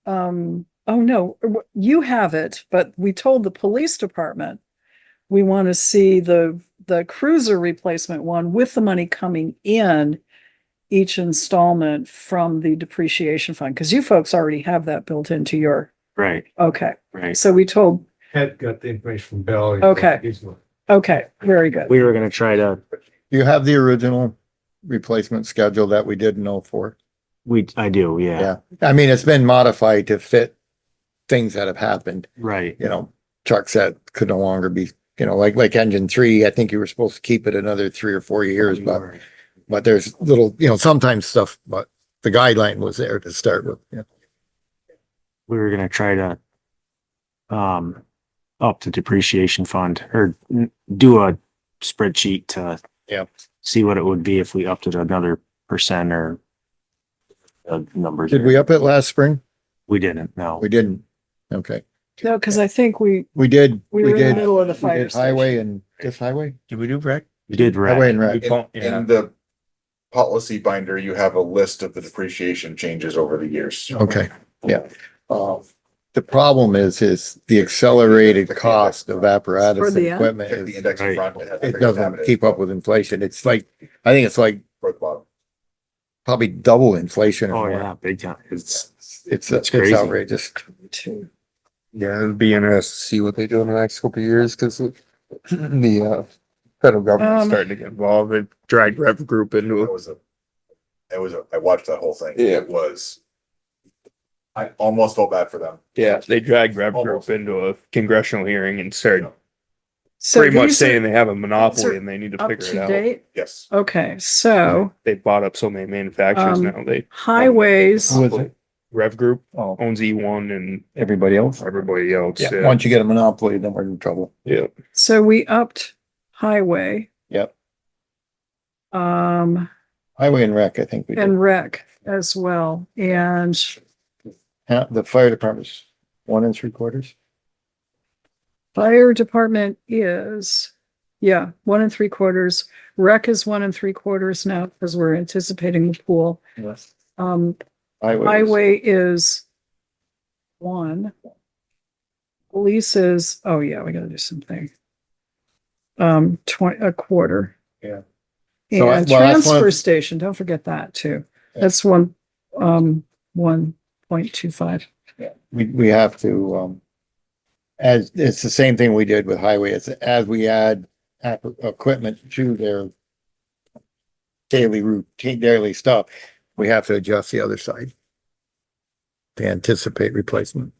[SPEAKER 1] oh no, you have it, but we told the police department we want to see the cruiser replacement one with the money coming in each installment from the depreciation fund, because you folks already have that built into your,
[SPEAKER 12] Right,
[SPEAKER 1] okay.
[SPEAKER 12] right.
[SPEAKER 1] So we told,
[SPEAKER 7] Ed got the information from Bell.
[SPEAKER 1] Okay. Okay, very good.
[SPEAKER 12] We were gonna try to,
[SPEAKER 5] You have the original replacement schedule that we didn't know for.
[SPEAKER 12] I do, yeah.
[SPEAKER 5] Yeah. I mean, it's been modified to fit things that have happened,
[SPEAKER 12] Right.
[SPEAKER 5] you know, trucks that could no longer be, you know, like engine 3, I think you were supposed to keep it another 3 or 4 years, but there's little, you know, sometimes stuff, but the guideline was there to start with. Yeah.
[SPEAKER 12] We were gonna try to up the depreciation fund or do a spreadsheet to see what it would be if we upped it another percent or numbers.
[SPEAKER 5] Did we up it last spring?
[SPEAKER 12] We didn't, no.
[SPEAKER 5] We didn't. Okay.
[SPEAKER 1] No, because I think we
[SPEAKER 5] did.
[SPEAKER 1] We were in the middle of the
[SPEAKER 5] we
[SPEAKER 1] fire
[SPEAKER 5] did highway
[SPEAKER 1] station.
[SPEAKER 5] and just highway.
[SPEAKER 2] Did we do rec?
[SPEAKER 12] We did
[SPEAKER 5] Highway and rec.
[SPEAKER 3] In the policy binder, you have a list of the depreciation changes over the years.
[SPEAKER 5] Okay, yeah. The problem is the accelerated cost of apparatus
[SPEAKER 1] For
[SPEAKER 5] and
[SPEAKER 1] the
[SPEAKER 5] equipment
[SPEAKER 3] Check the
[SPEAKER 5] is,
[SPEAKER 3] index in front. has
[SPEAKER 5] it
[SPEAKER 3] everything
[SPEAKER 5] doesn't
[SPEAKER 3] happening.
[SPEAKER 5] keep up with inflation. It's like, I think it's like
[SPEAKER 3] Toward the bottom.
[SPEAKER 5] probably double inflation.
[SPEAKER 12] Oh,
[SPEAKER 5] or more.
[SPEAKER 12] yeah, big time.
[SPEAKER 5] It's
[SPEAKER 12] crazy.
[SPEAKER 5] outrageous.
[SPEAKER 8] Yeah, it'd be interesting to see what they do in the next couple of years, because the federal government's starting to get involved. They dragged Rev Group into it.
[SPEAKER 3] I watched that whole thing.
[SPEAKER 8] Yeah.
[SPEAKER 3] It was, I almost felt bad for them.
[SPEAKER 8] Yeah, they dragged Rev
[SPEAKER 3] Almost.
[SPEAKER 8] Group into a congressional hearing and started
[SPEAKER 1] So
[SPEAKER 8] pretty much
[SPEAKER 1] these are
[SPEAKER 8] saying they have a
[SPEAKER 1] these
[SPEAKER 8] monopoly
[SPEAKER 1] are
[SPEAKER 8] and they need to
[SPEAKER 1] up
[SPEAKER 8] figure it
[SPEAKER 1] to
[SPEAKER 8] out.
[SPEAKER 1] date.
[SPEAKER 3] Yes.
[SPEAKER 1] Okay, so
[SPEAKER 8] They bought up so many manufacturers
[SPEAKER 1] Um,
[SPEAKER 8] now. They
[SPEAKER 1] highways,
[SPEAKER 8] Rev Group
[SPEAKER 5] Oh.
[SPEAKER 8] owns E1 and
[SPEAKER 2] Everybody else?
[SPEAKER 8] everybody else.
[SPEAKER 5] Yeah, once you get a monopoly, then we're in trouble.
[SPEAKER 8] Yeah.
[SPEAKER 1] so we upped highway,
[SPEAKER 5] Yep.
[SPEAKER 1] um,
[SPEAKER 5] Highway and rec, I think we did.
[SPEAKER 1] and rec as well, and
[SPEAKER 5] The fire department's 1 3/4.
[SPEAKER 1] fire department is, yeah, 1 3/4. Rec is 1 3/4 now because we're anticipating the pool.
[SPEAKER 2] Yes.
[SPEAKER 1] Highway is 1. Police is, oh yeah, we gotta do something. 1/4.
[SPEAKER 5] Yeah.
[SPEAKER 1] And
[SPEAKER 5] So, well, that's one
[SPEAKER 1] transfer
[SPEAKER 5] of-
[SPEAKER 1] station, don't forget that too. That's 1.25.
[SPEAKER 5] We have to, as, it's the same thing we did with highway. It's as we add equipment to their daily routine, daily stuff, we have to adjust the other side to anticipate replacement.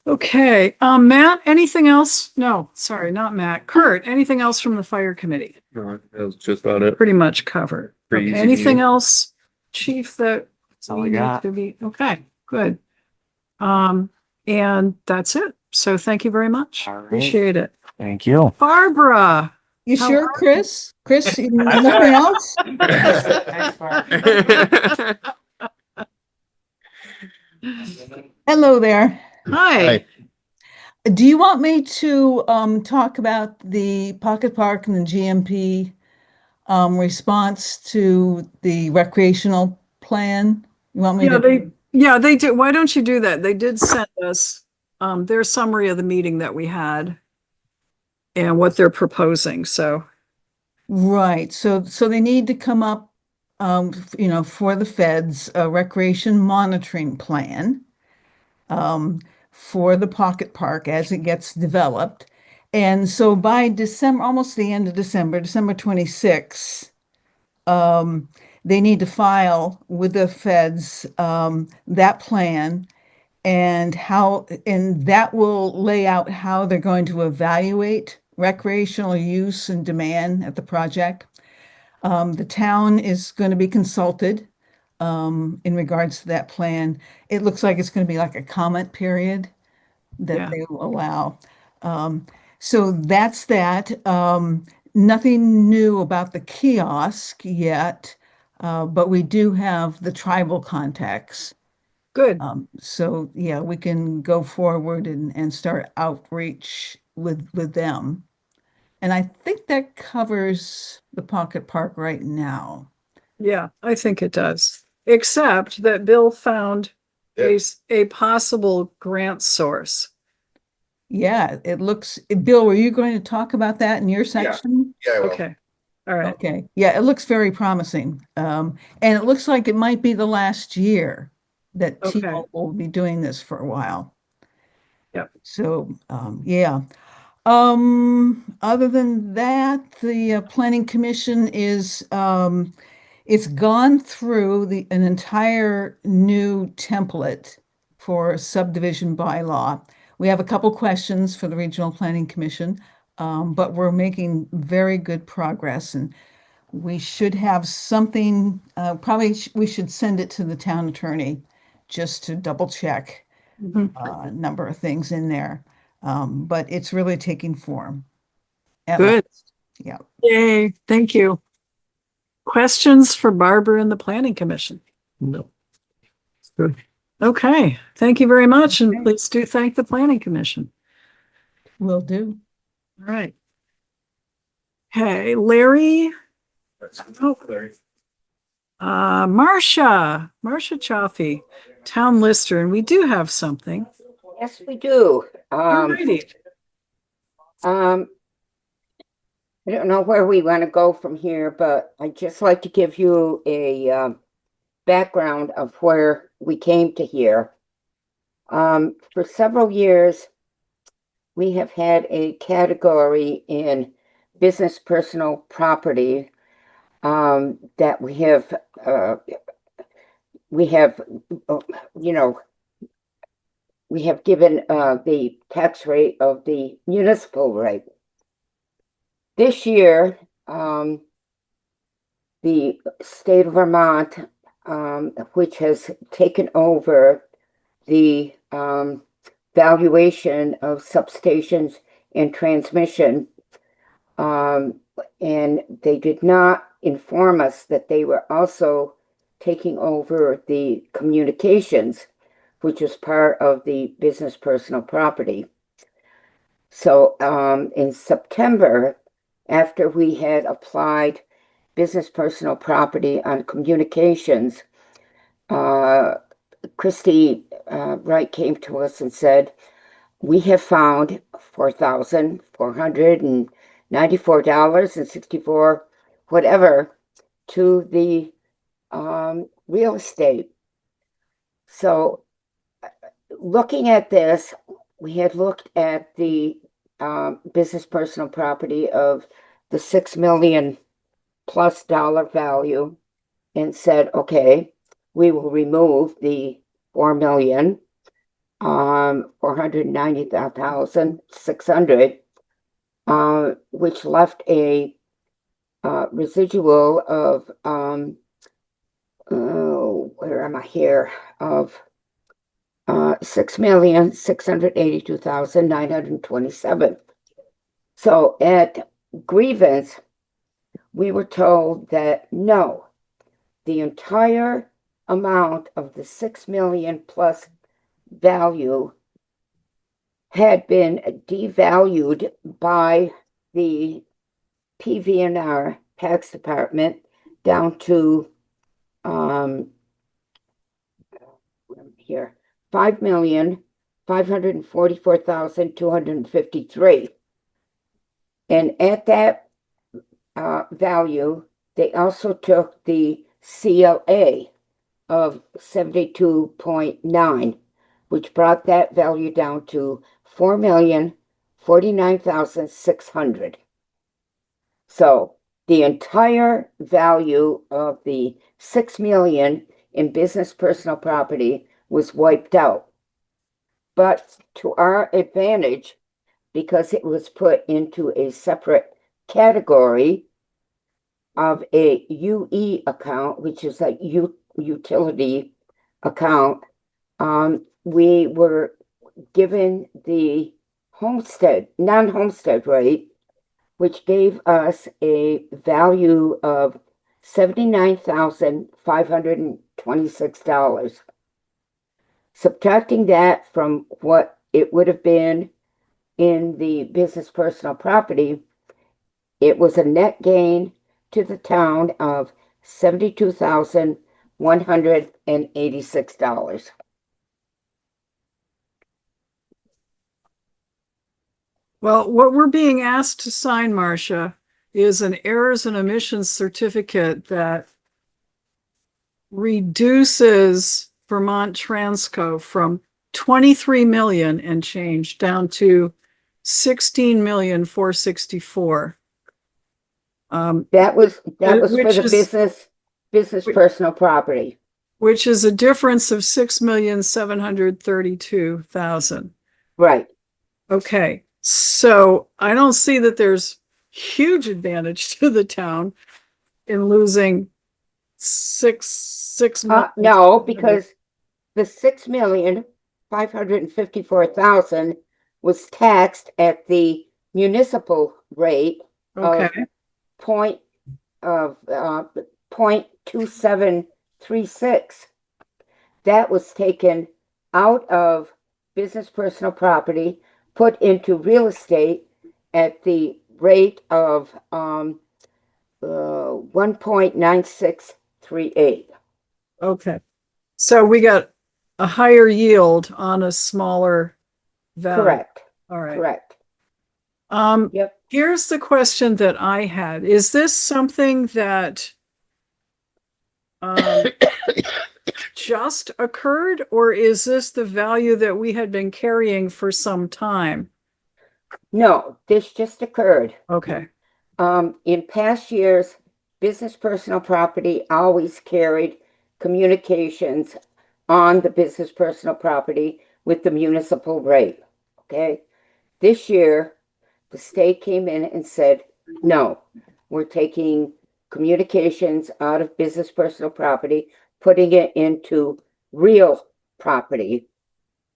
[SPEAKER 1] Okay, Matt, anything else? No, sorry, not Matt. Kurt, anything else from the fire committee?
[SPEAKER 8] No, that was just about it.
[SPEAKER 1] Pretty much covered.
[SPEAKER 8] Pretty
[SPEAKER 1] Okay,
[SPEAKER 8] easy
[SPEAKER 1] anything
[SPEAKER 8] meeting.
[SPEAKER 1] else, chief, that
[SPEAKER 12] all
[SPEAKER 1] we
[SPEAKER 12] I
[SPEAKER 1] need
[SPEAKER 12] got.
[SPEAKER 1] to be, okay, good. And that's it. So thank you very much.
[SPEAKER 12] All right.
[SPEAKER 1] Appreciate it.
[SPEAKER 12] Thank you.
[SPEAKER 1] Barbara.
[SPEAKER 16] You
[SPEAKER 1] How
[SPEAKER 16] sure,
[SPEAKER 1] are
[SPEAKER 16] Chris? Chris, nothing else? Hello there.
[SPEAKER 1] Hi.
[SPEAKER 16] Do you want me to talk about the Pocket Park and the GMP response to the recreational plan? You want me to?
[SPEAKER 1] Yeah, they did. Why don't you do that? They did send us their summary of the meeting that we had and what they're proposing. So
[SPEAKER 16] Right. So they need to come up, for the feds, a recreation monitoring plan for the Pocket Park as it gets developed. And so by December, almost the end of December, December 26th, they need to file with the feds that plan and that will lay out how they're going to evaluate recreational use and demand at the project. The town is going to be consulted in regards to that plan. It looks like it's going to be like a comment period that they will allow. So that's that. Nothing new about the kiosk yet. but we do have the tribal contacts.
[SPEAKER 1] Good.
[SPEAKER 16] So yeah, we can go forward and start outreach with them. And I think that covers the Pocket Park right now.
[SPEAKER 1] Yeah, I think it does. Except that Bill found a possible grant source.
[SPEAKER 16] Yeah, it looks, Bill, were you going to talk about that in your section?
[SPEAKER 3] Yeah, I will.
[SPEAKER 1] Okay. All right.
[SPEAKER 16] Okay. Yeah, it looks very promising. And it looks like it might be the last year that
[SPEAKER 1] Okay.
[SPEAKER 16] T-Mobile will be doing this for a while.
[SPEAKER 1] Yep.
[SPEAKER 16] So, yeah. Other than that, the Planning Commission is, it's gone through an entire new template for subdivision bylaw. We have a couple questions for the Regional Planning Commission, but we're making very good progress, and we should have something, probably we should send it to the town attorney just to double check a number of things in there. But it's really taking form. At
[SPEAKER 1] Good.
[SPEAKER 16] last. Yeah.
[SPEAKER 1] Yay. Thank you. Questions for Barbara and the Planning Commission?
[SPEAKER 2] No. Good.
[SPEAKER 1] Okay. Thank you very much. And please do thank the Planning Commission.
[SPEAKER 16] Will do.
[SPEAKER 1] All right. Hey, Larry. Oh, Marcia Chioffi, town lister, and we do have something.
[SPEAKER 17] Yes, we do.
[SPEAKER 1] Alrighty.
[SPEAKER 17] I don't know where we want to go from here, but I'd just like to give you a background of where we came to here. For several years, we have had a category in business personal property that we have, you know, we have given the tax rate of the municipal rate. This year, the state of Vermont, which has taken over the valuation of substations and transmission, and they did not inform us that they were also taking over the communications, which is part of the business personal property. So in September, after we had applied business personal property on communications, Christy Wright came to us and said, we have found $4,494.64 whatever to the real estate. So looking at this, we had looked at the business personal property of the $6 million plus value and said, okay, we will remove the $4,490,600, which left a residual of where am I here, of $6,682,927. So at grievance, we were told that no, the entire amount of the 6 million plus value had been devalued by the PVNR tax department down to here, 5,544,253. And at that value, they also took the CLA of 72.9, which brought that value down to 4,049,600. So the entire value of the 6 million in business personal property was wiped out. But to our advantage, because it was put into a separate category of a UE account, which is a utility account, we were given the non-homestead rate, which gave us a value of $79,526. Subtracting that from what it would have been in the business personal property, it was a net gain to the town of $72,186.
[SPEAKER 1] Well, what we're being asked to sign, Marcia, is an errors and omissions certificate that reduces Vermont Transco from 23 million and change down to 16,464,000.
[SPEAKER 17] That was for
[SPEAKER 1] which
[SPEAKER 17] the
[SPEAKER 1] is-
[SPEAKER 17] business personal property.
[SPEAKER 1] which is a difference of 6,732,000.
[SPEAKER 17] Right.
[SPEAKER 1] Okay, so I don't see that there's huge advantage to the town in losing six million.
[SPEAKER 17] No, because the $6,554,000 was taxed at the municipal rate
[SPEAKER 1] Okay,
[SPEAKER 17] of 0.2736. That was taken out of business personal property, put into real estate at the rate of 1.9638.
[SPEAKER 1] okay. So we got a higher yield on a smaller value.
[SPEAKER 17] Correct.
[SPEAKER 1] All right.
[SPEAKER 17] Correct. Yep.
[SPEAKER 1] Here's the question that I had. Is this something that just occurred, or is this the value that we had been carrying for some time?
[SPEAKER 17] No, this just occurred.
[SPEAKER 1] Okay.
[SPEAKER 17] In past years, business personal property always carried communications on the business personal property with the municipal rate. Okay. This year, the state came in and said, no, we're taking communications out of business personal property, putting it into real property,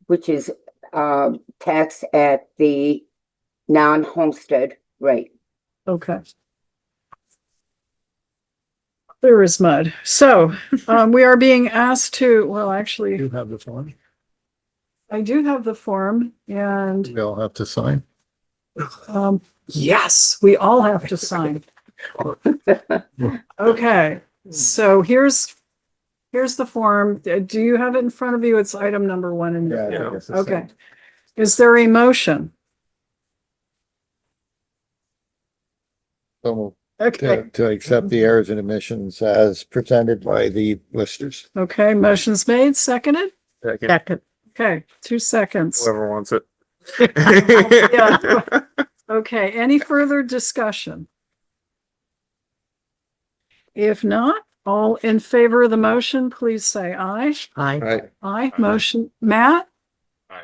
[SPEAKER 17] which is taxed at the non-homestead rate.
[SPEAKER 1] Okay. There is mud. So we are being asked to, well, actually,
[SPEAKER 5] You have the form.
[SPEAKER 1] I do have the form, and
[SPEAKER 5] We all have to sign.
[SPEAKER 1] yes, we all have to sign. Okay, so here's the form. Do you have it in front of you? It's item number 1 in there.
[SPEAKER 5] Yeah, I guess it's
[SPEAKER 1] Okay. Is there a motion?
[SPEAKER 5] So
[SPEAKER 1] Okay.
[SPEAKER 5] to accept the errors and omissions as presented by the listers.
[SPEAKER 1] Okay, motion's made, seconded?
[SPEAKER 9] Second.
[SPEAKER 1] Okay, 2 seconds.
[SPEAKER 12] Whoever wants it.
[SPEAKER 1] Yeah. Okay, any further discussion? If not, all in favor of the motion, please say aye.
[SPEAKER 9] Aye.
[SPEAKER 1] Aye, motion, Matt?
[SPEAKER 11] Aye.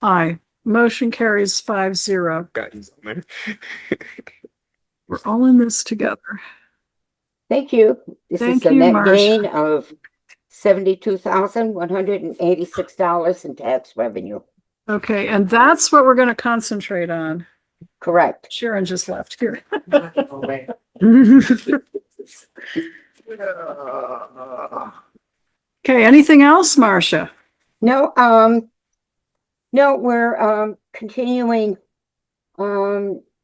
[SPEAKER 1] Aye, motion carries 5-0.
[SPEAKER 12] Guys on there.
[SPEAKER 1] We're all in this together.
[SPEAKER 17] Thank you. This
[SPEAKER 1] Thank
[SPEAKER 17] is a
[SPEAKER 1] you,
[SPEAKER 17] net
[SPEAKER 1] Marcia.
[SPEAKER 17] gain of $72,186 in tax revenue.
[SPEAKER 1] Okay, and that's what we're gonna concentrate on.
[SPEAKER 17] Correct.
[SPEAKER 1] Sharon just left here. Okay, anything else, Marcia?
[SPEAKER 17] No, no, we're continuing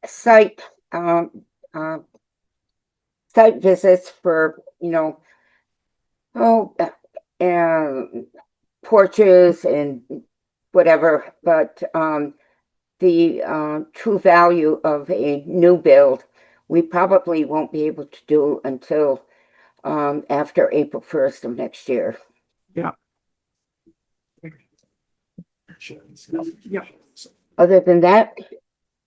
[SPEAKER 17] site site visits for, porches and whatever, but the true value of a new build, we probably won't be able to do until after April 1st of next year.
[SPEAKER 1] Yeah. Yeah.
[SPEAKER 17] Other than that,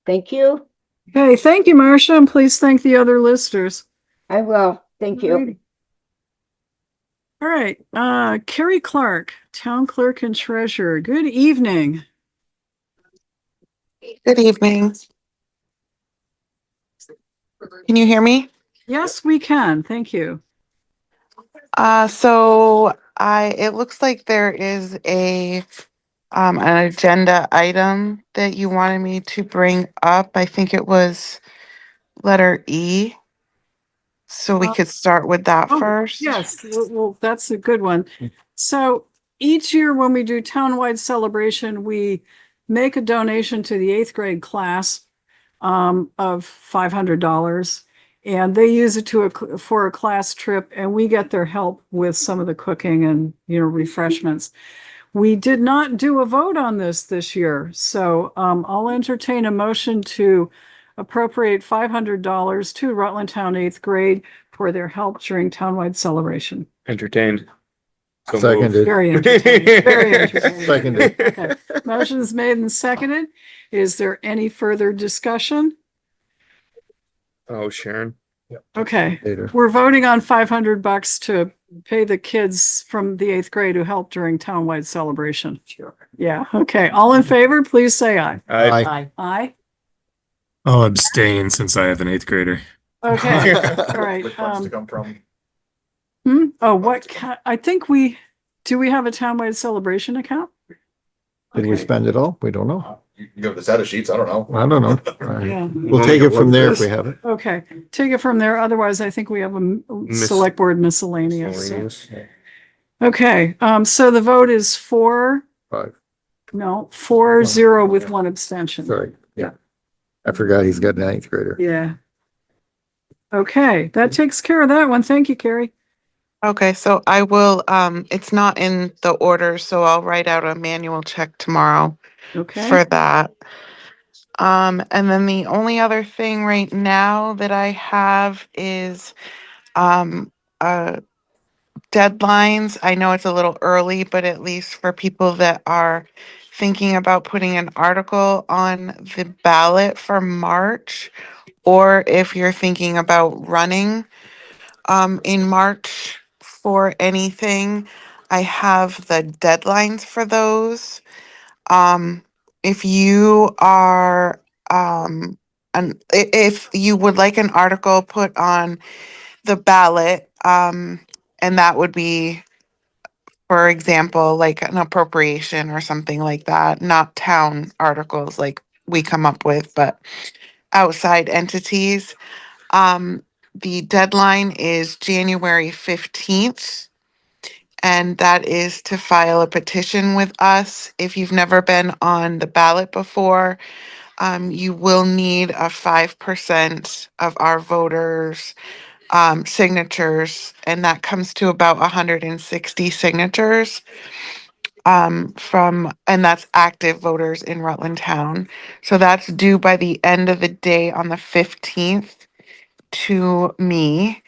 [SPEAKER 17] thank you.
[SPEAKER 1] Okay, thank you, Marcia, and please thank the other listers.
[SPEAKER 17] I will. Thank you.
[SPEAKER 1] All right, Kari Clark, Town Clerk and Treasurer. Good evening.
[SPEAKER 18] Good evening. Can you hear me?
[SPEAKER 1] Yes, we can. Thank you.
[SPEAKER 18] It looks like there is an agenda item that you wanted me to bring up. I think it was letter E. So we could start with that
[SPEAKER 1] Oh,
[SPEAKER 18] first.
[SPEAKER 1] yes, well, that's a good one. So each year when we do townwide celebration, we make a donation to the 8th grade class of $500. And they use it for a class trip, and we get their help with some of the cooking and, refreshments. We did not do a vote on this year, so I'll entertain a motion to appropriate $500 to Rutland Town 8th grade for their help during townwide celebration.
[SPEAKER 12] Entertained. So
[SPEAKER 5] Seconded.
[SPEAKER 12] moved.
[SPEAKER 1] Very entertaining, very entertaining.
[SPEAKER 5] Seconded.
[SPEAKER 1] Okay, motion's made and seconded. Is there any further discussion?
[SPEAKER 12] Oh, Sharon.
[SPEAKER 1] Okay,
[SPEAKER 5] Later.
[SPEAKER 1] we're voting on $500 to pay the kids from the 8th grade who helped during townwide celebration. Sure. Yeah, okay. All in favor, please say aye.
[SPEAKER 5] Aye.
[SPEAKER 1] Aye.
[SPEAKER 11] I'll abstain since I have an 8th grader.
[SPEAKER 1] Okay, all right.
[SPEAKER 3] Which ones to come from?
[SPEAKER 1] Oh, I think do we have a townwide celebration account?
[SPEAKER 5] Did we spend it all? We don't know.
[SPEAKER 3] You give the set of sheets, I don't know.
[SPEAKER 5] I don't know.
[SPEAKER 1] Yeah.
[SPEAKER 5] We'll take it from there if we have it.
[SPEAKER 1] Okay, take it from there. Otherwise, I think we have a select board miscellaneous.
[SPEAKER 12] Miscellaneous.
[SPEAKER 1] Okay, so the vote is 4-0 with one abstention.
[SPEAKER 5] Sorry. Yeah. I forgot he's got an 9th grader.
[SPEAKER 1] Yeah. Okay, that takes care of that one. Thank you, Kari.
[SPEAKER 18] Okay, so I will, it's not in the order, so I'll write out a manual check tomorrow
[SPEAKER 1] Okay.
[SPEAKER 18] for that. And then the only other thing right now that I have is, deadlines. I know it's a little early, but at least for people that are thinking about putting an article on the ballot for March, or if you're thinking about running in March for anything, I have the deadlines for those. If you are if you would like an article put on the ballot, and that would be, for example, like an appropriation or something like that, not town articles like we come up with, but outside entities. The deadline is January 15th, and that is to file a petition with us. If you've never been on the ballot before, you will need a 5% of our voters' signatures, and that comes to about 160 signatures and that's active voters in Rutland Town. So that's due by the end of the day on the 15th to me.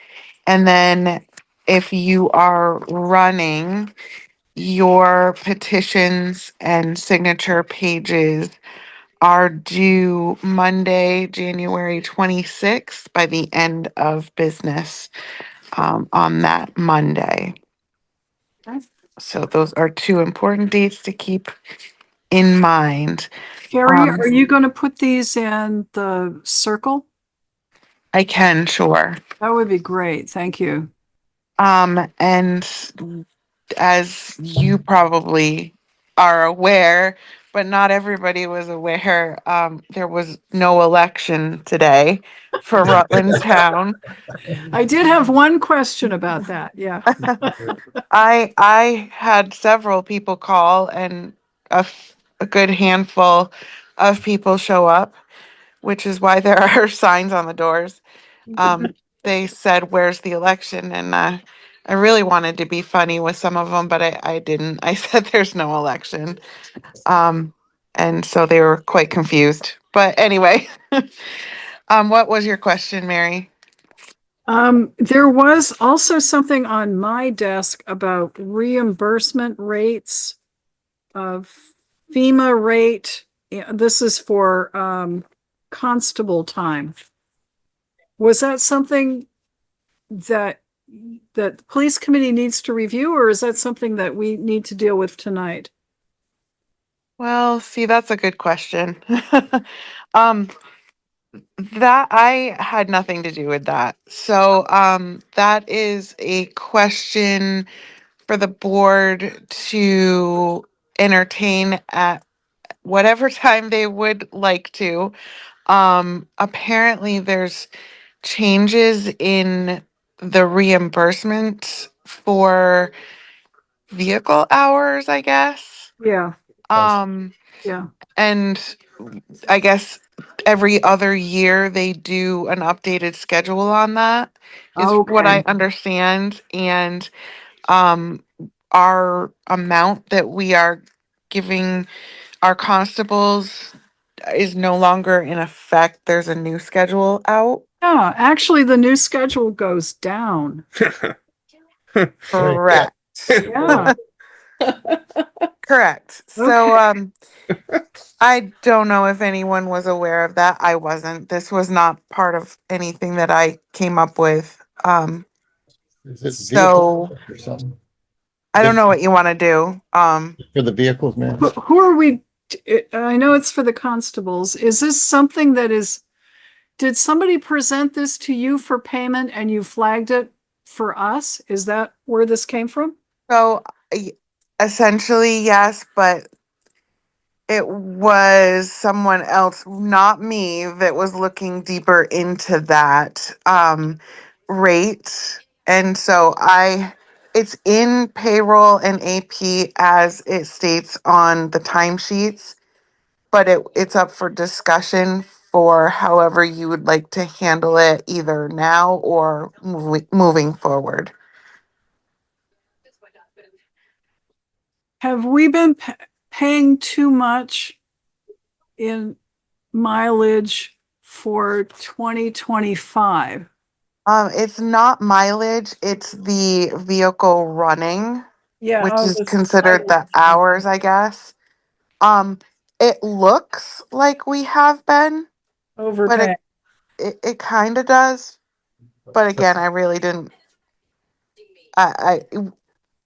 [SPEAKER 18] And then if you are running, your petitions and signature pages are due Monday, January 26th by the end of business on that Monday.
[SPEAKER 1] Okay.
[SPEAKER 18] So those are two important dates to keep in mind.
[SPEAKER 1] Kari, are you going to put these in the circle?
[SPEAKER 18] I can, sure.
[SPEAKER 1] That would be great. Thank you.
[SPEAKER 18] And as you probably are aware, but not everybody was aware, there was no election today for Rutland Town.
[SPEAKER 1] I did have one question about that. Yeah.
[SPEAKER 18] I had several people call and a good handful of people show up, which is why there are signs on the doors. They said, "Where's the election?" And I really wanted to be funny with some of them, but I didn't. I said, "There's no election." And so they were quite confused. But anyway, what was your question, Mary?
[SPEAKER 1] There was also something on my desk about reimbursement rates of FEMA rate. This is for constable time. Was that something that the police committee needs to review, or is that something that we need to deal with tonight?
[SPEAKER 18] Well, see, that's a good question. That I had nothing to do with that. So, that is a question for the board to entertain at whatever time they would like to. Apparently there's changes in the reimbursement for vehicle hours, I guess.
[SPEAKER 1] Yeah,
[SPEAKER 18] Um,
[SPEAKER 1] yeah.
[SPEAKER 18] and I guess every other year they do an updated schedule on that, is what I
[SPEAKER 1] Okay.
[SPEAKER 18] understand. And our amount that we are giving our constables is no longer in effect. There's a new schedule out.
[SPEAKER 1] Yeah, actually, the new schedule goes down.
[SPEAKER 18] Correct.
[SPEAKER 1] Yeah.
[SPEAKER 18] Correct. So,
[SPEAKER 1] Okay.
[SPEAKER 18] I don't know if anyone was aware of that. I wasn't. This was not part of anything that I came up with.
[SPEAKER 5] Is it
[SPEAKER 18] So
[SPEAKER 5] vehicle or something?
[SPEAKER 18] I don't know what you want to do.
[SPEAKER 5] For the vehicles, man?
[SPEAKER 1] Who are we? I know it's for the constables. Is this something that is, did somebody present this to you for payment and you flagged it for us? Is that where this came from?
[SPEAKER 18] So essentially, yes, but it was someone else, not me, that was looking deeper into that rate. And so it's in payroll and AP as it states on the timesheets, but it's up for discussion for however you would like to handle it, either now or moving forward.
[SPEAKER 1] Have we been paying too much in mileage for 2025?
[SPEAKER 18] It's not mileage, it's the vehicle running,
[SPEAKER 1] Yeah.
[SPEAKER 18] which
[SPEAKER 1] Oh,
[SPEAKER 18] is
[SPEAKER 1] this
[SPEAKER 18] considered the hours, I guess. Um, it looks like we have been, but
[SPEAKER 1] overpay.
[SPEAKER 18] it kind of does. But again, I really didn't.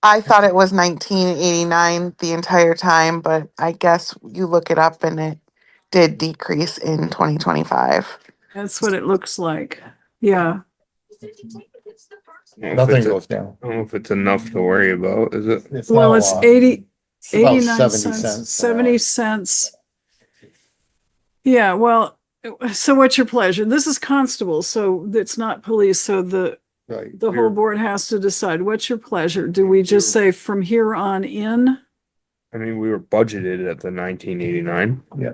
[SPEAKER 18] I thought it was 1989 the entire time, but I guess you look it up and it did decrease in 2025.
[SPEAKER 1] That's what it looks like. Yeah.
[SPEAKER 5] Nothing goes down.
[SPEAKER 7] I don't know if it's enough to worry about, is it?
[SPEAKER 5] It's
[SPEAKER 1] Well,
[SPEAKER 5] not a
[SPEAKER 1] it's
[SPEAKER 5] lot.
[SPEAKER 1] 89
[SPEAKER 5] 70
[SPEAKER 1] cents,
[SPEAKER 5] cents.
[SPEAKER 1] 70 cents. Yeah, well, so what's your pleasure? This is constable, so it's not police, so the
[SPEAKER 5] Right.
[SPEAKER 1] whole board has to decide. What's your pleasure? Do we just say from here on in?
[SPEAKER 7] I mean, we were budgeted at the 1989.
[SPEAKER 5] Yeah.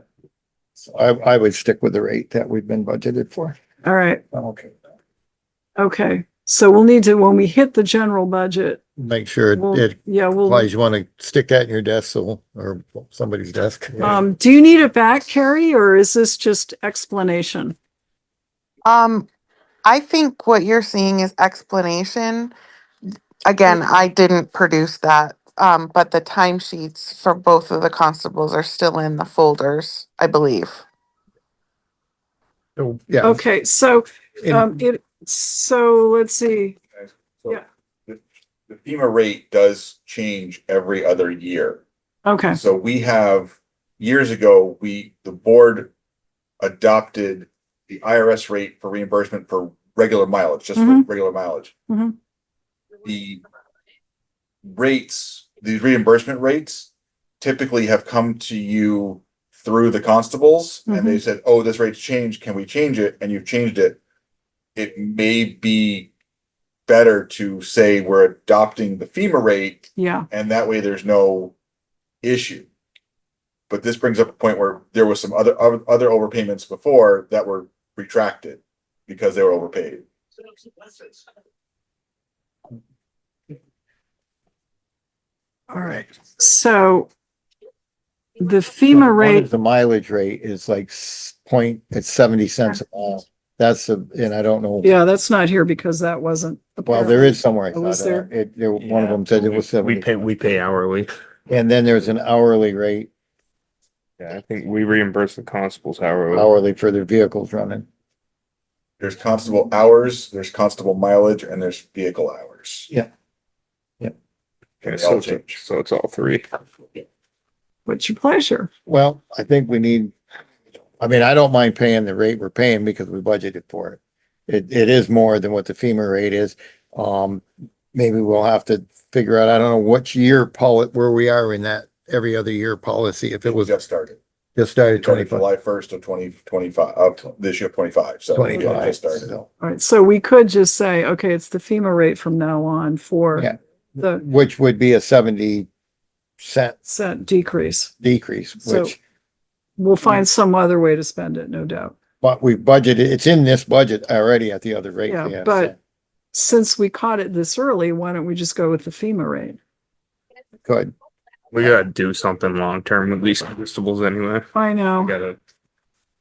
[SPEAKER 5] So I would stick with the rate that we've been budgeted for.
[SPEAKER 1] All right,
[SPEAKER 5] I'm okay with that.
[SPEAKER 1] okay. So we'll need to, when we hit the general budget,
[SPEAKER 5] Make sure
[SPEAKER 1] we'll,
[SPEAKER 5] it,
[SPEAKER 1] yeah, we'll,
[SPEAKER 5] otherwise you want to stick that in your desk, or somebody's desk.
[SPEAKER 1] do you need it back, Kari, or is this just explanation?
[SPEAKER 18] I think what you're seeing is explanation. Again, I didn't produce that, but the timesheets for both of the constables are still in the folders, I believe.
[SPEAKER 5] So, yeah.
[SPEAKER 1] Okay, so,
[SPEAKER 5] In-
[SPEAKER 1] so let's see.
[SPEAKER 3] So
[SPEAKER 1] Yeah.
[SPEAKER 3] the FEMA rate does change every other year.
[SPEAKER 1] Okay,
[SPEAKER 3] So we have, years ago, the board adopted the IRS rate for reimbursement for regular mileage, just for
[SPEAKER 1] Mhm.
[SPEAKER 3] regular mileage.
[SPEAKER 1] Mhm.
[SPEAKER 3] The rates, these reimbursement rates typically have come to you through the constables and they said, oh, this rate's changed. Can we change it? And you've changed it. It may be better to say we're adopting the FEMA rate
[SPEAKER 1] yeah,
[SPEAKER 3] and that way there's no issue. But this brings up a point where there was some other overpayments before that were retracted because they were overpaid.
[SPEAKER 1] all right. So the FEMA
[SPEAKER 5] One
[SPEAKER 1] rate,
[SPEAKER 5] is the mileage rate is like it's 70 cents a mile. That's and I don't know.
[SPEAKER 1] yeah, that's not here because that wasn't.
[SPEAKER 5] Well, there is somewhere. I
[SPEAKER 1] Oh, was
[SPEAKER 5] thought,
[SPEAKER 1] there?
[SPEAKER 5] one of them said it was 70.
[SPEAKER 7] We pay hourly.
[SPEAKER 5] And then there's an hourly rate,
[SPEAKER 7] Yeah, I think we reimburse the constables hourly.
[SPEAKER 5] for their vehicles running.
[SPEAKER 3] There's constable hours, there's constable mileage, and there's vehicle hours.
[SPEAKER 5] Yeah.
[SPEAKER 7] Okay,
[SPEAKER 3] They all
[SPEAKER 7] so
[SPEAKER 3] change.
[SPEAKER 7] it's all three.
[SPEAKER 1] What's your pleasure?
[SPEAKER 5] Well, I think we need, I mean, I don't mind paying the rate we're paying because we budgeted for it. It is more than what the FEMA rate is. Maybe we'll have to figure out, I don't know which year, where we are in that every other year policy. If it was,
[SPEAKER 3] Just started.
[SPEAKER 5] Just started
[SPEAKER 3] Started
[SPEAKER 5] 25.
[SPEAKER 3] July 1st of 2025, of this year, 25. So yeah,
[SPEAKER 5] 25.
[SPEAKER 3] just started.
[SPEAKER 5] So,
[SPEAKER 1] All right, so we could just say, okay, it's the FEMA rate from now on for
[SPEAKER 5] yeah,
[SPEAKER 1] the
[SPEAKER 5] which would be a 70 cent
[SPEAKER 1] cent decrease.
[SPEAKER 5] decrease,
[SPEAKER 1] So
[SPEAKER 5] which,
[SPEAKER 1] we'll find some other way to spend it, no doubt.
[SPEAKER 5] but we budgeted, it's in this budget already at the other rate.
[SPEAKER 1] Yeah,
[SPEAKER 5] we have
[SPEAKER 1] but
[SPEAKER 5] set.
[SPEAKER 1] since we caught it this early, why don't we just go with the FEMA rate?
[SPEAKER 5] Good.
[SPEAKER 12] We gotta do something long term with these constables anyway.
[SPEAKER 1] I know.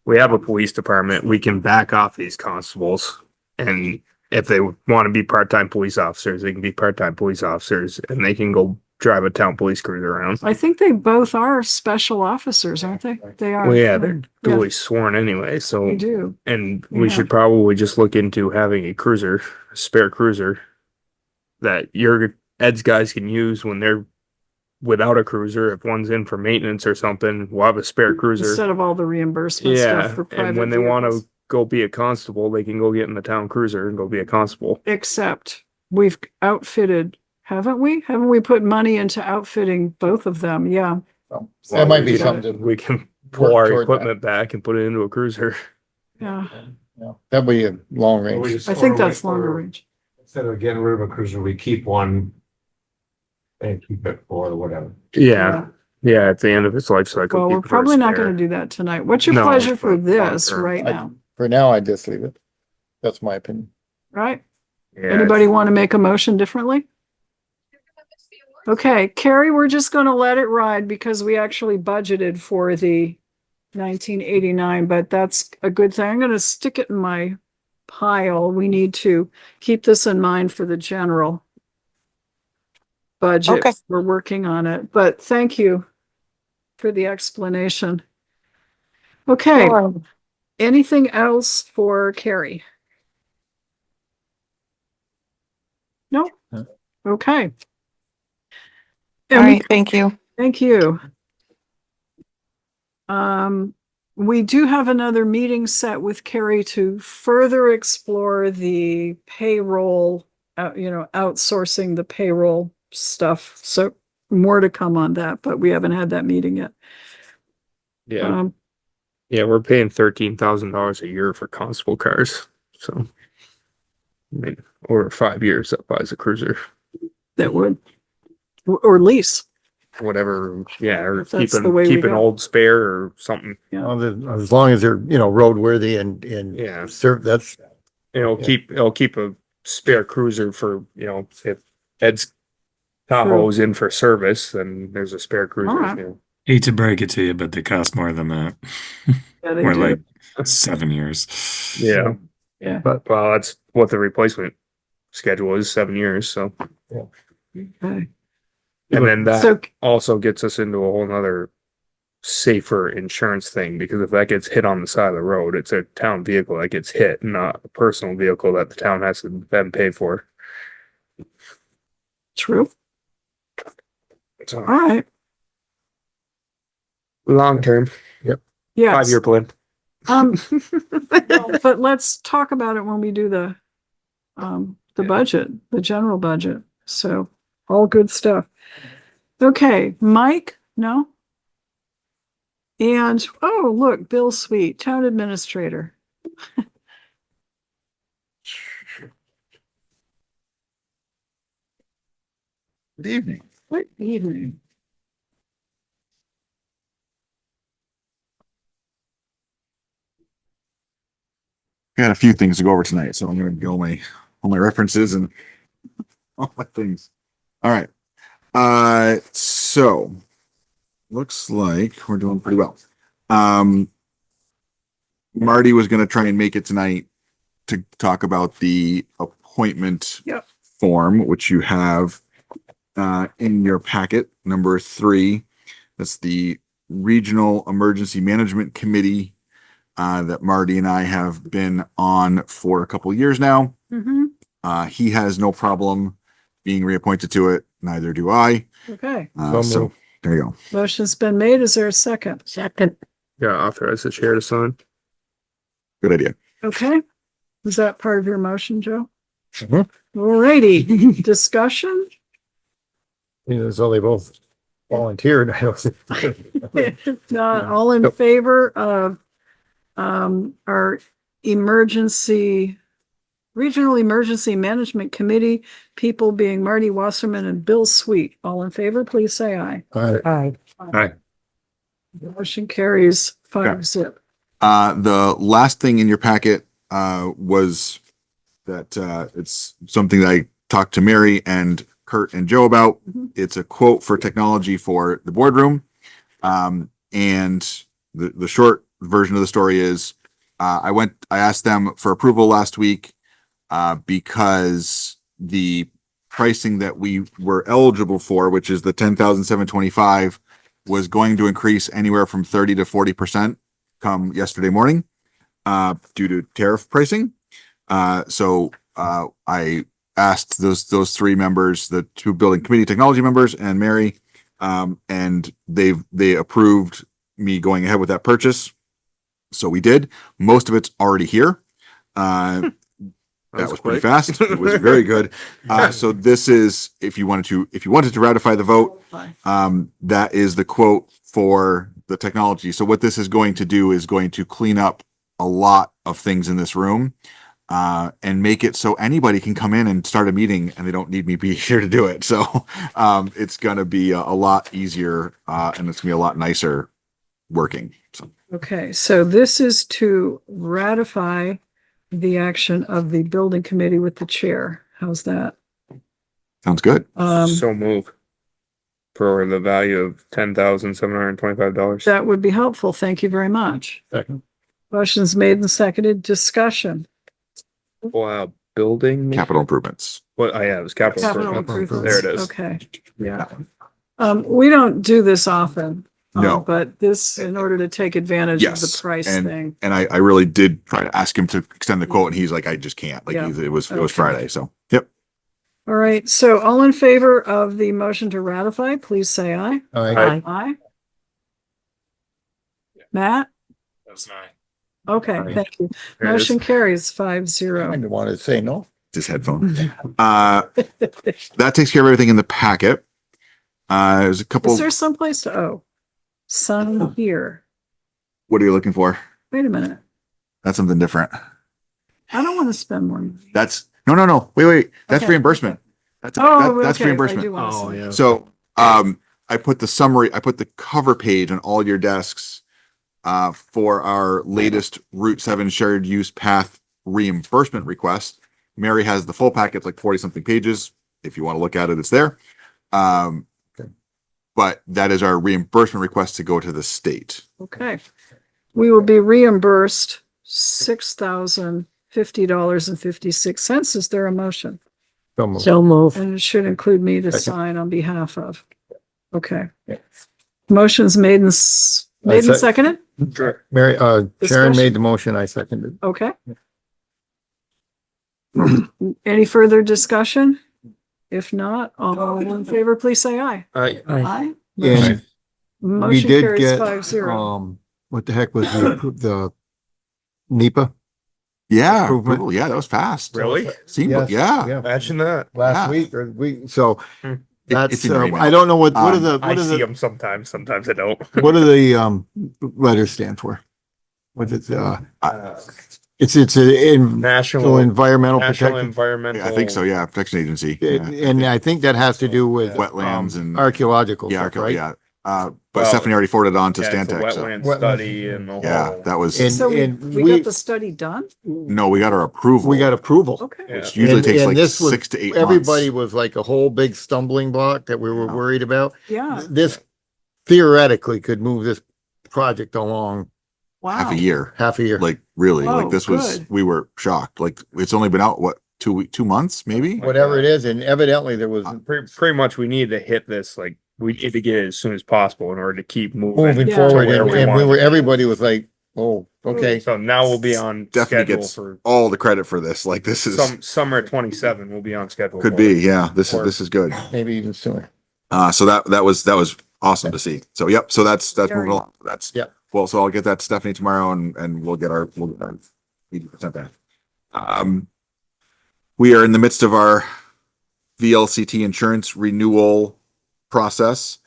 [SPEAKER 12] We have a police department. We can back off these constables. And if they want to be part-time police officers, they can be part-time police officers and they can go drive a town police cruiser around.
[SPEAKER 1] I think they both are special officers, aren't they? They are.
[SPEAKER 12] Well, yeah, they're
[SPEAKER 1] Yeah,
[SPEAKER 12] duly sworn anyway, so.
[SPEAKER 1] they do.
[SPEAKER 12] And
[SPEAKER 1] Yeah.
[SPEAKER 12] we should probably just look into having a cruiser, a spare cruiser that Ed's guys can use when they're without a cruiser. If one's in for maintenance or something, we'll have a spare cruiser.
[SPEAKER 1] Instead of all the reimbursement
[SPEAKER 12] Yeah,
[SPEAKER 1] stuff for private
[SPEAKER 12] and when they want
[SPEAKER 1] vehicles.
[SPEAKER 12] to go be a constable, they can go get in the town cruiser and go be a constable.
[SPEAKER 1] Except we've outfitted, haven't we? Haven't we put money into outfitting both of them? Yeah.
[SPEAKER 5] That might be
[SPEAKER 12] We can-
[SPEAKER 5] something.
[SPEAKER 12] we can pull
[SPEAKER 5] work
[SPEAKER 12] our
[SPEAKER 5] toward
[SPEAKER 12] equipment back and put it into a cruiser.
[SPEAKER 1] Yeah.
[SPEAKER 5] That'd be a long range.
[SPEAKER 1] I think that's longer range.
[SPEAKER 2] Instead of getting rid of a cruiser, we keep one and keep it for whatever.
[SPEAKER 12] Yeah, yeah. At the end of its life cycle.
[SPEAKER 1] Well, we're
[SPEAKER 12] keep it for a
[SPEAKER 1] probably not
[SPEAKER 12] spare.
[SPEAKER 1] going to do that tonight. What's your
[SPEAKER 12] No,
[SPEAKER 1] pleasure for
[SPEAKER 12] but
[SPEAKER 1] this
[SPEAKER 12] long-term.
[SPEAKER 1] right now?
[SPEAKER 5] For now, I just leave it. That's my opinion.
[SPEAKER 1] Right?
[SPEAKER 12] Yeah,
[SPEAKER 1] Anybody want to make a motion differently? Okay, Kari, we're just going to let it ride because we actually budgeted for the 1989, but that's a good thing. I'm going to stick it in my pile. We need to keep this in mind for the general budget.
[SPEAKER 18] Okay.
[SPEAKER 1] We're working on it, but thank you for the explanation. Okay. Anything else for Kari? No? Okay.
[SPEAKER 18] All right, thank you.
[SPEAKER 1] Thank you. We do have another meeting set with Kari to further explore the payroll, outsourcing the payroll stuff. So more to come on that, but we haven't had that meeting yet.
[SPEAKER 12] Yeah, yeah. We're paying $13,000 a year for constable cars. So, I mean, over 5 years, that buys a cruiser.
[SPEAKER 1] That would, or lease.
[SPEAKER 12] Whatever, yeah, or
[SPEAKER 1] If that's
[SPEAKER 12] keep
[SPEAKER 1] the way we
[SPEAKER 12] an
[SPEAKER 1] go.
[SPEAKER 12] old spare or something.
[SPEAKER 1] Yeah.
[SPEAKER 5] Well, as long as they're, roadworthy and
[SPEAKER 12] Yeah.
[SPEAKER 5] serve, that's,
[SPEAKER 12] It'll keep a spare cruiser for, if Ed's Tahoe's in for service, then there's a spare cruiser.
[SPEAKER 1] All right.
[SPEAKER 11] Hate to break it to you, but they cost more than that.
[SPEAKER 1] Yeah, they
[SPEAKER 11] Or
[SPEAKER 1] do.
[SPEAKER 11] like 7 years.
[SPEAKER 12] Yeah.
[SPEAKER 1] Yeah.
[SPEAKER 12] But, well, that's what the replacement schedule is, 7 years, so.
[SPEAKER 1] Okay.
[SPEAKER 12] And then that
[SPEAKER 1] So-
[SPEAKER 12] also gets us into a whole nother safer insurance thing, because if that gets hit on the side of the road, it's a town vehicle that gets hit, not a personal vehicle that the town has to then pay for.
[SPEAKER 1] True.
[SPEAKER 12] So,
[SPEAKER 1] All right.
[SPEAKER 12] long term,
[SPEAKER 1] Yes.
[SPEAKER 12] 5-year plan.
[SPEAKER 1] But let's talk about it when we do the budget, the general budget. So all good stuff. Okay, Mike, no? And, oh, look, Bill Sweet, Town Administrator.
[SPEAKER 3] Good evening.
[SPEAKER 1] Good evening.
[SPEAKER 3] Got a few things to go over tonight, so I'm gonna go all my references and all my things. All right. So looks like we're doing pretty well. Marty was gonna try and make it tonight to talk about the appointment
[SPEAKER 1] Yep.
[SPEAKER 3] form, which you have in your packet, number 3. That's the Regional Emergency Management Committee that Marty and I have been on for a couple years now.
[SPEAKER 1] Mm-hmm.
[SPEAKER 3] He has no problem being reappointed to it. Neither do I.
[SPEAKER 1] Okay.
[SPEAKER 3] So there you go.
[SPEAKER 1] Motion's been made. Is there a second?
[SPEAKER 9] Second.
[SPEAKER 12] Yeah, authorize the chair to sign.
[SPEAKER 3] Good idea.
[SPEAKER 1] Okay. Is that part of your motion, Joe?
[SPEAKER 5] Mhm.
[SPEAKER 1] All righty. Discussion?
[SPEAKER 5] so they both volunteered. I don't
[SPEAKER 1] If not, all in favor of our Regional Emergency Management Committee, people being Marty Wasserman and Bill Sweet. All in favor, please say aye.
[SPEAKER 9] Aye.
[SPEAKER 11] Aye.
[SPEAKER 1] Motion carries 5-0.
[SPEAKER 3] The last thing in your packet, was that, it's something that I talked to Mary and Kurt and Joe about. It's a quote for technology for the boardroom. And the short version of the story is, I asked them for approval last week, because the pricing that we were eligible for, which is the 10,725, was going to increase anywhere from 30 to 40% come yesterday morning, due to tariff pricing. So I asked those three members, the two building committee technology members and Mary, and they approved me going ahead with that purchase. So we did. Most of it's already here. That was pretty fast. It was very good. So this is, if you wanted to ratify the vote, that is the quote for the technology. So what this is going to do is going to clean up a lot of things in this room, and make it so anybody can come in and start a meeting and they don't need me be here to do it. So, it's going to be a lot easier, and it's gonna be a lot nicer working. So.
[SPEAKER 1] Okay, so this is to ratify the action of the building committee with the chair. How's that?
[SPEAKER 3] Sounds good.
[SPEAKER 12] So move for the value of $10,725.
[SPEAKER 1] That would be helpful. Thank you very much.
[SPEAKER 7] Second.
[SPEAKER 1] Motion's made and seconded. Discussion.
[SPEAKER 12] Wow, building.
[SPEAKER 3] Capital improvements.
[SPEAKER 12] What? Oh, yeah, it was capital
[SPEAKER 1] Capital
[SPEAKER 12] improvements.
[SPEAKER 1] improvements.
[SPEAKER 12] There it is.
[SPEAKER 1] Okay.
[SPEAKER 12] Yeah.
[SPEAKER 1] We don't do this often.
[SPEAKER 3] No.
[SPEAKER 1] But this, in order to take advantage of the
[SPEAKER 3] Yes.
[SPEAKER 1] price
[SPEAKER 3] And,
[SPEAKER 1] thing.
[SPEAKER 3] and I really did try to ask him to extend the quote and he's like, I just can't. Like
[SPEAKER 1] Yeah.
[SPEAKER 3] it was
[SPEAKER 1] Okay.
[SPEAKER 3] Friday. So, yep.
[SPEAKER 1] All right, so all in favor of the motion to ratify, please say aye.
[SPEAKER 5] Aye.
[SPEAKER 1] Aye. Matt?
[SPEAKER 11] That's fine.
[SPEAKER 1] Okay,
[SPEAKER 5] Aye.
[SPEAKER 1] thank you.
[SPEAKER 12] There it is.
[SPEAKER 1] Motion carries 5-0.
[SPEAKER 5] I wanted to say no.
[SPEAKER 3] Just headphone. That takes care of everything in the packet. There's a couple.
[SPEAKER 1] Is there someplace to, sun here?
[SPEAKER 3] What are you looking for?
[SPEAKER 1] Wait a minute.
[SPEAKER 3] That's something different.
[SPEAKER 1] I don't want to spend more money.
[SPEAKER 3] That's no. Wait. That's
[SPEAKER 1] Okay.
[SPEAKER 3] reimbursement. That's
[SPEAKER 1] That's
[SPEAKER 3] reimbursement.
[SPEAKER 1] reimbursement.
[SPEAKER 3] So, I put the cover page on all your desks, for our latest Route 7 shared use path reimbursement request. Mary has the full packet, like 40 something pages. If you want to look at it, it's there. But that is our reimbursement request to go to the state.
[SPEAKER 1] Okay. We will be reimbursed $6,050.56. Is there a motion?
[SPEAKER 9] So move.
[SPEAKER 1] And it should include me to
[SPEAKER 5] Second.
[SPEAKER 1] sign on behalf of. Okay. Motion's made and seconded?
[SPEAKER 12] Sure.
[SPEAKER 5] Mary, Sharon
[SPEAKER 1] Discussion.
[SPEAKER 5] made the motion, I seconded.
[SPEAKER 1] Okay. Any further discussion? If not, all in favor, please say aye.
[SPEAKER 12] Aye.
[SPEAKER 1] Aye.
[SPEAKER 5] And we
[SPEAKER 1] Motion
[SPEAKER 5] did
[SPEAKER 1] carries
[SPEAKER 5] get,
[SPEAKER 1] 5-0.
[SPEAKER 5] what the heck was the NEPA?
[SPEAKER 3] Yeah.
[SPEAKER 5] Improvement.
[SPEAKER 3] Approval. Yeah, that was fast.
[SPEAKER 12] Really?
[SPEAKER 3] Seemed like,
[SPEAKER 5] Yes,
[SPEAKER 3] yeah.
[SPEAKER 12] Imagine that.
[SPEAKER 5] Last
[SPEAKER 3] Yeah.
[SPEAKER 5] week or so that's,
[SPEAKER 3] it's in your email.
[SPEAKER 5] I don't know what are
[SPEAKER 3] Um,
[SPEAKER 5] the,
[SPEAKER 12] I
[SPEAKER 5] what are
[SPEAKER 12] see
[SPEAKER 5] the,
[SPEAKER 12] them sometimes. Sometimes I don't.
[SPEAKER 5] what do the, letters stand for? What is, it's a
[SPEAKER 12] National
[SPEAKER 5] environmental
[SPEAKER 12] National
[SPEAKER 5] protection.
[SPEAKER 12] Environmental.
[SPEAKER 3] I think so. Yeah. Protection Agency. Yeah.
[SPEAKER 5] And I think that has to do with
[SPEAKER 3] Wetlands and
[SPEAKER 5] archaeological
[SPEAKER 3] yeah,
[SPEAKER 5] stuff, right?
[SPEAKER 3] yeah. But
[SPEAKER 12] Well,
[SPEAKER 3] Stephanie already forwarded it on to
[SPEAKER 12] Yeah, it's a
[SPEAKER 3] Stantec. So.
[SPEAKER 12] wetland
[SPEAKER 5] Wetland.
[SPEAKER 12] study and the
[SPEAKER 3] Yeah,
[SPEAKER 12] whole.
[SPEAKER 3] that was.
[SPEAKER 5] And-
[SPEAKER 1] So we
[SPEAKER 5] we-
[SPEAKER 1] got the study done?
[SPEAKER 3] No, we got our approval.
[SPEAKER 5] We got approval.
[SPEAKER 1] Okay.
[SPEAKER 12] Yeah.
[SPEAKER 3] Which usually takes
[SPEAKER 5] And
[SPEAKER 3] like
[SPEAKER 5] this was-
[SPEAKER 3] 6 to 8
[SPEAKER 5] Everybody
[SPEAKER 3] months.
[SPEAKER 5] was like a whole big stumbling block that we were
[SPEAKER 3] Yeah.
[SPEAKER 5] worried about.
[SPEAKER 1] Yeah.
[SPEAKER 5] This theoretically could move this project along
[SPEAKER 1] Wow.
[SPEAKER 3] Half a year.
[SPEAKER 5] half a year.
[SPEAKER 3] Like really,
[SPEAKER 1] Oh,
[SPEAKER 3] like this was,
[SPEAKER 1] good.
[SPEAKER 3] we were shocked. Like it's only been out, what, 2 months, maybe?
[SPEAKER 5] Whatever it is, and evidently there was
[SPEAKER 12] Pretty much we need to hit this, like, we need to get it as soon as possible in order to keep moving.
[SPEAKER 5] moving
[SPEAKER 1] Yeah.
[SPEAKER 5] forward,
[SPEAKER 12] To where
[SPEAKER 5] and
[SPEAKER 12] we
[SPEAKER 5] we
[SPEAKER 12] want
[SPEAKER 5] were,
[SPEAKER 12] it.
[SPEAKER 5] everybody was like, oh, okay.
[SPEAKER 12] So now we'll be on
[SPEAKER 3] Definitely
[SPEAKER 12] schedule
[SPEAKER 3] gets
[SPEAKER 12] for
[SPEAKER 3] all the credit for this. Like this is,
[SPEAKER 12] summer 27. We'll be on schedule.
[SPEAKER 3] could
[SPEAKER 12] for
[SPEAKER 3] be,
[SPEAKER 12] it.
[SPEAKER 3] yeah, this
[SPEAKER 12] Or-
[SPEAKER 3] is good.
[SPEAKER 5] Maybe even sooner.
[SPEAKER 3] So that was awesome to see. So, yep. So that's moving
[SPEAKER 1] Very-
[SPEAKER 3] along. That's,
[SPEAKER 5] Yep.
[SPEAKER 3] well, so I'll get that to Stephanie tomorrow and we'll get our 80% back. We are in the midst of our VLCT insurance renewal process.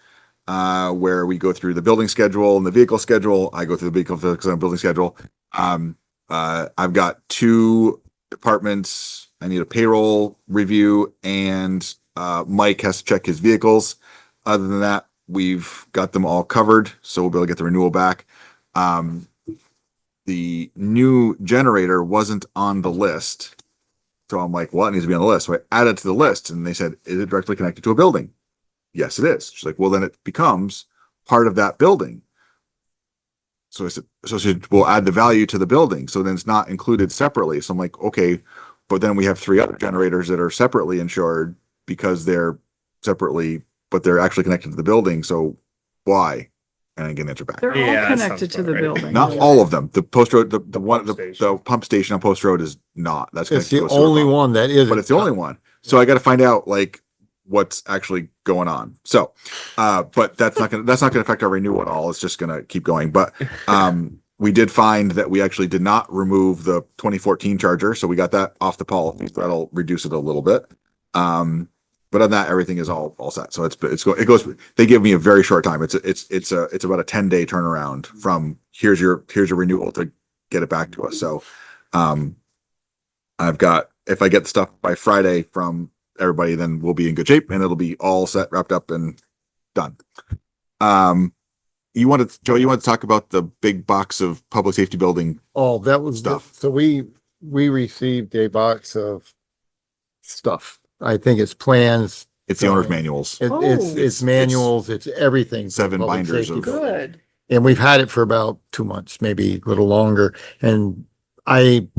[SPEAKER 3] where we go through the building schedule and the vehicle schedule. I go through the vehicle building schedule. I've got 2 departments. I need a payroll review, and Mike has to check his vehicles. Other than that, we've got them all covered, so we'll be able to get the renewal back. The new generator wasn't on the list. So I'm like, well, it needs to be on the list. So I added it to the list, and they said, is it directly connected to a building? Yes, it is. She's like, well, then it becomes part of that building. So I said, we'll add the value to the building. So then it's not included separately. So I'm like, okay, but then we have 3 other generators that are separately insured because they're separately, but they're actually connected to the building. So why? And I get an answer back.
[SPEAKER 1] They're all connected to the building.
[SPEAKER 3] Not all of them. The post road, the pump station on post road is not. That's
[SPEAKER 5] It's
[SPEAKER 3] connected
[SPEAKER 5] the
[SPEAKER 3] to a sewer
[SPEAKER 5] only
[SPEAKER 3] pump.
[SPEAKER 5] one that is.
[SPEAKER 3] But it's the only one. So I got to find out like what's actually going on. So, but that's not gonna affect our renewal at all. It's just gonna keep going. But we did find that we actually did not remove the 2014 charger, so we got that off the policy. That'll reduce it a little bit. But other than that, everything is all set. So it goes. They give me a very short time. It's about a 10-day turnaround from here's your renewal to get it back to us. So, I've got, if I get the stuff by Friday from everybody, then we'll be in good shape and it'll be all set, wrapped up, and done. Joe, you wanted to talk about the big box of public safety building?
[SPEAKER 5] Oh, that was
[SPEAKER 3] stuff.
[SPEAKER 5] So we received a box of stuff. I think it's plans.
[SPEAKER 3] It's the owner's manuals.
[SPEAKER 5] It's manuals. It's everything.
[SPEAKER 3] 7 binders of
[SPEAKER 1] Good.
[SPEAKER 5] And we've had it for about 2 months, maybe a little longer. And I'm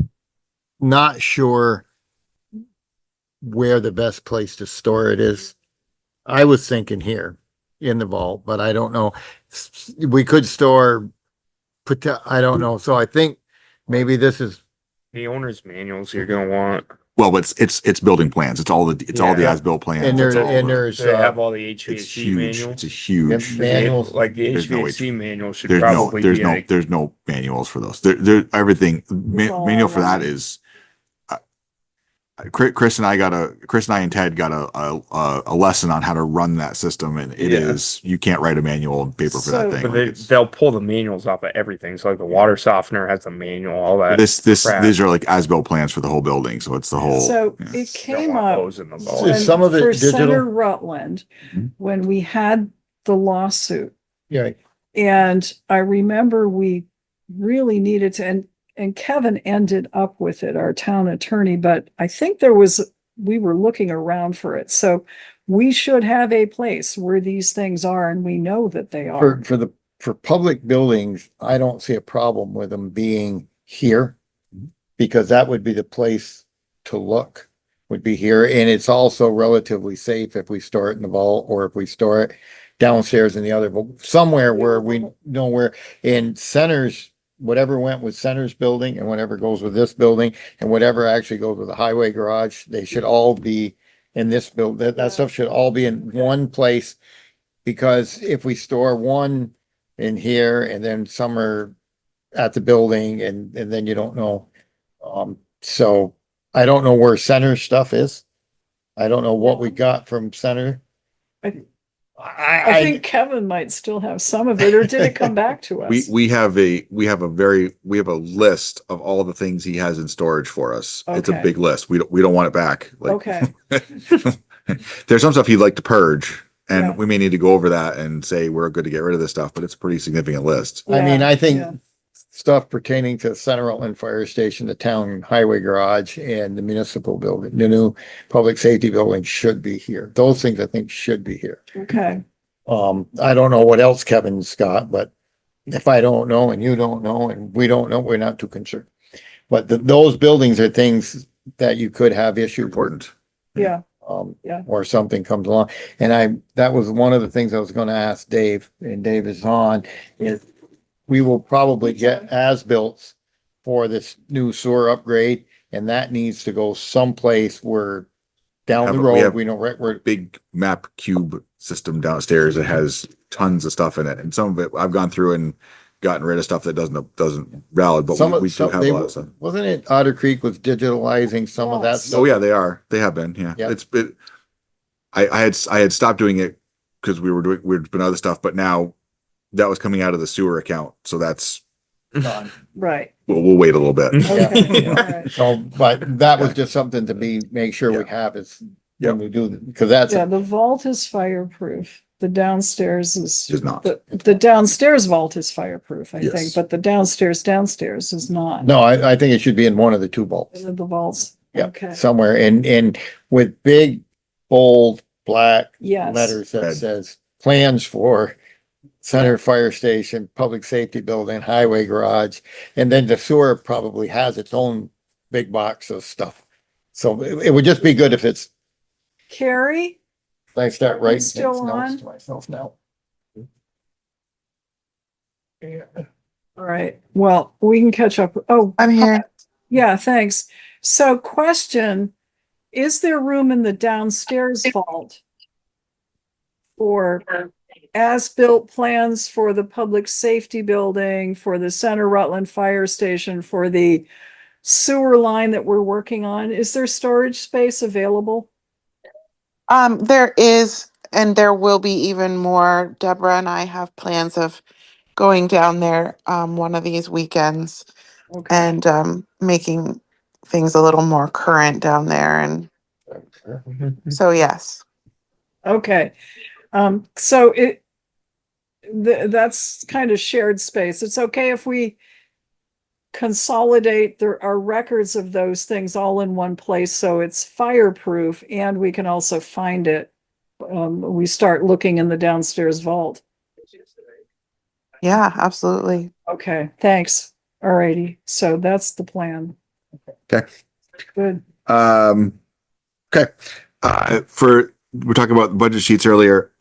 [SPEAKER 5] not sure where the best place to store it is. I was thinking here in the vault, but I don't know. We could store, I don't know. So I think maybe this is
[SPEAKER 12] The owner's manuals you're gonna want.
[SPEAKER 3] Well, but it's building plans. It's all the as-built plans.
[SPEAKER 5] And there's
[SPEAKER 12] They have all the
[SPEAKER 3] it's
[SPEAKER 12] HVAC
[SPEAKER 3] huge.
[SPEAKER 12] manuals.
[SPEAKER 3] It's a huge
[SPEAKER 5] manuals.
[SPEAKER 12] Like the
[SPEAKER 3] There's no
[SPEAKER 12] HVAC manual should
[SPEAKER 3] there's
[SPEAKER 12] probably be like,
[SPEAKER 3] there's no manuals for those. Everything manual for that is Chris and I and Ted got a lesson on how to run that system, and it is, you can't write a manual on paper for that thing.
[SPEAKER 12] but they'll pull the manuals off of everything. So like the water softener has a manual, all that.
[SPEAKER 3] These are like as-built plans for the whole building, so it's the whole.
[SPEAKER 1] So it came up
[SPEAKER 5] Is some of it
[SPEAKER 1] for
[SPEAKER 5] digital?
[SPEAKER 1] Center Rutland when we had the lawsuit.
[SPEAKER 5] Yeah.
[SPEAKER 1] And I remember we really needed to, and Kevin ended up with it, our town attorney, but I think we were looking around for it. So we should have a place where these things are, and we know that they are.
[SPEAKER 5] For public buildings, I don't see a problem with them being here, because that would be the place to look, would be here. And it's also relatively safe if we store it in the vault or if we store it downstairs in the other, but somewhere where we know where. In Centers, whatever went with Center's building and whatever goes with this building and whatever actually goes with the highway garage, they should all be in this build. That stuff should all be in one place, because if we store one in here and then some are at the building and then you don't know. So I don't know where Center stuff is. I don't know what we got from Center.
[SPEAKER 1] I think Kevin might still have some of it, or did it come back to us?
[SPEAKER 3] We have a list of all the things he has in storage for us. It's a
[SPEAKER 1] Okay.
[SPEAKER 3] big list. We don't want it back.
[SPEAKER 1] Okay.
[SPEAKER 3] There's some stuff he'd like to purge, and we may need to go over that and say we're good to get rid of this stuff, but it's a pretty significant list.
[SPEAKER 5] I mean, I think stuff pertaining to Center Rutland Fire Station, the town highway garage, and the municipal building, the new public safety building should be here. Those things I think should be here.
[SPEAKER 1] Okay.
[SPEAKER 5] I don't know what else Kevin's got, but if I don't know and you don't know and we don't know, we're not too concerned. But those buildings are things that you could have issue.
[SPEAKER 3] Important.
[SPEAKER 1] Yeah.
[SPEAKER 5] Or something comes along. And that was one of the things I was gonna ask Dave, and Dave is on, is we will probably get as-built for this new sewer upgrade, and that needs to go someplace where down the road, we know right where.
[SPEAKER 3] Big map cube system downstairs that has tons of stuff in it, and some of it I've gone through and gotten rid of stuff that doesn't valid, but we do have a lot of stuff.
[SPEAKER 5] Wasn't it Otter Creek was digitalizing some of that stuff?
[SPEAKER 3] Oh yeah, they have been. Yeah,
[SPEAKER 5] Yeah.
[SPEAKER 3] I had stopped doing it because we were doing other stuff, but now that was coming out of the sewer account. So that's,
[SPEAKER 1] Right.
[SPEAKER 3] we'll wait a little bit.
[SPEAKER 1] Okay. All right.
[SPEAKER 5] So, but that was just something to make sure we have is when we do, because that's,
[SPEAKER 1] Yeah, the vault is fireproof. The downstairs
[SPEAKER 3] Is not.
[SPEAKER 1] The downstairs vault is fireproof, I think,
[SPEAKER 3] Yes.
[SPEAKER 1] but the downstairs is not.
[SPEAKER 5] no, I think it should be in one of the two vaults.
[SPEAKER 1] The vaults.
[SPEAKER 5] Yeah,
[SPEAKER 1] Okay.
[SPEAKER 5] somewhere and with big, bold, black
[SPEAKER 1] Yes.
[SPEAKER 5] letters that says plans for Center Fire Station, Public Safety Building, Highway Garage, and then the sewer probably has its own big box of stuff. So it would just be good if it's,
[SPEAKER 1] Kari,
[SPEAKER 5] I start writing
[SPEAKER 1] still
[SPEAKER 5] things
[SPEAKER 1] on?
[SPEAKER 5] notes to myself now.
[SPEAKER 1] all right. Well, we can catch up. Oh,
[SPEAKER 18] I'm here.
[SPEAKER 1] yeah, thanks. So question, is there room in the downstairs vault for as-built plans for the public safety building, for the Center Rutland Fire Station, for the sewer line that we're working on? Is there storage space available?
[SPEAKER 18] There is, and there will be even more. Deborah and I have plans of going down there, one of these weekends
[SPEAKER 1] Okay.
[SPEAKER 18] and, making things a little more current down there. And so, yes.
[SPEAKER 1] Okay. So that's kind of shared space. It's okay if we consolidate our records of those things all in one place so it's fireproof and we can also find it. We start looking in the downstairs vault.
[SPEAKER 18] Yeah, absolutely.
[SPEAKER 1] Okay, thanks. All righty. So that's the plan.
[SPEAKER 3] Okay.
[SPEAKER 1] Good.
[SPEAKER 3] Okay. We're talking about budget sheets earlier.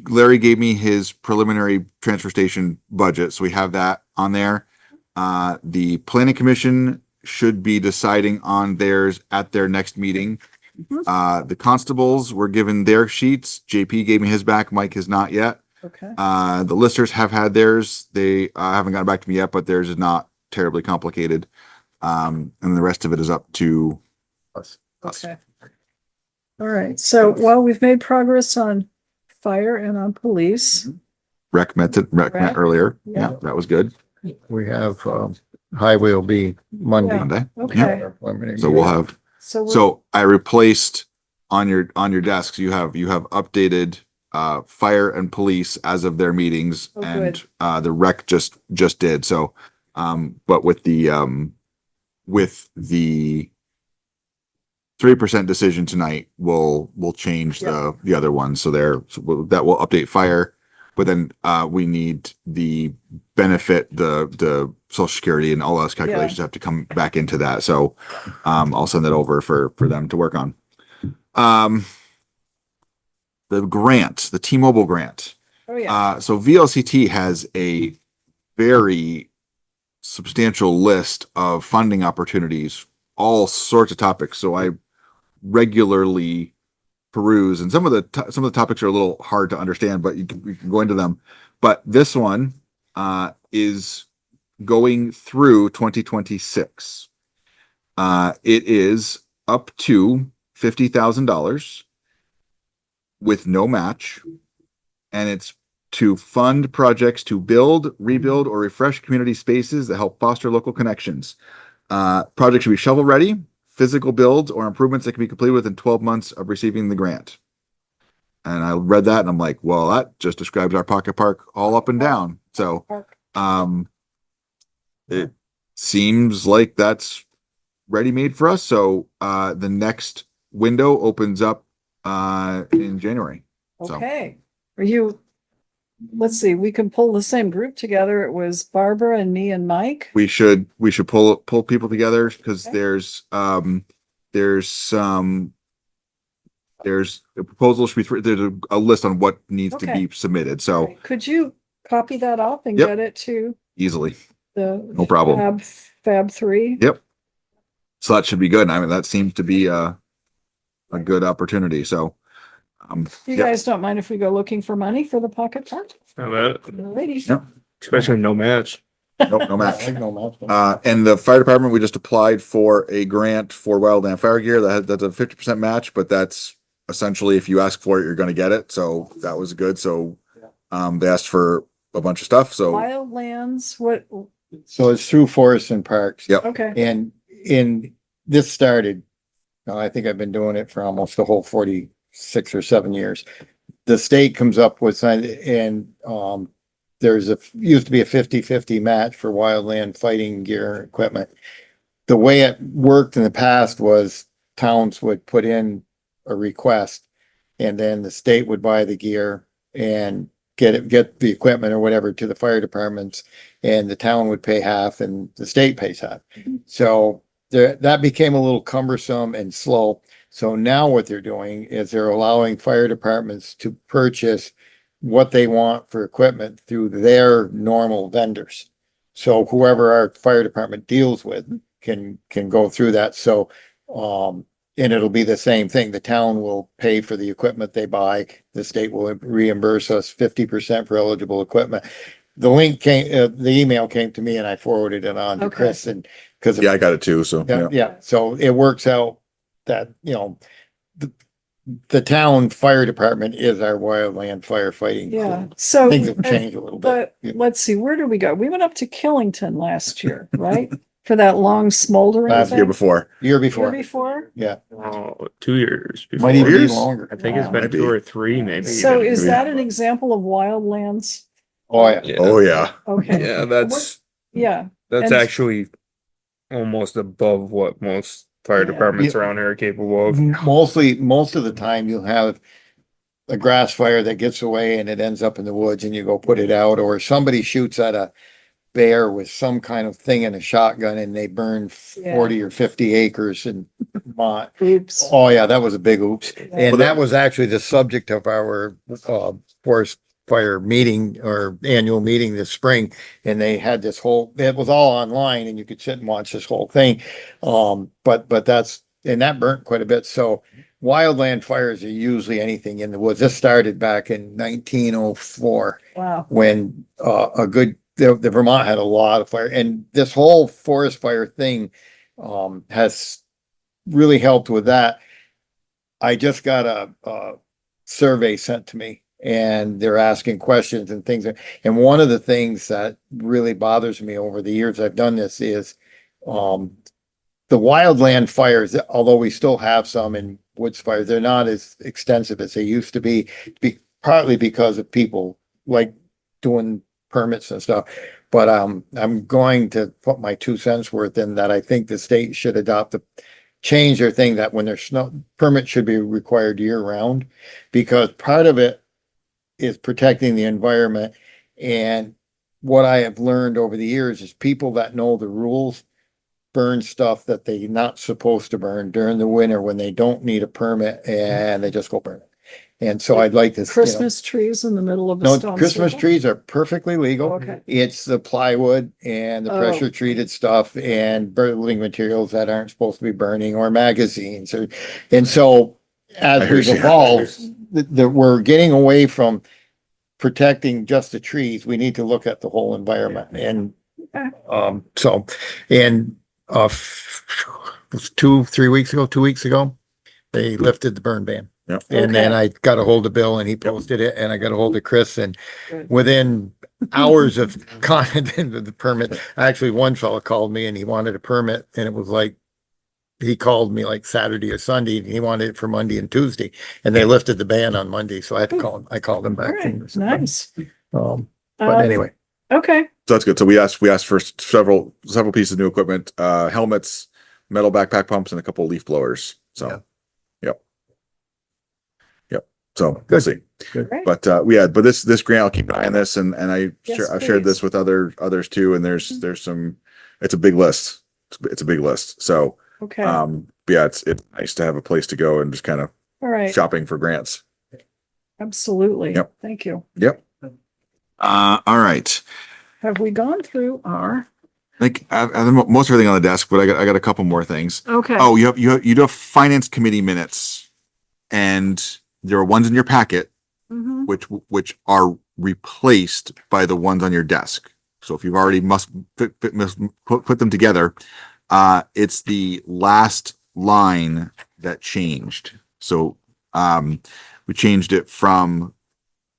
[SPEAKER 3] Larry gave me his preliminary transfer station budget, so we have that on there. The planning commission should be deciding on theirs at their next meeting. The constables were given their sheets. JP gave me his back. Mike has not yet.
[SPEAKER 1] Okay.
[SPEAKER 3] The listers have had theirs. They haven't gotten back to me yet, but theirs is not terribly complicated. And the rest of it is up to us.
[SPEAKER 1] Okay. All right. So, well, we've made progress on fire and on police.
[SPEAKER 3] Rec met earlier.
[SPEAKER 1] Yeah.
[SPEAKER 3] Yeah, that was good.
[SPEAKER 5] We have, highway will be Monday.
[SPEAKER 3] Monday.
[SPEAKER 1] Okay.
[SPEAKER 3] Yeah. So we'll have,
[SPEAKER 1] So,
[SPEAKER 3] so I replaced on your desks, you have updated fire and police as of their meetings,
[SPEAKER 1] Oh,
[SPEAKER 3] and
[SPEAKER 1] good.
[SPEAKER 3] the rec just did. So but with the 3% decision tonight, we'll change the other ones. So that will update fire, but then we need the benefit, the Social Security and all those calculations have to come back into that. So I'll send that over for them to work on. The grant, the T-Mobile grant.
[SPEAKER 1] oh yeah.
[SPEAKER 3] So VLCT has a very substantial list of funding opportunities, all sorts of topics. So I regularly peruse, and some of the topics are a little hard to understand, but you can go into them. But this one is going through 2026. It is up to $50,000 with no match, and it's to fund projects to build, rebuild, or refresh community spaces that help foster local connections. Projects should be shovel ready, physical builds or improvements that can be completed within 12 months of receiving the grant. And I read that and I'm like, well, that just describes our pocket park all up and down. So it seems like that's ready-made for us. So the next window opens up in January.
[SPEAKER 1] Okay. Let's see, we can pull the same group together. It was Barbara and me and Mike.
[SPEAKER 3] We should pull people together because there's a proposal should be there's a list on what needs to be submitted. So
[SPEAKER 1] Could you copy that up and
[SPEAKER 3] Yep.
[SPEAKER 1] get it to
[SPEAKER 3] easily,
[SPEAKER 1] the
[SPEAKER 3] no problem.
[SPEAKER 1] Fab 3?
[SPEAKER 3] Yep. So that should be good. I mean, that seems to be a good opportunity. So
[SPEAKER 1] You guys don't mind if we go looking for money for the pocket park? Ladies.
[SPEAKER 3] Yep.
[SPEAKER 12] Especially no match.
[SPEAKER 3] Nope, no match. And the fire department, we just applied for a grant for wildland fire gear that's a 50% match, but that's essentially if you ask for it, you're gonna get it. So that was good. So they asked for a bunch of stuff. So
[SPEAKER 1] Wildlands, what,
[SPEAKER 5] So it's through forests and parks.
[SPEAKER 3] Yep.
[SPEAKER 1] okay,
[SPEAKER 5] And this started, I think I've been doing it for almost the whole 46 or 7 years. The state comes up with, there's used to be a 50-50 match for wildland fighting gear and equipment. The way it worked in the past was towns would put in a request and then the state would buy the gear and get the equipment or whatever to the fire departments, and the town would pay half and the state pays half. So that became a little cumbersome and slow. So now what they're doing is they're allowing fire departments to purchase what they want for equipment through their normal vendors. So whoever our fire department deals with can go through that. So, and it'll be the same thing. The town will pay for the equipment they buy. The state will reimburse us 50% for eligible equipment. The email came to me and I forwarded it on to
[SPEAKER 1] Okay.
[SPEAKER 5] Chris, and because
[SPEAKER 3] yeah, I got it too. So
[SPEAKER 5] yeah, so it works out that, the town fire department is our wildland firefighting.
[SPEAKER 1] yeah, so.
[SPEAKER 5] Things have changed a little bit.
[SPEAKER 1] But let's see, where did we go? We went up to Killington last year, right? For that long smoldering
[SPEAKER 5] Last
[SPEAKER 1] thing?
[SPEAKER 3] year before.
[SPEAKER 5] Year
[SPEAKER 1] Year
[SPEAKER 5] before,
[SPEAKER 1] before?
[SPEAKER 5] yeah.
[SPEAKER 12] 2 years before.
[SPEAKER 5] Might even be
[SPEAKER 3] Years?
[SPEAKER 5] longer.
[SPEAKER 12] I think it's
[SPEAKER 1] Wow.
[SPEAKER 12] been
[SPEAKER 3] Maybe.
[SPEAKER 12] 2 or 3, maybe.
[SPEAKER 1] So
[SPEAKER 12] even.
[SPEAKER 1] is that an example of wildlands?
[SPEAKER 5] Oh, yeah.
[SPEAKER 3] Oh yeah.
[SPEAKER 1] Okay,
[SPEAKER 12] Yeah, that's
[SPEAKER 1] yeah,
[SPEAKER 12] that's
[SPEAKER 1] And-
[SPEAKER 12] actually almost above what most fire
[SPEAKER 1] Yeah.
[SPEAKER 12] departments around here are capable of.
[SPEAKER 5] Most of the time you'll have a grass fire that gets away and it ends up in the woods and you go put it out, or somebody shoots at a bear with some kind of thing in a shotgun and they burn 40 or 50 acres and
[SPEAKER 1] oops.
[SPEAKER 5] oh yeah, that was a big oops.
[SPEAKER 1] Yeah.
[SPEAKER 5] And that was actually the subject of our forest fire meeting or annual meeting this spring. And they had this it was all online and you could sit and watch this whole thing. But that burnt quite a bit. So wildland fires are usually anything in the woods. This started back in 1904
[SPEAKER 1] Wow,
[SPEAKER 5] when the Vermont had a lot of fire, and this whole forest fire thing has really helped with that. I just got a survey sent to me and they're asking questions and things. And one of the things that really bothers me over the years I've done this is the wildland fires, although we still have some in woods fires, they're not as extensive as they used to be partly because of people like doing permits and stuff. But I'm going to put my 2 cents worth in that. I think the state should change their thing that when there's snow, permit should be required year round, because part of it is protecting the environment. And what I have learned over the years is people that know the rules burn stuff that they're not supposed to burn during the winter when they don't need a permit and they just go burn it. And so I'd like to.
[SPEAKER 1] Christmas trees in the middle of a
[SPEAKER 5] No,
[SPEAKER 1] stone
[SPEAKER 5] Christmas
[SPEAKER 1] circle?
[SPEAKER 5] trees are perfectly legal.
[SPEAKER 1] Okay.
[SPEAKER 5] It's the plywood and the
[SPEAKER 1] Oh.
[SPEAKER 5] pressure treated stuff and building materials that aren't supposed to be burning, or magazines and so
[SPEAKER 3] I
[SPEAKER 5] as
[SPEAKER 3] hear
[SPEAKER 5] we've
[SPEAKER 3] you.
[SPEAKER 5] evolved, we're getting away from protecting just the trees. We need to look at the whole environment and,
[SPEAKER 1] Okay.
[SPEAKER 5] so, and, 2 weeks ago, they lifted the burn ban.
[SPEAKER 3] Yep.
[SPEAKER 5] And then
[SPEAKER 1] Okay.
[SPEAKER 5] I got a hold of Bill and he posted it, and I got a hold of Chris, and
[SPEAKER 1] Good.
[SPEAKER 5] within hours of content of the permit, actually one fella called me and he wanted a permit, and it was like, he called me like Saturday or Sunday and he wanted it for Monday and Tuesday, and they lifted the ban on Monday. So I had to call him. I called him
[SPEAKER 1] All
[SPEAKER 5] back.
[SPEAKER 1] right,
[SPEAKER 5] and-
[SPEAKER 1] nice.
[SPEAKER 5] But
[SPEAKER 1] Um,
[SPEAKER 5] anyway,
[SPEAKER 1] Okay,
[SPEAKER 3] So that's good. So we asked for several pieces of new equipment, helmets, metal backpack pumps, and a couple of leaf blowers. So, yep. So we'll see.
[SPEAKER 5] Good.
[SPEAKER 1] Great.
[SPEAKER 3] But but this grant, I'll keep an eye on this, and I've
[SPEAKER 1] Yes,
[SPEAKER 3] shared this
[SPEAKER 1] please.
[SPEAKER 3] with others too. And there's some, it's a big list. It's a big list. So
[SPEAKER 1] okay,
[SPEAKER 3] yeah, it's nice to have a place to go and just kind of
[SPEAKER 1] all right,
[SPEAKER 3] shopping for grants.
[SPEAKER 1] absolutely.
[SPEAKER 3] Yep.
[SPEAKER 1] Thank you.
[SPEAKER 3] Yep. All right.
[SPEAKER 1] Have we gone through our,
[SPEAKER 3] I think I have most everything on the desk, but I got a couple more things.
[SPEAKER 1] okay.
[SPEAKER 3] Oh, you do have finance committee minutes, and there are ones in your packet
[SPEAKER 1] Mhm.
[SPEAKER 3] which are replaced by the ones on your desk. So if you've already must put them together, it's the last line that changed. So We changed it from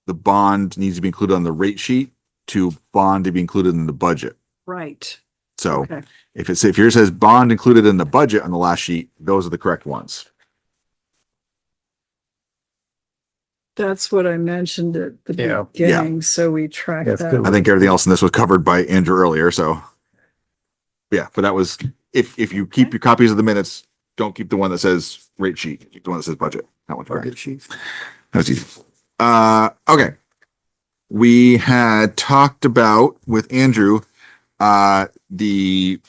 [SPEAKER 3] the bond needs to be included on the rate sheet to bond to be included in the budget.
[SPEAKER 1] Right.
[SPEAKER 3] So
[SPEAKER 1] Okay.
[SPEAKER 3] if yours says bond included in the budget on the last sheet, those are the correct ones.
[SPEAKER 1] That's what I mentioned at the
[SPEAKER 5] Yeah.
[SPEAKER 1] beginning, so we track
[SPEAKER 5] That's
[SPEAKER 1] that.
[SPEAKER 5] good.
[SPEAKER 3] I think everything else in this was covered by Andrew earlier, so. Yeah, but that was, if you keep your copies of the minutes, don't keep the one that says rate sheet, keep the one that says budget. That one's correct. That's easy. Okay. We had talked about with Andrew, the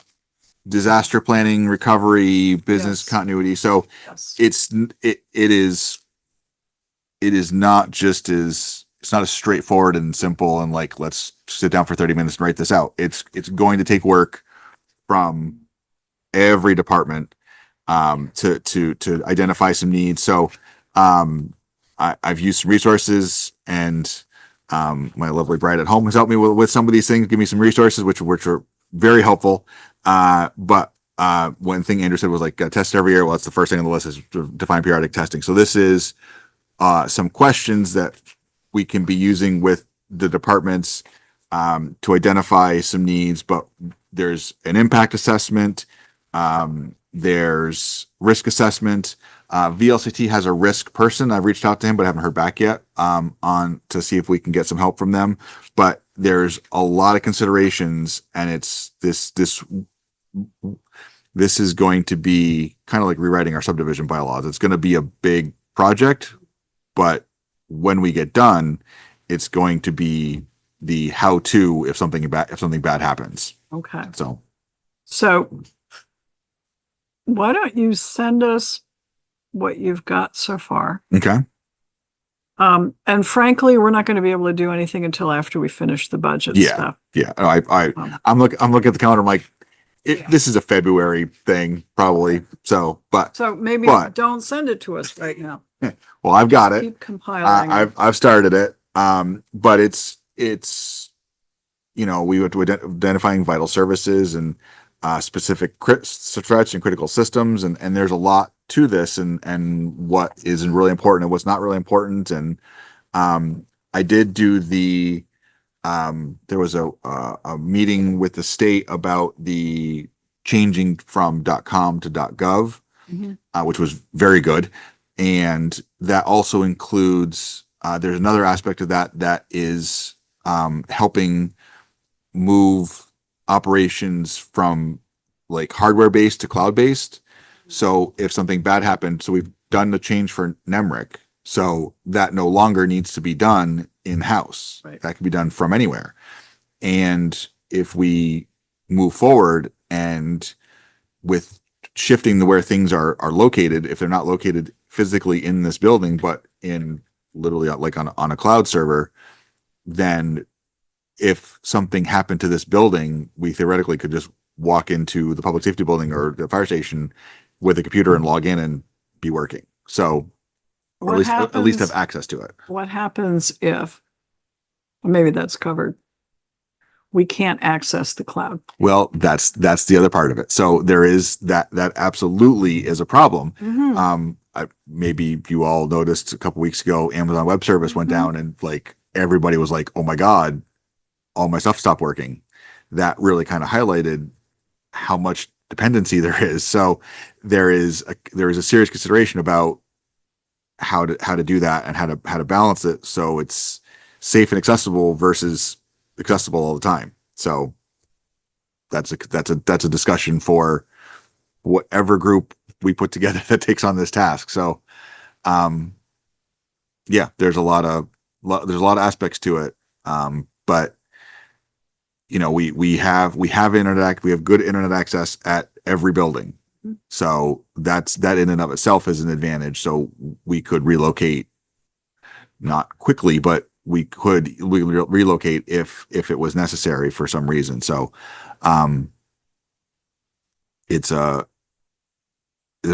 [SPEAKER 3] disaster planning, recovery, business
[SPEAKER 1] Yes.
[SPEAKER 3] continuity. So
[SPEAKER 1] Yes.
[SPEAKER 3] it is not just it's not as straightforward and simple and like, let's sit down for 30 minutes and write this out. It's going to take work from every department, to identify some needs. So, I've used some resources and, my lovely bride at home has helped me with some of these things, give me some resources, which are very helpful. But one thing Andrew said was like, test every year. Well, that's the first thing on the list is to define periodic testing. So this is, some questions that we can be using with the departments, to identify some needs, but there's an impact assessment. There's risk assessment. VLCT has a risk person. I've reached out to him, but I haven't heard back yet, on to see if we can get some help from them. But there's a lot of considerations and it's this is going to be kind of like rewriting our subdivision bylaws. It's going to be a big project, but when we get done, it's going to be the how-to if something bad happens.
[SPEAKER 1] Okay.
[SPEAKER 3] So
[SPEAKER 1] Why don't you send us what you've got so far?
[SPEAKER 3] okay.
[SPEAKER 1] And frankly, we're not going to be able to do anything until after we finish the budget
[SPEAKER 3] Yeah.
[SPEAKER 1] stuff.
[SPEAKER 3] Yeah. I'm looking at the calendar. I'm like, this is a February thing, probably. So
[SPEAKER 1] Maybe
[SPEAKER 3] but-
[SPEAKER 1] don't send it to us right now.
[SPEAKER 3] well, I've got
[SPEAKER 1] Just
[SPEAKER 3] it.
[SPEAKER 1] Keep compiling.
[SPEAKER 3] I've started it. But it's we went to identifying vital services and specific threats and critical systems, and there's a lot to this, and what is really important and what's not really important. And I did do there was a meeting with the state about the changing from .com to .gov, which was very good, and that also includes there's another aspect of that is helping move operations from like hardware based to cloud based. So if something bad happened, so we've done the change for NEMRIC, so that no longer needs to be done in house.
[SPEAKER 1] Right.
[SPEAKER 3] That can be done from anywhere. And if we move forward and with shifting to where things are located, if they're not located physically in this building, but in literally like on a cloud server, then if something happened to this building, we theoretically could just walk into the public safety building or the fire station with a computer and log in and be working. So or at least have access to it.
[SPEAKER 1] What happens if, maybe that's covered, we can't access the cloud?
[SPEAKER 3] Well, that's the other part of it. So there is that absolutely is a problem. Maybe you all noticed a couple weeks ago, Amazon Web Service went down and like everybody was like, oh my God, all my stuff stopped working. That really kind of highlighted how much dependency there is. So there is a serious consideration about how to do that and how to balance it so it's safe and accessible versus accessible all the time. So that's a discussion for whatever group we put together that takes on this task. So yeah, there's a lot of aspects to it. But we have good internet access at every building. So that in and of itself is an advantage. So we could relocate, not quickly, but we could relocate if it was necessary for some reason. So there's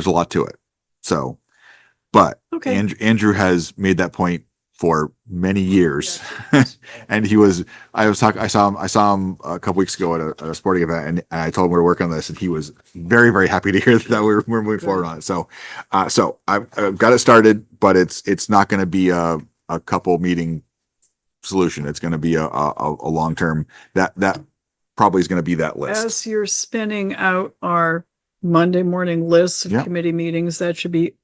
[SPEAKER 3] a lot to it. So, but
[SPEAKER 1] Okay.
[SPEAKER 3] Andrew has made that point for many years. And I saw him a couple weeks ago at a sporting event, and I told him we were working on this, and he was very, very happy to hear that we're moving forward on it. So I've got it started, but it's not going to be a couple meeting solution. It's going to be a long-term, that probably is going to be that list.
[SPEAKER 1] As you're spinning out our Monday morning list of
[SPEAKER 3] Yep.
[SPEAKER 1] committee meetings, that should be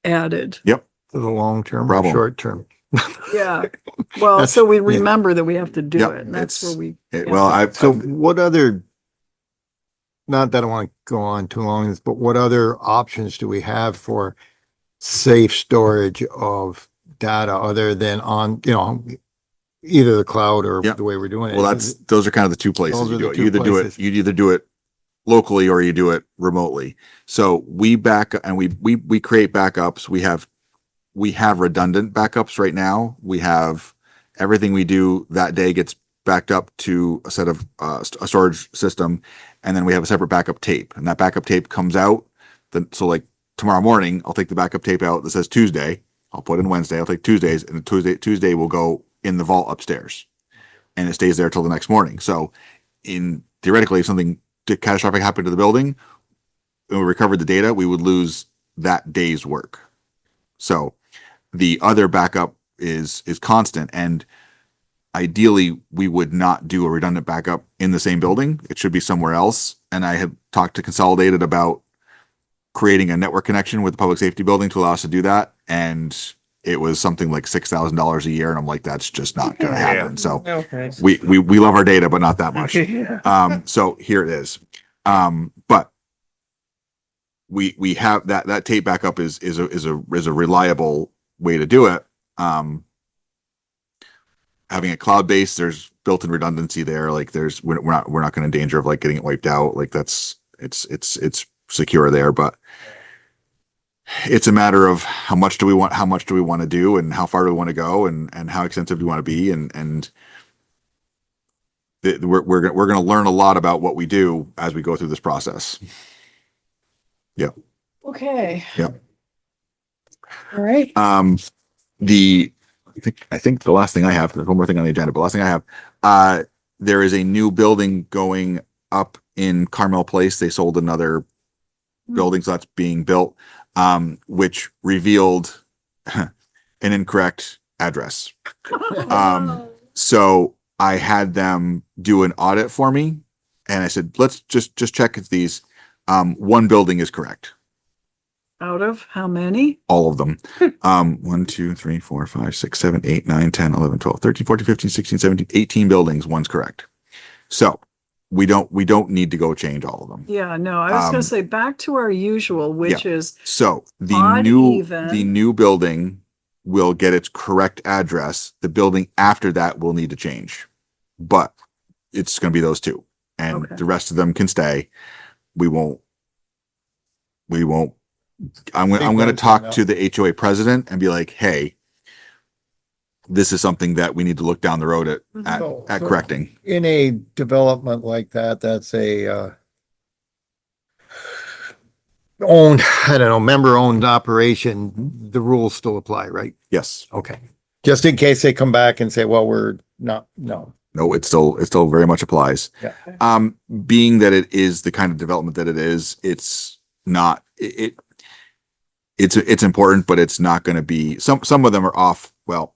[SPEAKER 1] added.
[SPEAKER 3] Yep.
[SPEAKER 5] For the long term, or
[SPEAKER 3] Problem.
[SPEAKER 5] short term.
[SPEAKER 1] Yeah. Well,
[SPEAKER 5] That's-
[SPEAKER 1] so we remember that we have to do
[SPEAKER 3] Yep,
[SPEAKER 1] it, and that's
[SPEAKER 3] it's-
[SPEAKER 1] where we.
[SPEAKER 5] So what other, not that I want to go on too long, but what other options do we have for safe storage of data other than on, either the cloud or
[SPEAKER 3] Yep.
[SPEAKER 5] the way we're doing it?
[SPEAKER 3] Well, those are kind of the two places
[SPEAKER 5] Those
[SPEAKER 3] you
[SPEAKER 5] are
[SPEAKER 3] do
[SPEAKER 5] the
[SPEAKER 3] it.
[SPEAKER 5] two places.
[SPEAKER 3] You either do it locally or you do it remotely. So we back and we create backups. We have redundant backups right now. We have everything we do that day gets backed up to a set of a storage system, and then we have a separate backup tape. And that backup tape comes out. So like tomorrow morning, I'll take the backup tape out that says Tuesday. I'll put in Wednesday. I'll take Tuesdays, and Tuesday will go in the vault upstairs, and it stays there till the next morning. So, theoretically, if something catastrophic happened to the building, and we recovered the data, we would lose that day's work. So, the other backup is constant, and ideally, we would not do a redundant backup in the same building. It should be somewhere else. And I have talked to Consolidated about creating a network connection with the public safety building to allow us to do that, and it was something like $6,000 a year, and I'm like, that's just not going to happen. So
[SPEAKER 12] Okay.
[SPEAKER 3] we love our data, but not that much.
[SPEAKER 12] Yeah.
[SPEAKER 3] So here it is. But we have that tape backup is a reliable way to do it. Having it cloud based, there's built-in redundancy there. Like we're not going to endanger of like getting it wiped out. Like it's secure there, but it's a matter of how much do we want to do, and how far do we want to go, and how extensive do we want to be, and we're going to learn a lot about what we do as we go through this process. Yeah.
[SPEAKER 1] Okay.
[SPEAKER 3] Yeah.
[SPEAKER 1] All right.
[SPEAKER 3] I think the last thing I have, there's one more thing on the agenda, but last thing I have, there is a new building going up in Carmel Place. They sold another building, so that's being built, which revealed an incorrect address. So I had them do an audit for me, and I said, let's just check if these, one building is correct.
[SPEAKER 1] Out of how many?
[SPEAKER 3] All of them. 1, 2, 3, 4, 5, 6, 7, 8, 9, 10, 11, 12, 13, 14, 15, 16, 17, 18 buildings. One's correct. So we don't need to go change all of them.
[SPEAKER 1] Yeah, no, I was going to say back to our usual, which is
[SPEAKER 3] So the
[SPEAKER 1] odd even.
[SPEAKER 3] new building will get its correct address. The building after that will need to change, but it's going to be those two, and
[SPEAKER 1] Okay.
[SPEAKER 3] the rest of them can stay. We won't. I'm going to talk to the HOA president and be like, hey, this is something that we need to look down the road at
[SPEAKER 5] So-
[SPEAKER 3] correcting.
[SPEAKER 5] In a development like that, that's a, member-owned operation, the rules still apply, right?
[SPEAKER 3] Yes.
[SPEAKER 5] Okay. Just in case they come back and say, well, we're not, no.
[SPEAKER 3] No, it still very much applies.
[SPEAKER 5] Yeah.
[SPEAKER 3] Being that it is the kind of development that it is, it's not, it's important, but it's not going to be, some of them are off. Well,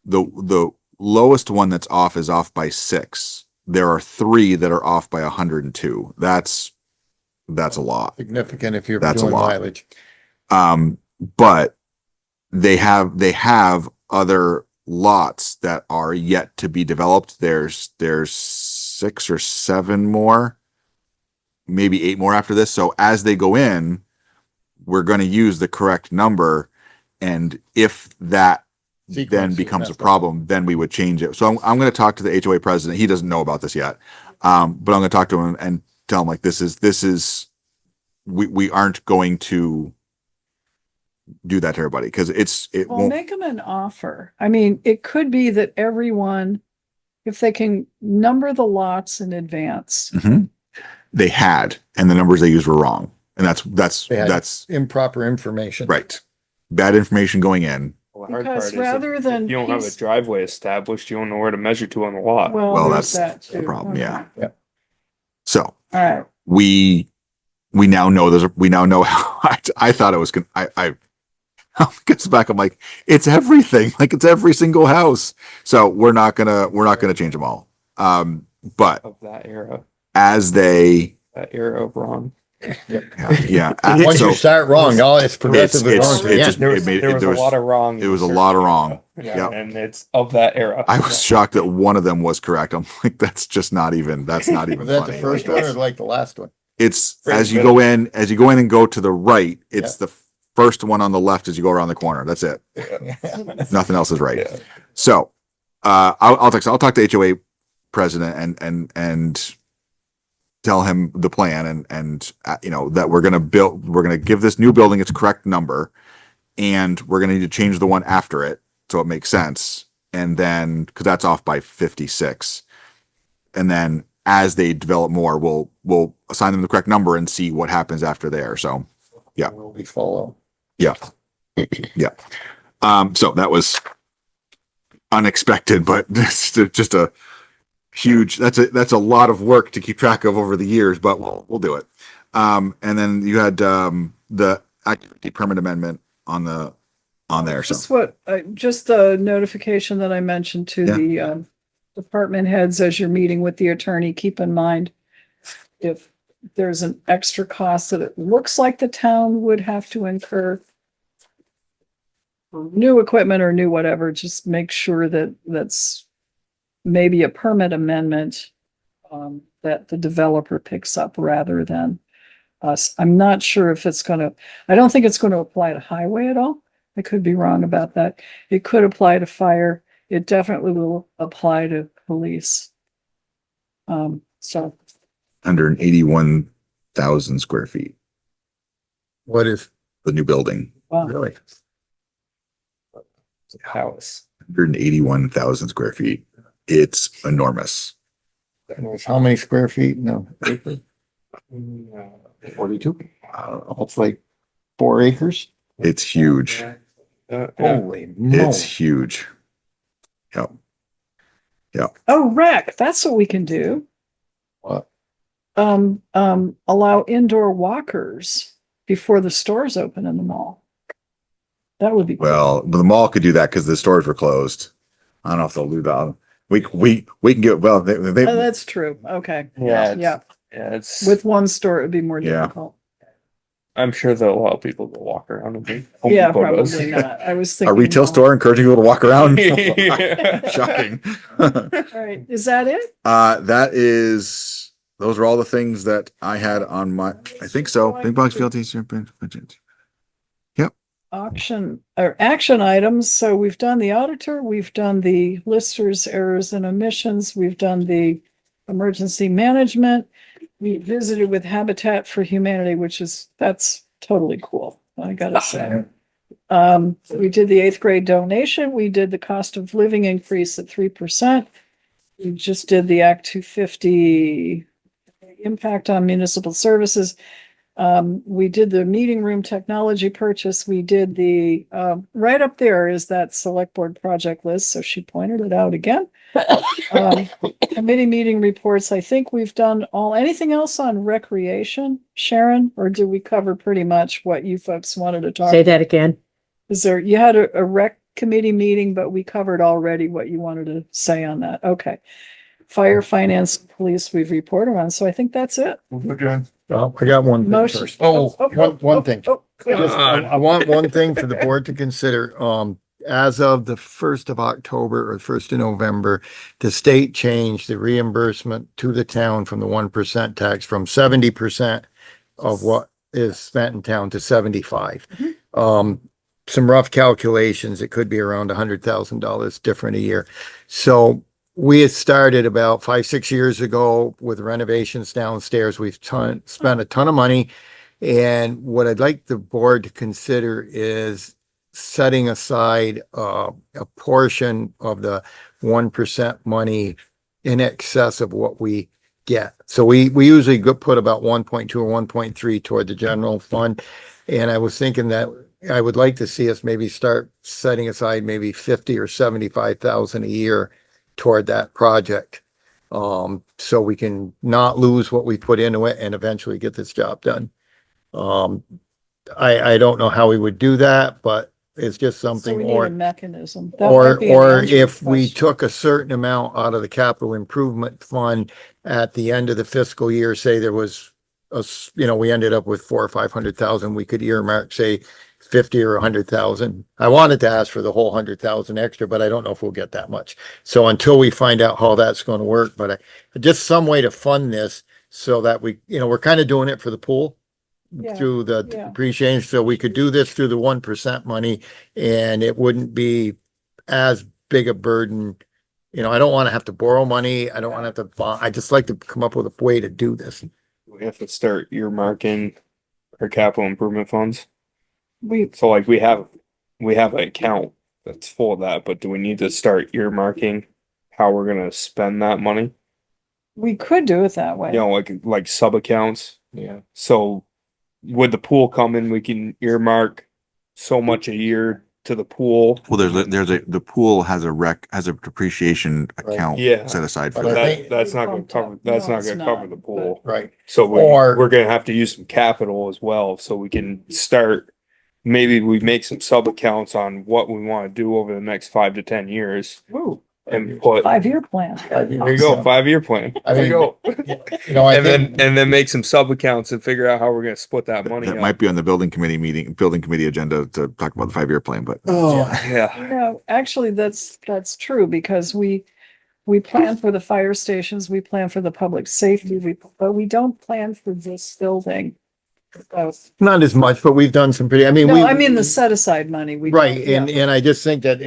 [SPEAKER 3] the lowest one that's off is off by 6. There are 3 that are off by 102. That's a lot.
[SPEAKER 5] Significant if you're
[SPEAKER 3] That's a
[SPEAKER 5] doing
[SPEAKER 3] lot.
[SPEAKER 5] mileage.
[SPEAKER 3] But they have other lots that are yet to be developed. There's 6 or 7 more, maybe 8 more after this. So as they go in, we're going to use the correct number. And if that then
[SPEAKER 5] Sequence is
[SPEAKER 3] becomes a
[SPEAKER 5] messed up.
[SPEAKER 3] problem, then we would change it. So I'm going to talk to the HOA president. He doesn't know about this yet. But I'm going to talk to him and tell him like, this is, we aren't going to do that to everybody, because it
[SPEAKER 1] Well,
[SPEAKER 3] won't.
[SPEAKER 1] make them an offer. I mean, it could be that everyone, if they can number the lots in advance.
[SPEAKER 3] Mhm. They had, and the numbers they used were wrong. And
[SPEAKER 5] They had
[SPEAKER 3] that's
[SPEAKER 5] improper information.
[SPEAKER 3] right. Bad information going in.
[SPEAKER 12] Well, the hard
[SPEAKER 1] Because
[SPEAKER 12] part is
[SPEAKER 1] rather
[SPEAKER 12] if
[SPEAKER 1] than
[SPEAKER 12] you don't have a
[SPEAKER 1] piece-
[SPEAKER 12] driveway established, you don't know where to measure to on the lot.
[SPEAKER 1] Well,
[SPEAKER 3] that's
[SPEAKER 1] there's that
[SPEAKER 3] the
[SPEAKER 1] too.
[SPEAKER 3] problem, yeah.
[SPEAKER 1] Okay.
[SPEAKER 3] So
[SPEAKER 1] All right.
[SPEAKER 3] we now know we now know how I thought it was gonna, I gets back. I'm like, it's everything. Like it's every single house. So we're not gonna change them all. But
[SPEAKER 12] Of that era
[SPEAKER 3] of
[SPEAKER 12] wrong.
[SPEAKER 3] yeah.
[SPEAKER 5] Once
[SPEAKER 3] So
[SPEAKER 5] you start wrong, no, it's progressively wrong.
[SPEAKER 3] it just
[SPEAKER 12] There was,
[SPEAKER 3] it made
[SPEAKER 12] there was
[SPEAKER 3] there
[SPEAKER 12] a
[SPEAKER 3] was
[SPEAKER 12] lot of wrong.
[SPEAKER 3] it was a lot of wrong.
[SPEAKER 12] Yeah,
[SPEAKER 3] Yep.
[SPEAKER 12] and it's of that era.
[SPEAKER 3] I was shocked that one of them was correct. I'm like, that's not even
[SPEAKER 5] Was that the
[SPEAKER 3] funny.
[SPEAKER 5] first one or like the last one?
[SPEAKER 3] It's
[SPEAKER 12] Right
[SPEAKER 3] as
[SPEAKER 12] in
[SPEAKER 3] you
[SPEAKER 12] the
[SPEAKER 3] go in and go to the right, it's the first one on the left as you go around the corner. That's it. Nothing else is right.
[SPEAKER 12] Yeah.
[SPEAKER 3] So I'll talk to HOA president and tell him the plan and that we're gonna give this new building its correct number, and we're gonna need to change the one after it so it makes sense. And then because that's off by 56, and then as they develop more, we'll assign them the correct number and see what happens after there. So yeah,
[SPEAKER 5] We follow.
[SPEAKER 3] yeah. So that was unexpected, but just a huge, that's a lot of work to keep track of over the years, but we'll do it. And then you had the activity permit amendment on there. So
[SPEAKER 1] Just the notification that I mentioned to the department heads as you're meeting with the attorney, keep in mind if there's an extra cost that it looks like the town would have to incur for new equipment or new whatever, just make sure that that's maybe a permit amendment that the developer picks up rather than us. I'm not sure if I don't think it's going to apply to highway at all. I could be wrong about that. It could apply to fire. It definitely will apply to police. So
[SPEAKER 3] 181,000 square feet.
[SPEAKER 5] What is
[SPEAKER 3] The new building?
[SPEAKER 1] wow.
[SPEAKER 5] really?
[SPEAKER 12] It's a house.
[SPEAKER 3] 181,000 square feet. It's enormous.
[SPEAKER 5] How many square feet? No.
[SPEAKER 12] 42.
[SPEAKER 5] It's like 4 acres.
[SPEAKER 3] It's huge.
[SPEAKER 5] Holy
[SPEAKER 3] It's huge. Yep.
[SPEAKER 1] Oh, rec, that's what we can do.
[SPEAKER 5] What?
[SPEAKER 1] Allow indoor walkers before the stores open in the mall. That would be cool.
[SPEAKER 3] Well, the mall could do that because the stores were closed. I don't know if they'll do that. We can get, well, they
[SPEAKER 1] Oh, that's true. Okay.
[SPEAKER 12] Yeah.
[SPEAKER 1] Yeah.
[SPEAKER 12] It's
[SPEAKER 1] With one store, it'd be more
[SPEAKER 3] Yeah.
[SPEAKER 1] difficult.
[SPEAKER 12] I'm sure that a lot of people will walk around and be. Home
[SPEAKER 1] Yeah,
[SPEAKER 12] Depot does.
[SPEAKER 1] probably not. I was
[SPEAKER 3] a
[SPEAKER 1] thinking.
[SPEAKER 3] retail
[SPEAKER 1] mall.
[SPEAKER 3] store encouraging people to walk around.
[SPEAKER 12] Yeah.
[SPEAKER 3] Shocking.
[SPEAKER 1] All right. Is that it?
[SPEAKER 3] Those are all the things that I had on my, I think so. Big box fealties.
[SPEAKER 1] Auction or action items. So we've done the auditor, we've done the listers, errors and omissions, we've done the emergency management. We visited with Habitat for Humanity, that's totally cool. I gotta say. We did the 8th grade donation. We did the cost of living increase at 3%. We just did the Act 250 impact on municipal services. We did the meeting room technology purchase. We did the, right up there is that select board project list. So she pointed it out again. Committee meeting reports. I think we've done anything else on recreation, Sharon, or did we cover pretty much what you folks wanted to talk?
[SPEAKER 9] Say that again.
[SPEAKER 1] You had a rec committee meeting, but we covered already what you wanted to say on that. Okay. Fire, finance, police, we've reported on. So I think that's it.
[SPEAKER 5] Well, I got one thing
[SPEAKER 1] Motion.
[SPEAKER 5] first. One thing. Just, I want one thing for the board to consider. As of the 1st of October or 1st of November, the state changed the reimbursement to the town from the 1% tax from 70% of what is spent in town to 75. Some rough calculations, it could be around $100,000 different a year. So we had started about 5-6 years ago with renovations downstairs. We've spent a ton of money. And what I'd like the board to consider is setting aside a portion of the 1% money in excess of what we get. So we usually put about 1.2 or 1.3 toward the general fund. And I was thinking that I would like to see us maybe start setting aside maybe 50 or 75,000 a year toward that project. So we can not lose what we put into it and eventually get this job done. I don't know how we would do that, but it's just
[SPEAKER 1] So
[SPEAKER 5] something,
[SPEAKER 1] we need a mechanism. That
[SPEAKER 5] or
[SPEAKER 1] might be an answer
[SPEAKER 5] if we
[SPEAKER 1] question.
[SPEAKER 5] took a certain amount out of the capital improvement fund at the end of the fiscal year, say there was we ended up with 400,000 or 500,000, we could earmark, say, 50 or 100,000. I wanted to ask for the whole 100,000 extra, but I don't know if we'll get that much. So until we find out how that's going to work, but just some way to fund this so that we're kind of doing it for the pool
[SPEAKER 1] Yeah,
[SPEAKER 5] through the
[SPEAKER 1] yeah.
[SPEAKER 5] depreciation. So we could do this through the 1% money and it wouldn't be as big a burden. I don't want to have to borrow money. I don't want to have to, I just like to come up with a way to do this.
[SPEAKER 12] We have to start earmarking our capital improvement funds.
[SPEAKER 1] We,
[SPEAKER 12] So like we have an account that's full of that, but do we need to start earmarking how we're gonna spend that money?
[SPEAKER 1] we could do it that way.
[SPEAKER 12] You know, like sub accounts.
[SPEAKER 2] Yeah.
[SPEAKER 12] So with the pool coming, we can earmark so much a year to the pool.
[SPEAKER 3] Well, the pool has a depreciation account
[SPEAKER 12] Yeah.
[SPEAKER 3] set aside for
[SPEAKER 5] But I
[SPEAKER 3] that.
[SPEAKER 5] think-
[SPEAKER 12] That's not gonna cover, that's
[SPEAKER 1] No,
[SPEAKER 12] not
[SPEAKER 1] it's
[SPEAKER 12] gonna
[SPEAKER 1] not,
[SPEAKER 12] cover the pool.
[SPEAKER 5] Right.
[SPEAKER 12] So
[SPEAKER 5] Or-
[SPEAKER 12] we're gonna have to use some capital as well, so we can start, maybe we make some sub accounts on what we wanna do over the next 5 to 10 years
[SPEAKER 1] Ooh,
[SPEAKER 12] and put,
[SPEAKER 1] 5-year plan.
[SPEAKER 12] there you go, 5-year plan.
[SPEAKER 5] I
[SPEAKER 12] There you
[SPEAKER 5] mean,
[SPEAKER 12] go.
[SPEAKER 5] I
[SPEAKER 12] And
[SPEAKER 5] think,
[SPEAKER 12] then make some sub accounts and figure out how we're gonna split that money
[SPEAKER 3] That
[SPEAKER 12] up.
[SPEAKER 3] might be on the building committee agenda to talk about the 5-year plan, but
[SPEAKER 12] Yeah,
[SPEAKER 1] No, actually, that's true because we plan for the fire stations, we plan for the public safety, but we don't plan for this building. So,
[SPEAKER 5] not as much, but we've done some pretty,
[SPEAKER 1] no, I mean the set aside money. We
[SPEAKER 5] right.
[SPEAKER 1] yeah.
[SPEAKER 5] And I just think that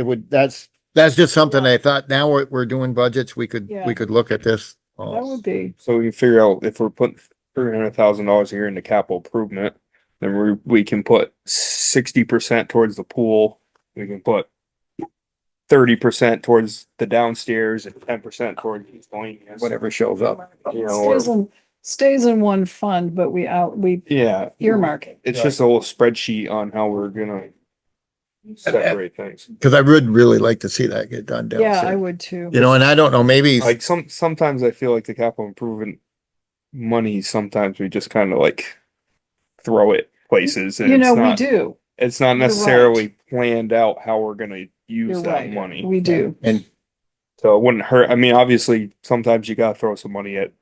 [SPEAKER 5] that's just something I thought now we're doing budgets. We could
[SPEAKER 1] Yeah.
[SPEAKER 5] look at this.
[SPEAKER 1] That would be,
[SPEAKER 12] so we can figure out if we're putting $300,000 a year into capital improvement, then we can put 60% towards the pool. We can put 30% towards the downstairs and 10% towards miscellaneous.
[SPEAKER 5] Whatever shows up.
[SPEAKER 12] You know,
[SPEAKER 1] stays in one fund, but we
[SPEAKER 12] yeah,
[SPEAKER 1] earmark it.
[SPEAKER 12] it's just a little spreadsheet on how we're gonna separate things.
[SPEAKER 5] Cause I would really like to see that get done down.
[SPEAKER 1] Yeah, I would too.
[SPEAKER 5] And I don't know, maybe,
[SPEAKER 12] Like sometimes I feel like the capital improvement money, sometimes we just kind of like throw it places. And
[SPEAKER 1] You know,
[SPEAKER 12] it's
[SPEAKER 1] we
[SPEAKER 12] not,
[SPEAKER 1] do.
[SPEAKER 12] It's not
[SPEAKER 1] You're
[SPEAKER 12] necessarily planned out how we're gonna use
[SPEAKER 1] You're
[SPEAKER 12] that
[SPEAKER 1] right.
[SPEAKER 12] money.
[SPEAKER 1] We do.
[SPEAKER 5] and
[SPEAKER 12] So it wouldn't hurt. I mean, obviously, sometimes you gotta throw some money at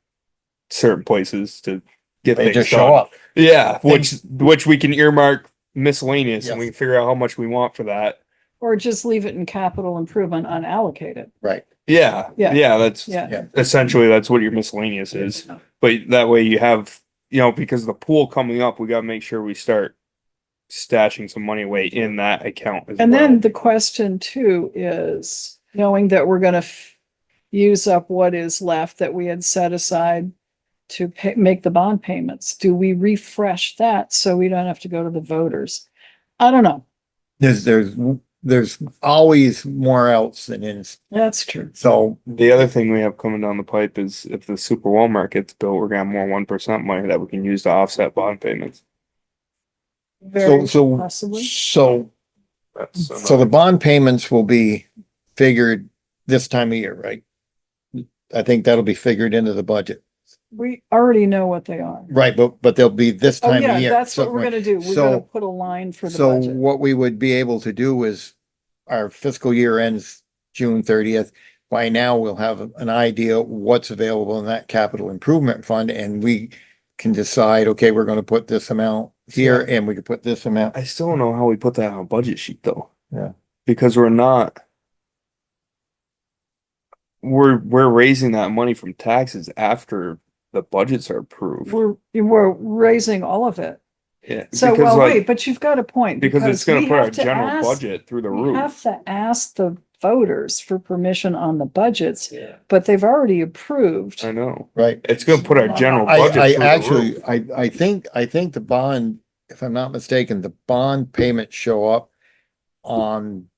[SPEAKER 12] certain places to get
[SPEAKER 5] they
[SPEAKER 12] things
[SPEAKER 5] just
[SPEAKER 12] done.
[SPEAKER 5] show up.
[SPEAKER 12] Yeah, which we can earmark miscellaneous, and
[SPEAKER 5] Yes.
[SPEAKER 12] we can figure out how much we want for that.
[SPEAKER 1] Or just leave it in capital improvement unallocated.
[SPEAKER 5] Right.
[SPEAKER 12] Yeah,
[SPEAKER 1] Yeah.
[SPEAKER 12] That's
[SPEAKER 1] Yeah.
[SPEAKER 12] essentially that's what your miscellaneous is. But that way you have, because the pool coming up, we gotta make sure we start stashing some money away in that account as
[SPEAKER 1] And
[SPEAKER 12] well.
[SPEAKER 1] then the question too is, knowing that we're gonna use up what is left that we had set aside to make the bond payments, do we refresh that so we don't have to go to the voters? I don't know.
[SPEAKER 5] There's always more else than in,
[SPEAKER 1] That's true.
[SPEAKER 5] so
[SPEAKER 12] The other thing we have coming down the pipe is if the super Walmart gets built, we're gonna have more 1% money that we can use to offset bond payments.
[SPEAKER 1] Very
[SPEAKER 5] so
[SPEAKER 1] possibly.
[SPEAKER 5] so
[SPEAKER 12] That's
[SPEAKER 5] So the bond payments will be figured this time of year, right? I think that'll be figured into the budget.
[SPEAKER 1] We already know what they are.
[SPEAKER 5] Right, but they'll be this
[SPEAKER 1] Oh,
[SPEAKER 5] time
[SPEAKER 1] yeah,
[SPEAKER 5] of year.
[SPEAKER 1] that's what
[SPEAKER 5] So-
[SPEAKER 1] we're gonna do. We're
[SPEAKER 5] so-
[SPEAKER 1] gonna put a line for the
[SPEAKER 5] So
[SPEAKER 1] budget.
[SPEAKER 5] what we would be able to do is our fiscal year ends June 30th. By now, we'll have an idea what's available in that capital improvement fund and we can decide, okay, we're gonna put this amount here and we can put this amount.
[SPEAKER 12] I still don't know how we put that on a budget sheet though.
[SPEAKER 5] Yeah.
[SPEAKER 12] Because we're raising that money from taxes after the budgets are approved.
[SPEAKER 1] We're raising all of it.
[SPEAKER 12] Yeah.
[SPEAKER 1] So,
[SPEAKER 12] because,
[SPEAKER 1] well,
[SPEAKER 12] like,
[SPEAKER 1] wait, but you've got a point.
[SPEAKER 12] because it's gonna
[SPEAKER 1] we
[SPEAKER 12] put our
[SPEAKER 1] have to
[SPEAKER 12] general
[SPEAKER 1] ask-
[SPEAKER 12] budget through the
[SPEAKER 1] We
[SPEAKER 12] roof.
[SPEAKER 1] have to ask the voters for permission on the budgets, but they've already approved.
[SPEAKER 12] I know.
[SPEAKER 5] Right.
[SPEAKER 12] It's gonna put our general
[SPEAKER 5] I
[SPEAKER 12] budget through the
[SPEAKER 5] actually,
[SPEAKER 12] roof.
[SPEAKER 5] I think the bond, if I'm not mistaken, the bond payments show up on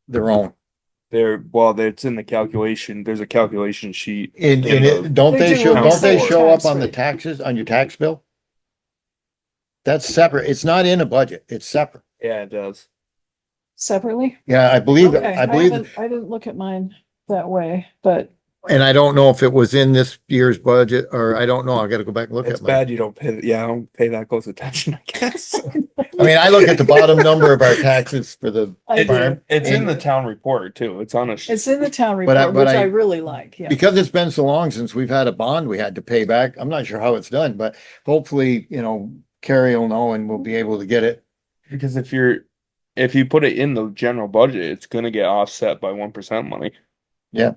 [SPEAKER 5] their own.
[SPEAKER 12] It's in the calculation. There's a calculation sheet.
[SPEAKER 5] And
[SPEAKER 12] in
[SPEAKER 5] don't
[SPEAKER 1] They
[SPEAKER 5] they
[SPEAKER 1] do
[SPEAKER 5] show,
[SPEAKER 1] on
[SPEAKER 5] don't they
[SPEAKER 1] the
[SPEAKER 5] show up
[SPEAKER 1] tax
[SPEAKER 5] on the
[SPEAKER 1] rate.
[SPEAKER 5] taxes, on your tax bill? That's separate. It's not in a budget. It's separate.
[SPEAKER 12] Yeah, it does.
[SPEAKER 1] Separately?
[SPEAKER 5] Yeah, I believe,
[SPEAKER 1] Okay,
[SPEAKER 5] I believe,
[SPEAKER 1] I didn't look at mine that way, but
[SPEAKER 5] and I don't know if it was in this year's budget, or I don't know. I gotta go back and look
[SPEAKER 12] It's
[SPEAKER 5] at mine.
[SPEAKER 12] bad you don't pay, yeah, I don't pay that close attention, I guess.
[SPEAKER 5] I mean, I look at the bottom number of our taxes for the
[SPEAKER 1] I
[SPEAKER 5] farm.
[SPEAKER 12] It's in
[SPEAKER 5] and
[SPEAKER 12] the town report too. It's on a.
[SPEAKER 1] it's in the town
[SPEAKER 5] But I-
[SPEAKER 1] report,
[SPEAKER 5] but
[SPEAKER 1] which
[SPEAKER 5] I-
[SPEAKER 1] I really like, yeah.
[SPEAKER 5] Because it's been so long since we've had a bond we had to pay back. I'm not sure how it's done, but hopefully, Kari will know and we'll be able to get it.
[SPEAKER 12] Because if you put it in the general budget, it's gonna get offset by 1% money.
[SPEAKER 5] Yeah.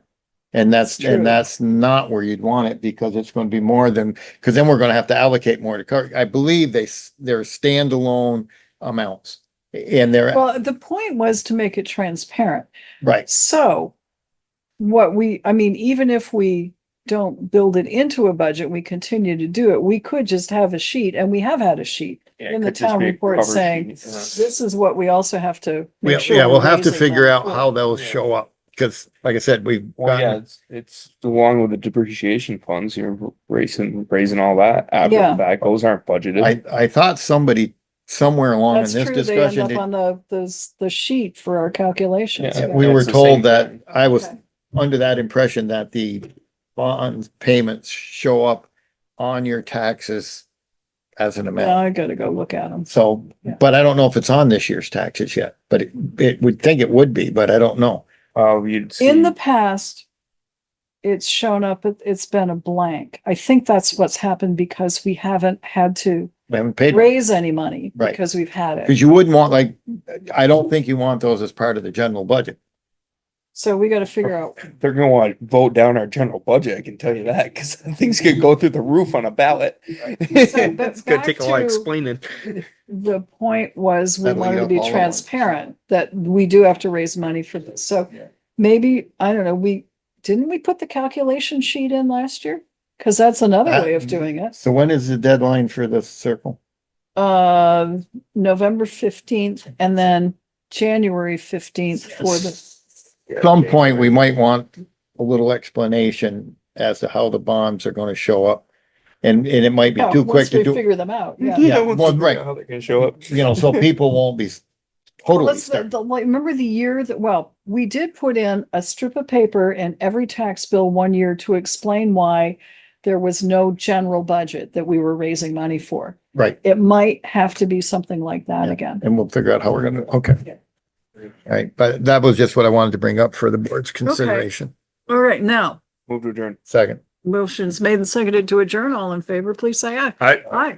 [SPEAKER 5] And
[SPEAKER 1] True.
[SPEAKER 5] that's not where you'd want it because it's going to be more than, because then we're going to have to allocate more to Kari. I believe they're standalone amounts. And they're,
[SPEAKER 1] Well, the point was to make it transparent.
[SPEAKER 5] right,
[SPEAKER 1] So even if we don't build it into a budget, we continue to do it. We could just have a sheet, and we have had a sheet
[SPEAKER 12] Yeah, it
[SPEAKER 1] in the
[SPEAKER 12] could just
[SPEAKER 1] town
[SPEAKER 12] be a
[SPEAKER 1] report
[SPEAKER 12] cover
[SPEAKER 1] saying,
[SPEAKER 12] sheet, yeah.
[SPEAKER 1] this is what we also have to make sure.
[SPEAKER 5] yeah,
[SPEAKER 1] we're
[SPEAKER 5] we'll have to
[SPEAKER 1] raising
[SPEAKER 5] figure
[SPEAKER 1] money
[SPEAKER 5] out
[SPEAKER 1] for.
[SPEAKER 5] how those show up. Because like I said, we've
[SPEAKER 12] Well, yeah,
[SPEAKER 5] gotten,
[SPEAKER 12] it's along with the depreciation funds, you're raising all that after
[SPEAKER 1] Yeah.
[SPEAKER 12] the fact. Those aren't budgeted.
[SPEAKER 5] I thought somebody somewhere along in
[SPEAKER 1] That's
[SPEAKER 5] this
[SPEAKER 1] true. They end
[SPEAKER 5] discussion,
[SPEAKER 1] up on the sheet for our calculations.
[SPEAKER 12] Yeah.
[SPEAKER 5] we
[SPEAKER 12] That's
[SPEAKER 5] were
[SPEAKER 12] the
[SPEAKER 5] told
[SPEAKER 12] same
[SPEAKER 5] that,
[SPEAKER 12] thing.
[SPEAKER 5] I was
[SPEAKER 1] Okay.
[SPEAKER 5] under that impression that the bond payments show up on your taxes as an
[SPEAKER 1] Now
[SPEAKER 5] amount.
[SPEAKER 1] I gotta go look at them.
[SPEAKER 5] So,
[SPEAKER 1] Yeah.
[SPEAKER 5] but I don't know if it's on this year's taxes yet, but it would think it would be, but I don't know.
[SPEAKER 12] You'd see.
[SPEAKER 1] In the past, it's shown up, it's been a blank. I think that's what's happened because we haven't had to
[SPEAKER 5] We haven't paid,
[SPEAKER 1] raise any money
[SPEAKER 5] Right.
[SPEAKER 1] because we've had
[SPEAKER 5] because
[SPEAKER 1] it.
[SPEAKER 5] you wouldn't want I don't think you want those as part of the general budget.
[SPEAKER 1] So we gotta figure out,
[SPEAKER 12] They're gonna want to vote down our general budget, I can tell you that, because things could go through the roof on a ballot.
[SPEAKER 1] but
[SPEAKER 12] It's gonna
[SPEAKER 1] back
[SPEAKER 12] take a lot
[SPEAKER 1] to-
[SPEAKER 12] explaining.
[SPEAKER 1] the point was we
[SPEAKER 5] Settle
[SPEAKER 1] wanted
[SPEAKER 5] it
[SPEAKER 1] to
[SPEAKER 5] up
[SPEAKER 1] be
[SPEAKER 5] all at once.
[SPEAKER 1] transparent, that we do have to raise money for this. So maybe, I don't know, didn't we put the calculation sheet in last year? Cause that's another way of doing it.
[SPEAKER 5] So when is the deadline for the circle?
[SPEAKER 1] November 15th and then January 15th for the,
[SPEAKER 5] Some point, we might want a little explanation as to how the bonds are gonna show up. And it might be
[SPEAKER 1] oh,
[SPEAKER 5] too quick
[SPEAKER 1] once
[SPEAKER 5] to
[SPEAKER 1] we
[SPEAKER 5] do,
[SPEAKER 1] figure them out, yeah.
[SPEAKER 5] Yeah,
[SPEAKER 12] we'll
[SPEAKER 5] well,
[SPEAKER 12] figure
[SPEAKER 5] right.
[SPEAKER 12] out how they're gonna show up.
[SPEAKER 5] so people won't be totally
[SPEAKER 1] Let's,
[SPEAKER 5] stuck.
[SPEAKER 1] remember the year we did put in a strip of paper in every tax bill one year to explain why there was no general budget that we were raising money for.
[SPEAKER 5] Right,
[SPEAKER 1] It might have to be something like that
[SPEAKER 5] Yeah.
[SPEAKER 1] again.
[SPEAKER 5] and we'll figure out how we're gonna, okay.
[SPEAKER 1] Yeah.
[SPEAKER 5] All right, but that was just what I wanted to bring up for the board's consideration.
[SPEAKER 1] All right, now,
[SPEAKER 12] Move to adjourn.
[SPEAKER 5] Second.
[SPEAKER 1] motion's made and seconded to adjourn. All in favor, please say aye.
[SPEAKER 12] Aye.
[SPEAKER 1] Aye.